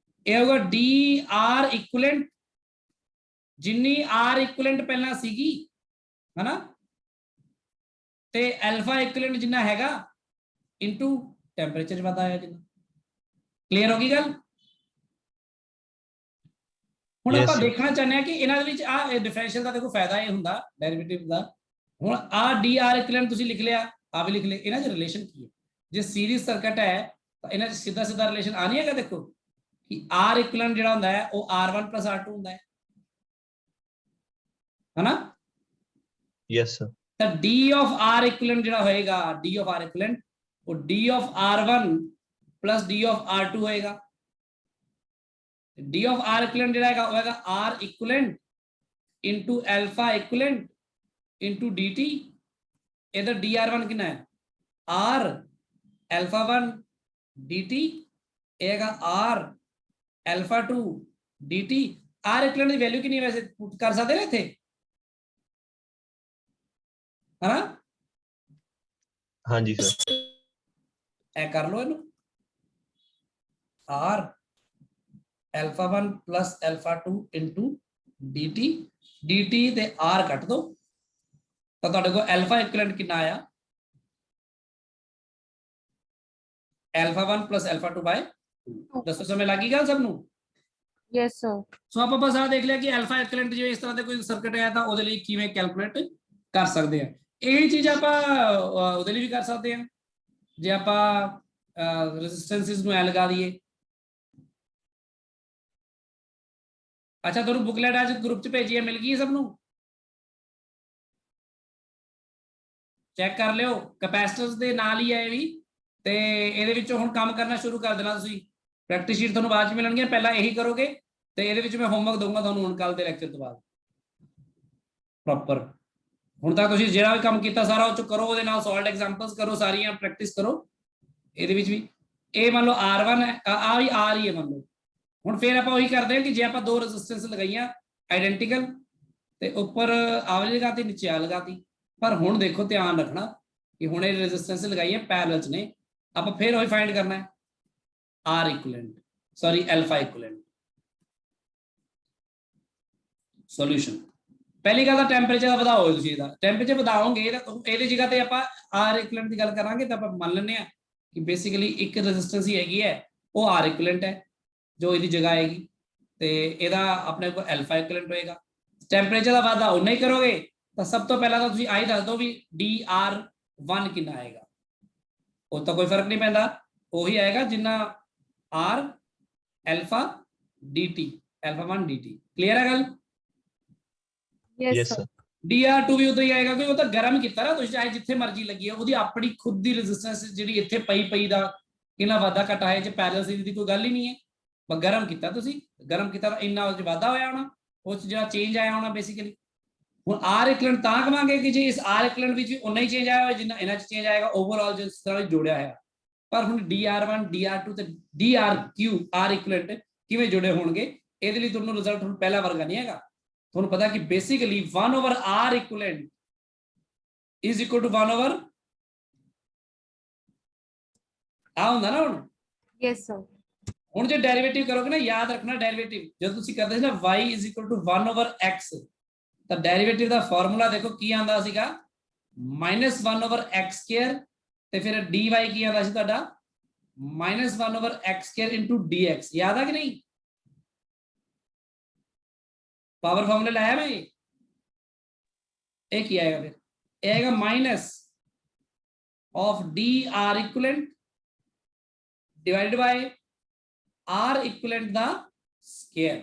ਇਹ ਹੋਗਾ dr ਇਕੁਇਵਲੈਂਟ ਜਿੰਨੀ R ਇਕੁਇਵਲੈਂਟ ਪਹਿਲਾਂ ਸੀਗੀ ਹਨਾ, ਤੇ ਅਲਫਾ ਇਕੁਇਵਲੈਂਟ ਜਿੰਨਾ ਹੈਗਾ ਇਨਟੂ ਟੈਂਪਰੇਚਰ ਚ ਵਾਧਾ ਆਇਆ ਜਿੰਨਾ। ਕਲੀਅਰ ਹੋ ਗਈ ਗੱਲ? ਹੁਣ ਆਪਾਂ ਦੇਖਣਾ ਚਾਹੁੰਦੇ ਹਾਂ ਕਿ ਇਹਨਾਂ ਦੇ ਵਿੱਚ ਆ ਡਿਫਰੈਂਸ਼ੀਅਲ ਦਾ ਦੇਖੋ ਫਾਇਦਾ ਇਹ ਹੁੰਦਾ ਡੈਰੀਵੇਟਿਵ ਦਾ ਹੁਣ ਆ ਡੀ ਆਰ ਇਕੁਇਵਲੈਂਟ ਤੁਸੀਂ ਲਿਖ ਲਿਆ, ਆ ਵੀ ਲਿਖ ਲਿਆ, ਇਹਨਾਂ 'ਚ ਰਿਲੇਸ਼ਨ ਕੀ ਹੈ? ਜੇ ਸੀਰੀਜ਼ ਸਰਕਟ ਹੈ ਤਾਂ ਇਹਨਾਂ 'ਚ ਸਿੱਧਾ ਸਿੱਧਾ ਰਿਲੇਸ਼ਨ ਆ ਨਹੀਂ ਹੈਗਾ। ਦੇਖੋ ਕਿ ਆਰ ਇਕੁਇਵਲੈਂਟ ਜਿਹੜਾ ਹੁੰਦਾ ਹੈ ਉਹ R1 + R2 ਹੁੰਦਾ ਹੈ ਨਾ। Yes sir. ਤਾਂ D of R equivalent ਜਿਹੜਾ ਹੋਏਗਾ, D of R equivalent ਉਹ D of R1 plus D of R2 ਹੋਏਗਾ। D of R equivalent ਜਿਹੜਾ ਹੈਗਾ ਹੋਏਗਾ R equivalent into alpha equivalent into dt। ਇਹਦਾ dr1 ਕਿੰਨਾ ਹੈ? R alpha 1 dt, ਇਹ ਹੈਗਾ R alpha 2 dt। R equivalent ਦੀ ਵੈਲਿਊ ਕਿੰਨੀ ਹੈ ਵੈਸੇ ਪੁੱਟ ਕਰ ਸਕਦੇ ਨੇ ਇੱਥੇ, है ना? हाँ जी सर। ए कर लो इनू, R alpha 1 plus alpha 2 into dt, dt ਤੇ R ਕੱਟ ਦੋ ਤਾਂ ਤੁਹਾਡੇ ਕੋਲ alpha equivalent ਕਿੰਨਾ ਆਇਆ? alpha 1 plus alpha 2 by 2। ਦੱਸੋ ਸਮਝ ਲੱਗੀ ਗੱਲ ਸਭ ਨੂੰ? Yes, sir. ਸੋ ਆਪਾਂ ਬਸ ਆ ਦੇਖ ਲਿਆ ਕਿ alpha equivalent ਜਿਵੇਂ ਇਸ ਤਰ੍ਹਾਂ ਦੇ ਕੋਈ ਸਰਕਟ ਆਇਆ ਤਾਂ ਉਹਦੇ ਲਈ ਕਿਵੇਂ ਕੈਲਕੂਲੇਟ ਕਰ ਸਕਦੇ ਆ। ਇਹ ਚੀਜ਼ ਆਪਾਂ ਉਹਦੇ ਲਈ ਵੀ ਕਰ ਸਕਦੇ ਹਾਂ ਜੇ ਆਪਾਂ ਰੈਜ਼ਿਸਟੈਂਸਿਸ ਨੂੰ ਐ ਲਗਾ ਦਈਏ। ਅੱਛਾ ਤੁਹਾਨੂੰ ਬੁਕਲੈਟ ਅੱਜ ਗਰੁੱਪ 'ਚ ਭੇਜੀ ਹੈ, ਮਿਲ ਗਈ ਸਭ ਨੂੰ? ਚੈੱਕ ਕਰ ਲਿਓ, ਕੈਪੈਸਿਟਰਸ ਦੇ ਨਾਲ ਹੀ ਹੈ ਇਹ ਵੀ, ਤੇ ਇਹਦੇ ਵਿੱਚੋਂ ਹੁਣ ਕੰਮ ਕਰਨਾ ਸ਼ੁਰੂ ਕਰ ਦੇਣਾ ਤੁਸੀਂ। ਪ੍ਰੈਕਟਿਸ ਸ਼ੀਟ ਤੁਹਾਨੂੰ ਬਾਅਦ 'ਚ ਮਿਲਣਗੀਆਂ, ਪਹਿਲਾਂ ਇਹੀ ਕਰੋਗੇ ਤੇ ਇਹਦੇ ਵਿੱਚ ਮੈਂ ਹੋਮਵਰਕ ਦਊਂਗਾ ਤੁਹਾਨੂੰ ਹੁਣ ਕੱਲ ਦੇ ਲੈਕਚਰ ਤੋਂ ਬਾਅਦ ਪ੍ਰੋਪਰ। ਹੁਣ ਤੱਕ ਤੁਸੀਂ ਜਿਹੜਾ ਵੀ ਕੰਮ ਕੀਤਾ ਸਾਰਾ ਉਹ 'ਚ ਕਰੋ, ਉਹਦੇ ਨਾਲ ਸੋਲਵਡ ਐਗਜ਼ਾਮਪਲਸ ਕਰੋ, ਸਾਰੀਆਂ ਪ੍ਰੈਕਟਿਸ ਕਰੋ। ਇਹਦੇ ਵਿੱਚ ਵੀ ਇਹ ਮੰਨ ਲਓ R1 ਹੈ, ਆ ਵੀ R ਹੀ ਹੈ ਮੰਨ ਲਓ। ਹੁਣ ਫਿਰ ਆਪਾਂ ਉਹੀ ਕਰਦੇ ਹਾਂ ਕਿ ਜੇ ਆਪਾਂ ਦੋ ਰੈਜ਼ਿਸਟੈਂਸ ਲਗਾਈਆਂ ਆਈਡੈਂਟੀਕਲ ਤੇ ਉੱਪਰ ਆ ਵਾਲੀ ਲਗਾਤੀ ਨੀਚੇ ਆ ਲਗਾਤੀ, ਪਰ ਹੁਣ ਦੇਖੋ ਧਿਆਨ ਰੱਖਣਾ ਕਿ ਹੁਣ ਇਹ ਰੈਜ਼ਿਸਟੈਂਸ ਲਗਾਈਆਂ ਪੈਰਲਲ 'ਚ ਨੇ, ਆਪਾਂ ਫਿਰ ਉਹੀ ਫਾਈਂਡ ਕਰਨਾ ਹੈ R equivalent, sorry alpha equivalent। Solution ਪਹਿਲੀ ਗੱਲ ਤਾਂ ਟੈਂਪਰੇਚਰ ਵਧਾਓ, ਤੁਸੀਂ ਇਹਦਾ ਟੈਂਪਰੇਚਰ ਵਧਾਓਗੇ ਤਾਂ ਇਹਦੀ ਜਗ੍ਹਾ ਤੇ ਆਪਾਂ R equivalent ਦੀ ਗੱਲ ਕਰਾਂਗੇ ਤਾਂ ਆਪਾਂ ਮੰਨ ਲੈਂਦੇ ਹਾਂ ਕਿ ਬੇਸਿਕਲੀ ਇੱਕ ਰੈਜ਼ਿਸਟੈਂਸ ਹੀ ਹੈਗੀ ਹੈ, ਉਹ R equivalent ਹੈ ਜੋ ਇਹਦੀ ਜਗ੍ਹਾ ਆਏਗੀ, ਤੇ ਇਹਦਾ ਆਪਣੇ ਕੋਲ alpha equivalent ਹੋਏਗਾ। ਟੈਂਪਰੇਚਰ ਦਾ ਵਾਧਾ ਉਨਾ ਹੀ ਕਰੋਗੇ ਤਾਂ ਸਭ ਤੋਂ ਪਹਿਲਾਂ ਤਾਂ ਤੁਸੀਂ ਆਹੀ ਦੱਸ ਦਿਓ ਵੀ dr1 ਕਿੰਨਾ ਆਏਗਾ। ਉਹ ਤਾਂ ਕੋਈ ਫਰਕ ਨਹੀਂ ਪੈਂਦਾ, ਉਹੀ ਆਏਗਾ ਜਿੰਨਾ R alpha dt, alpha 1 dt। Clear ਹੈ ਗੱਲ? Yes, sir. dr2 ਵੀ ਉਦੋਂ ਹੀ ਆਏਗਾ ਕਿਉਂਕਿ ਉਹ ਤਾਂ ਗਰਮ ਕੀਤਾ ਨਾ ਤੁਸੀਂ, ਚਾਹੇ ਜਿੱਥੇ ਮਰਜ਼ੀ ਲੱਗੀ ਹੈ, ਉਹਦੀ ਆਪਣੀ ਖੁਦ ਦੀ ਰੈਜ਼ਿਸਟੈਂਸ ਜਿਹੜੀ ਇੱਥੇ ਪਈ ਦਾ ਕਿੰਨਾ ਵਾਧਾ ਘਟਾ ਹੈ, ਜੇ ਪੈਰਲਲ ਸੀਰੀਜ਼ ਦੀ ਕੋਈ ਗੱਲ ਹੀ ਨਹੀਂ ਹੈ, ਪਰ ਗਰਮ ਕੀਤਾ ਤੁਸੀਂ, ਗਰਮ ਕੀਤਾ ਤਾਂ ਇੰਨਾ ਉਸ 'ਚ ਵਾਧਾ ਹੋਇਆ ਹੋਣਾ, ਉਸ 'ਚ ਜਿਹੜਾ ਚੇਂਜ ਆਇਆ ਹੋਣਾ ਬੇਸਿਕਲੀ। ਹੁਣ R equivalent ਤਾਂ ਕਵਾਂਗੇ ਕਿ ਜੇ ਇਸ R equivalent ਵਿੱਚ ਵੀ ਉਨਾ ਹੀ ਚੇਂਜ ਆਇਆ ਹੋਇਆ ਜਿੰਨਾ ਇਹਨਾਂ 'ਚ ਚੇਂਜ ਆਏਗਾ ਓਵਰਆਲ ਜਿਸ ਤਰ੍ਹਾਂ ਜੋੜਿਆ ਹੋਇਆ। ਪਰ ਹੁਣ dr1 dr2 ਤੇ drq R equivalent ਕਿਵੇਂ ਜੁੜੇ ਹੋਣਗੇ, ਇਹਦੇ ਲਈ ਤੁਹਾਨੂੰ ਰਿਜ਼ਲਟ ਹੁਣ ਪਹਿਲਾ ਵਰਗਾ ਨਹੀਂ ਹੈਗਾ। ਤੁਹਾਨੂੰ ਪਤਾ ਕਿ basically 1/R equivalent is equal to 1/, ਆ ਹੁੰਦਾ ਨਾ ਹੁਣ। Yes, sir. ਹੁਣ ਜੇ ਡੈਰੀਵੇਟਿਵ ਕਰੋਗੇ ਨਾ, ਯਾਦ ਰੱਖਣਾ ਡੈਰੀਵੇਟਿਵ ਜਦੋਂ ਤੁਸੀਂ ਕਰਦੇ ਸੀ ਨਾ y is equal to 1/x, ਤਾਂ ਡੈਰੀਵੇਟਿਵ ਦਾ ਫਾਰਮੂਲਾ ਦੇਖੋ ਕੀ ਆਂਦਾ ਸੀਗਾ, -1/x², ਤੇ ਫਿਰ dy ਕੀ ਆਂਦਾ ਸੀ ਤੁਹਾਡਾ, -1/x² into dx। ਯਾਦ ਆ ਕਿ ਨਹੀਂ? पावर फॉर्मूला लाया मैं ये क्या आएगा, फिर ये आएगा minus of D R equivalent divided by R equivalent the square,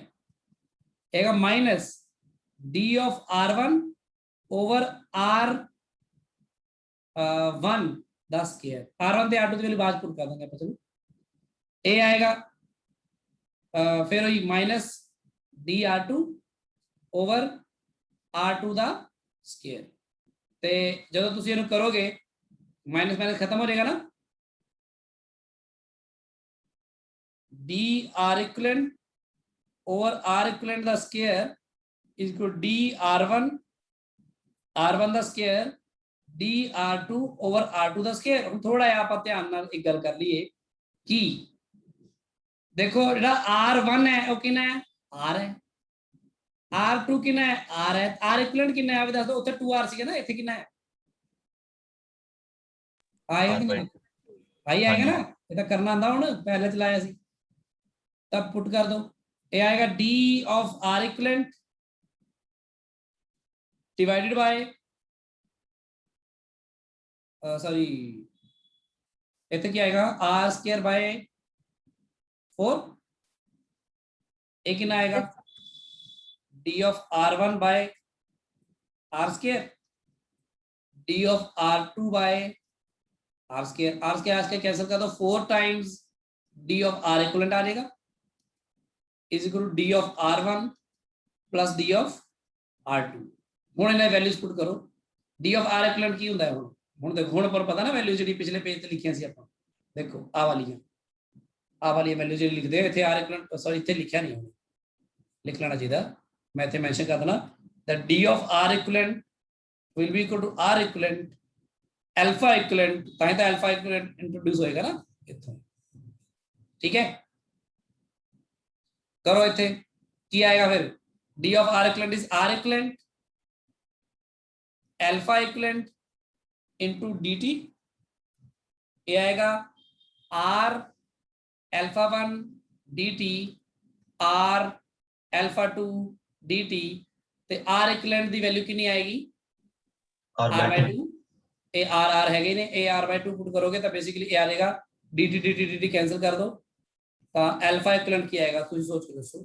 आएगा minus D of R1 over R1 the square. R1 ते R2 की वैल्यू बाद पुट कर देंगे अपन। चलो ये आएगा फिर वही माइनस dr2 ओवर R2 ਦਾ ਸਕੁਅਰ, ਤੇ ਜਦੋਂ ਤੁਸੀਂ ਇਹਨੂੰ ਕਰੋਗੇ ਮਾਈਨਸ ਮਾਈਨਸ ਖਤਮ ਹੋ ਜਾਏਗਾ ਨਾ, dr equivalent over R equivalent the square is equal to dr1 R1 the square dr2 over R2 the square. ਹੁਣ ਥੋੜਾ ਜਿਹਾ ਆਪਾਂ ਧਿਆਨ ਨਾਲ ਇੱਕ ਗੱਲ ਕਰ ਲਈਏ ਕਿ ਦੇਖੋ ਜਿਹੜਾ R1 ਹੈ ਉਹ ਕਿੰਨਾ ਹੈ, R ਹੈ, R2 कितना है, R है, R equivalent कितना है दस दो, उत्तर 2R सीगा ना, इत्थे कितना है आएगा कि नहीं भाई, आएगा ना, ये तो करना आंदा हुण, पहले चलाया सी, तब पुट कर दो, ये आएगा D of R equivalent divided by sorry इतने क्या आएगा r स्क्वायर बाय 4 एक कितना आएगा d of r1 by r square d of r2 by r square cancel कर दो 4 times d of r equivalent आ जाएगा is equal to d of r1 plus d of r2 ਹੁਣ ਇਹਨਾਂ values ਪੁੱਟ ਕਰੋ d of r ਇਕੁਇਵਲੈਂਟ ਕੀ ਹੁੰਦਾ ਹੈ ਹੁਣ ਦੇਖੋ ਹੁਣ ਪਰ ਪਤਾ ਨਾ ਵੈਲਿਊ ਜਿਹੜੀ ਪਿਛਲੇ ਪੇਜ ਤੇ ਲਿਖੀਆਂ ਸੀ ਆਪਾਂ ਦੇਖੋ ਆ ਵਾਲੀਆਂ ਵੈਲਿਊ ਜਿਹੜੀ ਲਿਖਦੇ ਆ ਇੱਥੇ r ਇਕੁਇਵਲੈਂਟ ਸੌਰੀ ਇੱਥੇ ਲਿਖਿਆ ਨਹੀਂ ਹੋਣਾ ਲਿਖ ਲੈਣਾ ਚਾਹੀਦਾ ਮੈਂ ਇੱਥੇ ਮੈਂਸ਼ਨ ਕਰ ਦੇਣਾ that d of r equivalent will be equal to r equivalent alpha equivalent ਤਾਂ ਹੀ ਤਾਂ alpha equivalent ਇੰਟਰੋਡਿਊਸ ਹੋਏਗਾ ਨਾ ਇੱਥੋਂ ਠੀਕ ਹੈ ਕਰੋ ਇੱਥੇ ਕੀ ਆਏਗਾ ਫਿਰ d of r equivalent is r equivalent alpha equivalent into dt ये आएगा r alpha 1 dt r alpha 2 dt ਤੇ r equivalent ਦੀ ਵੈਲਿਊ ਕਿੰਨੀ ਆਏਗੀ r by 2 ਇਹ r ਹੈਗੇ ਨੇ ਇਹ r by 2 ਪੁੱਟ ਕਰੋਗੇ ਤਾਂ ਬੇਸਿਕਲੀ ਇਹ ਆ ਜਾਏਗਾ dt dt dt ਕੈਨਸਲ ਕਰ ਦੋ ਤਾਂ alpha equivalent ਕੀ ਆਏਗਾ ਤੁਸੀਂ ਸੋਚ ਕੇ ਦੱਸੋ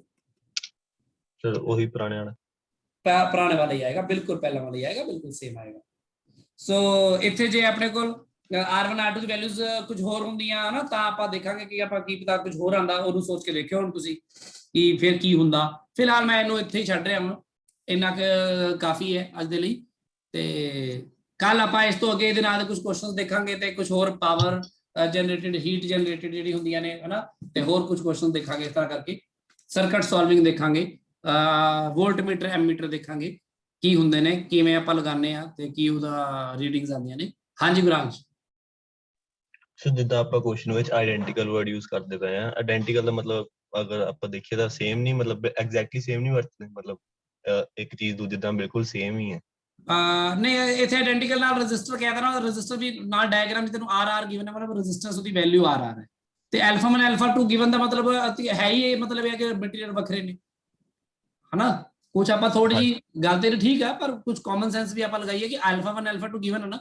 ਸਰ ਉਹੀ ਪੁਰਾਣੇ ਵਾਲਾ ਪੁਰਾਣੇ ਵਾਲਾ ਹੀ ਆਏਗਾ ਬਿਲਕੁਲ ਪਹਿਲਾਂ ਵਾਲਾ ਹੀ ਆਏਗਾ ਬਿਲਕੁਲ ਸੇਮ ਆਏਗਾ ਸੋ ਇੱਥੇ ਜੇ ਆਪਣੇ ਕੋਲ r1 r2 ਦੀ ਵੈਲਿਊਜ਼ ਕੁਝ ਹੋਰ ਹੁੰਦੀਆਂ ਹਨਾ ਤਾਂ ਆਪਾਂ ਦੇਖਾਂਗੇ ਕਿ ਆਪਾਂ ਕੀ ਪਤਾ ਕੁਝ ਹੋਰ ਆਂਦਾ ਉਹਨੂੰ ਸੋਚ ਕੇ ਦੇਖਿਓ ਹੁਣ ਤੁਸੀਂ ਕਿ ਫਿਰ ਕੀ ਹੁੰਦਾ ਫਿਲਹਾਲ ਮੈਂ ਇਹਨੂੰ ਇੱਥੇ ਹੀ ਛੱਡ ਰਿਹਾ ਹਾਂ ਇੰਨਾ ਕਾਫੀ ਹੈ ਅੱਜ ਦੇ ਲਈ ਤੇ ਕੱਲ ਆਪਾਂ ਇਸ ਤੋਂ ਅੱਗੇ ਇਹਦੇ ਨਾਲ ਕੁਝ ਕੁਐਸਚਨਸ ਦੇਖਾਂਗੇ ਤੇ ਕੁਝ ਹੋਰ ਪਾਵਰ ਜਨਰੇਟਡ ਹੀਟ ਜਨਰੇਟਡ ਜਿਹੜੀ ਹੁੰਦੀਆਂ ਨੇ ਹਨਾ ਤੇ ਹੋਰ ਕੁਝ ਕੁਐਸਚਨ ਦੇਖਾਂਗੇ ਇਸ ਤਰ੍ਹਾਂ ਕਰਕੇ ਸਰਕਟ ਸੋਲਵਿੰਗ ਦੇਖਾਂਗੇ ਵੋਲਟਮੀਟਰ ਐਮੀਟਰ ਦੇਖਾਂਗੇ ਕੀ ਹੁੰਦੇ ਨੇ ਕਿਵੇਂ ਆਪਾਂ ਲਗਾਉਂਦੇ ਆ ਤੇ ਕੀ ਉਹਦਾ ਰੀਡਿੰਗਸ ਆਉਂਦੀਆਂ ਨੇ ਹਾਂਜੀ ਗੁਰਾਂਸ਼ ਸੋ ਜਿੱਦਾਂ ਆਪਾਂ ਕੁਐਸਚਨ ਵਿੱਚ ਆਇਡੈਂਟੀਕਲ ਵਰਡ ਯੂਜ਼ ਕਰਦੇ ਪਏ ਆ ਆਇਡੈਂਟੀਕਲ ਦਾ ਮਤਲਬ ਅਗਰ ਆਪਾਂ ਦੇਖੀਏ ਤਾਂ ਸੇਮ ਨਹੀਂ ਮਤਲਬ ਐਗਜ਼ੈਕਟਲੀ ਸੇਮ ਨਹੀਂ ਵਰਤਦੇ ਮਤਲਬ ਇੱਕ ਚੀਜ਼ ਦੂਜੀ ਤਾਂ ਬਿਲਕੁਲ ਸੇਮ ਹੀ ਹੈ ਨਹੀਂ ਇੱਥੇ ਆਇਡੈਂਟੀਕਲ ਨਾਲ ਰੈਜ਼ਿਸਟਰ ਕਿਹਾ ਤਾਂ ਨਾ ਰੈਜ਼ਿਸਟਰ ਵੀ ਨਾਲ ਡਾਇਗਰਾਮ ਵਿੱਚ ਤੈਨੂੰ ਆਰ ਗਿਵਨ ਹੈ ਮਤਲਬ ਰੈਜ਼ਿਸਟੈਂਸ ਉਹਦੀ ਵੈਲਿਊ ਆਰ ਹੈ ਤੇ ਅਲਫਾ 1 ਅਲਫਾ 2 ਗਿਵਨ ਦਾ ਮਤਲਬ ਹੈ ਹੀ ਇਹ ਮਤਲਬ ਹੈ ਕਿ ਮਟੀਰੀਅਲ ਵੱਖਰੇ ਨੇ ਹਨਾ ਕੁਝ ਆਪਾਂ ਥੋੜੀ ਜੀ ਗੱਲ ਤੇ ਠੀਕ ਹੈ ਪਰ ਕੁਝ ਕਾਮਨ ਸੈਂਸ ਵੀ ਆਪਾਂ ਲਗਾਈਏ ਕਿ ਅਲਫਾ 1 ਅਲਫਾ 2 ਗਿਵਨ ਹੈ ਨਾ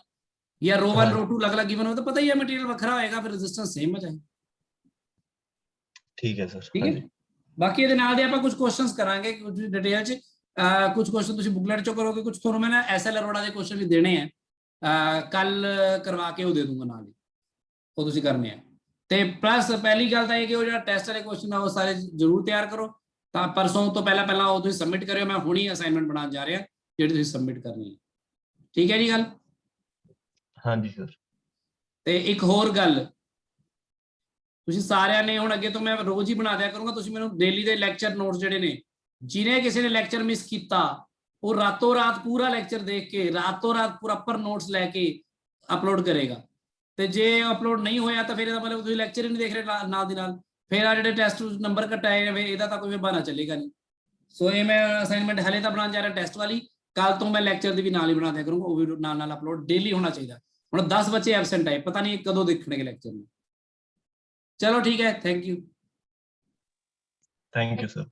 ਜਾਂ ਰੋ 1 ਰੋ 2 ਅਲੱਗ-ਅਲੱਗ ਗਿਵਨ ਹੋ ਤਾਂ ਪਤਾ ਹੀ ਹੈ ਮਟੀਰੀਅਲ ਵੱਖਰਾ ਹੋਏਗਾ ਫਿਰ ਰੈਜ਼ਿਸਟੈਂਸ ਸੇਮ ਹੋ ਜਾਏ ਠੀਕ ਹੈ ਸਰ ਠੀਕ ਹੈ ਬਾਕੀ ਇਹਦੇ ਨਾਲ ਦੇ ਆਪਾਂ ਕੁਝ ਕੁਐਸਚਨਸ ਕਰਾਂਗੇ ਕੁਝ ਡਿਟੇਲ ਚ ਕੁਝ ਕੁਐਸਚਨ ਤੁਸੀਂ ਬੁਕਲੇਟ ਚੋਂ ਕਰੋਗੇ ਕੁਝ ਤੁਹਾਨੂੰ ਮੈਂ ਨਾ ਐਸਐਲ ਅਰੋੜਾ ਦੇ ਕੁਐਸਚਨ ਵੀ ਦੇਣੇ ਆ ਕੱਲ ਕਰਵਾ ਕੇ ਉਹ ਦੇ ਦੂੰਗਾ ਨਾਲ ਹੀ ਉਹ ਤੁਸੀਂ ਕਰਨੇ ਆ ਤੇ ਪਲੱਸ ਪਹਿਲੀ ਗੱਲ ਤਾਂ ਇਹ ਕਿ ਉਹ ਜਿਹੜਾ ਟੈਸਟ ਵਾਲੇ ਕੁਐਸਚਨ ਆ ਉਹ ਸਾਰੇ ਜ਼ਰੂਰ ਤਿਆਰ ਕਰੋ ਤਾਂ ਪਰਸੋਂ ਤੋਂ ਪਹਿਲਾਂ ਉਹ ਤੁਸੀਂ ਸਬਮਿਟ ਕਰਿਓ ਮੈਂ ਹੁਣੀ ਅਸਾਈਨਮੈਂਟ ਬਣਾਉਣ ਜਾ ਰਿਹਾ ਜਿਹੜੀ ਤੁਸੀਂ ਸਬਮਿਟ ਕਰਨੀ ਹੈ ਠੀਕ ਹੈ ਜੀ ਗੱਲ ਹਾਂਜੀ ਸਰ ਤੇ ਇੱਕ ਹੋਰ ਗੱਲ ਤੁਸੀਂ ਸਾਰਿਆਂ ਨੇ ਹੁਣ ਅੱਗੇ ਤੋਂ ਮੈਂ ਰੋਜ਼ ਹੀ ਬਣਾ ਦਿਆ ਕਰੂੰਗਾ ਤੁਸੀਂ ਮੈਨੂੰ ਡੇਲੀ ਦੇ ਲੈਕਚਰ ਨੋਟਸ ਜਿਹੜੇ ਨੇ ਜਿਹਨੇ ਕਿਸੇ ਨੇ ਲੈਕਚਰ ਮਿਸ ਕੀਤਾ ਉਹ ਰਾਤੋਂ ਰਾਤ ਪੂਰਾ ਲੈਕਚਰ ਦੇਖ ਕੇ ਰਾਤੋਂ ਰਾਤ ਪ੍ਰੋਪਰ ਨੋਟਸ ਲੈ ਕੇ ਅਪਲੋਡ ਕਰੇਗਾ ਤੇ ਜੇ ਅਪਲੋਡ ਨਹੀਂ ਹੋਇਆ ਤਾਂ ਫਿਰ ਇਹਦਾ ਮਤਲਬ ਤੁਸੀਂ ਲੈਕਚਰ ਹੀ ਨਹੀਂ ਦੇਖ ਰਹੇ ਨਾਲ ਦੀ ਨਾਲ ਫਿਰ ਆ ਜਿਹੜੇ ਟੈਸਟ ਨੰਬਰ ਘਟਾਏ ਨੇ ਇਹਦਾ ਤਾਂ ਕੋਈ ਬਹਾਨਾ ਚੱਲੇਗਾ ਨਹੀਂ ਸੋ ਇਹ ਮੈਂ ਅਸਾਈਨਮੈਂਟ ਹਲੇ ਤਾਂ ਬਣਾਉਣ ਜਾ ਰਿਹਾ ਟੈਸਟ ਵਾਲੀ ਕੱਲ ਤੋਂ ਮੈਂ ਲੈਕਚਰ ਦੀ ਵੀ ਨਾਲ ਹੀ ਬਣਾ ਦਿਆ ਕਰੂੰਗਾ ਉਹ ਵੀ ਨਾਲ ਅਪਲੋਡ ਡੇਲੀ ਹੋਣਾ ਚਾਹੀਦਾ ਹੁਣ 10 ਬੱਚੇ ਐਬਸੈਂਟ ਆਏ ਪਤਾ ਨਹੀਂ ਕਦੋਂ ਦੇਖਣਗੇ ਲੈਕਚਰ ਨੂੰ ਚਲੋ ਠੀਕ ਹੈ thank you thank you sir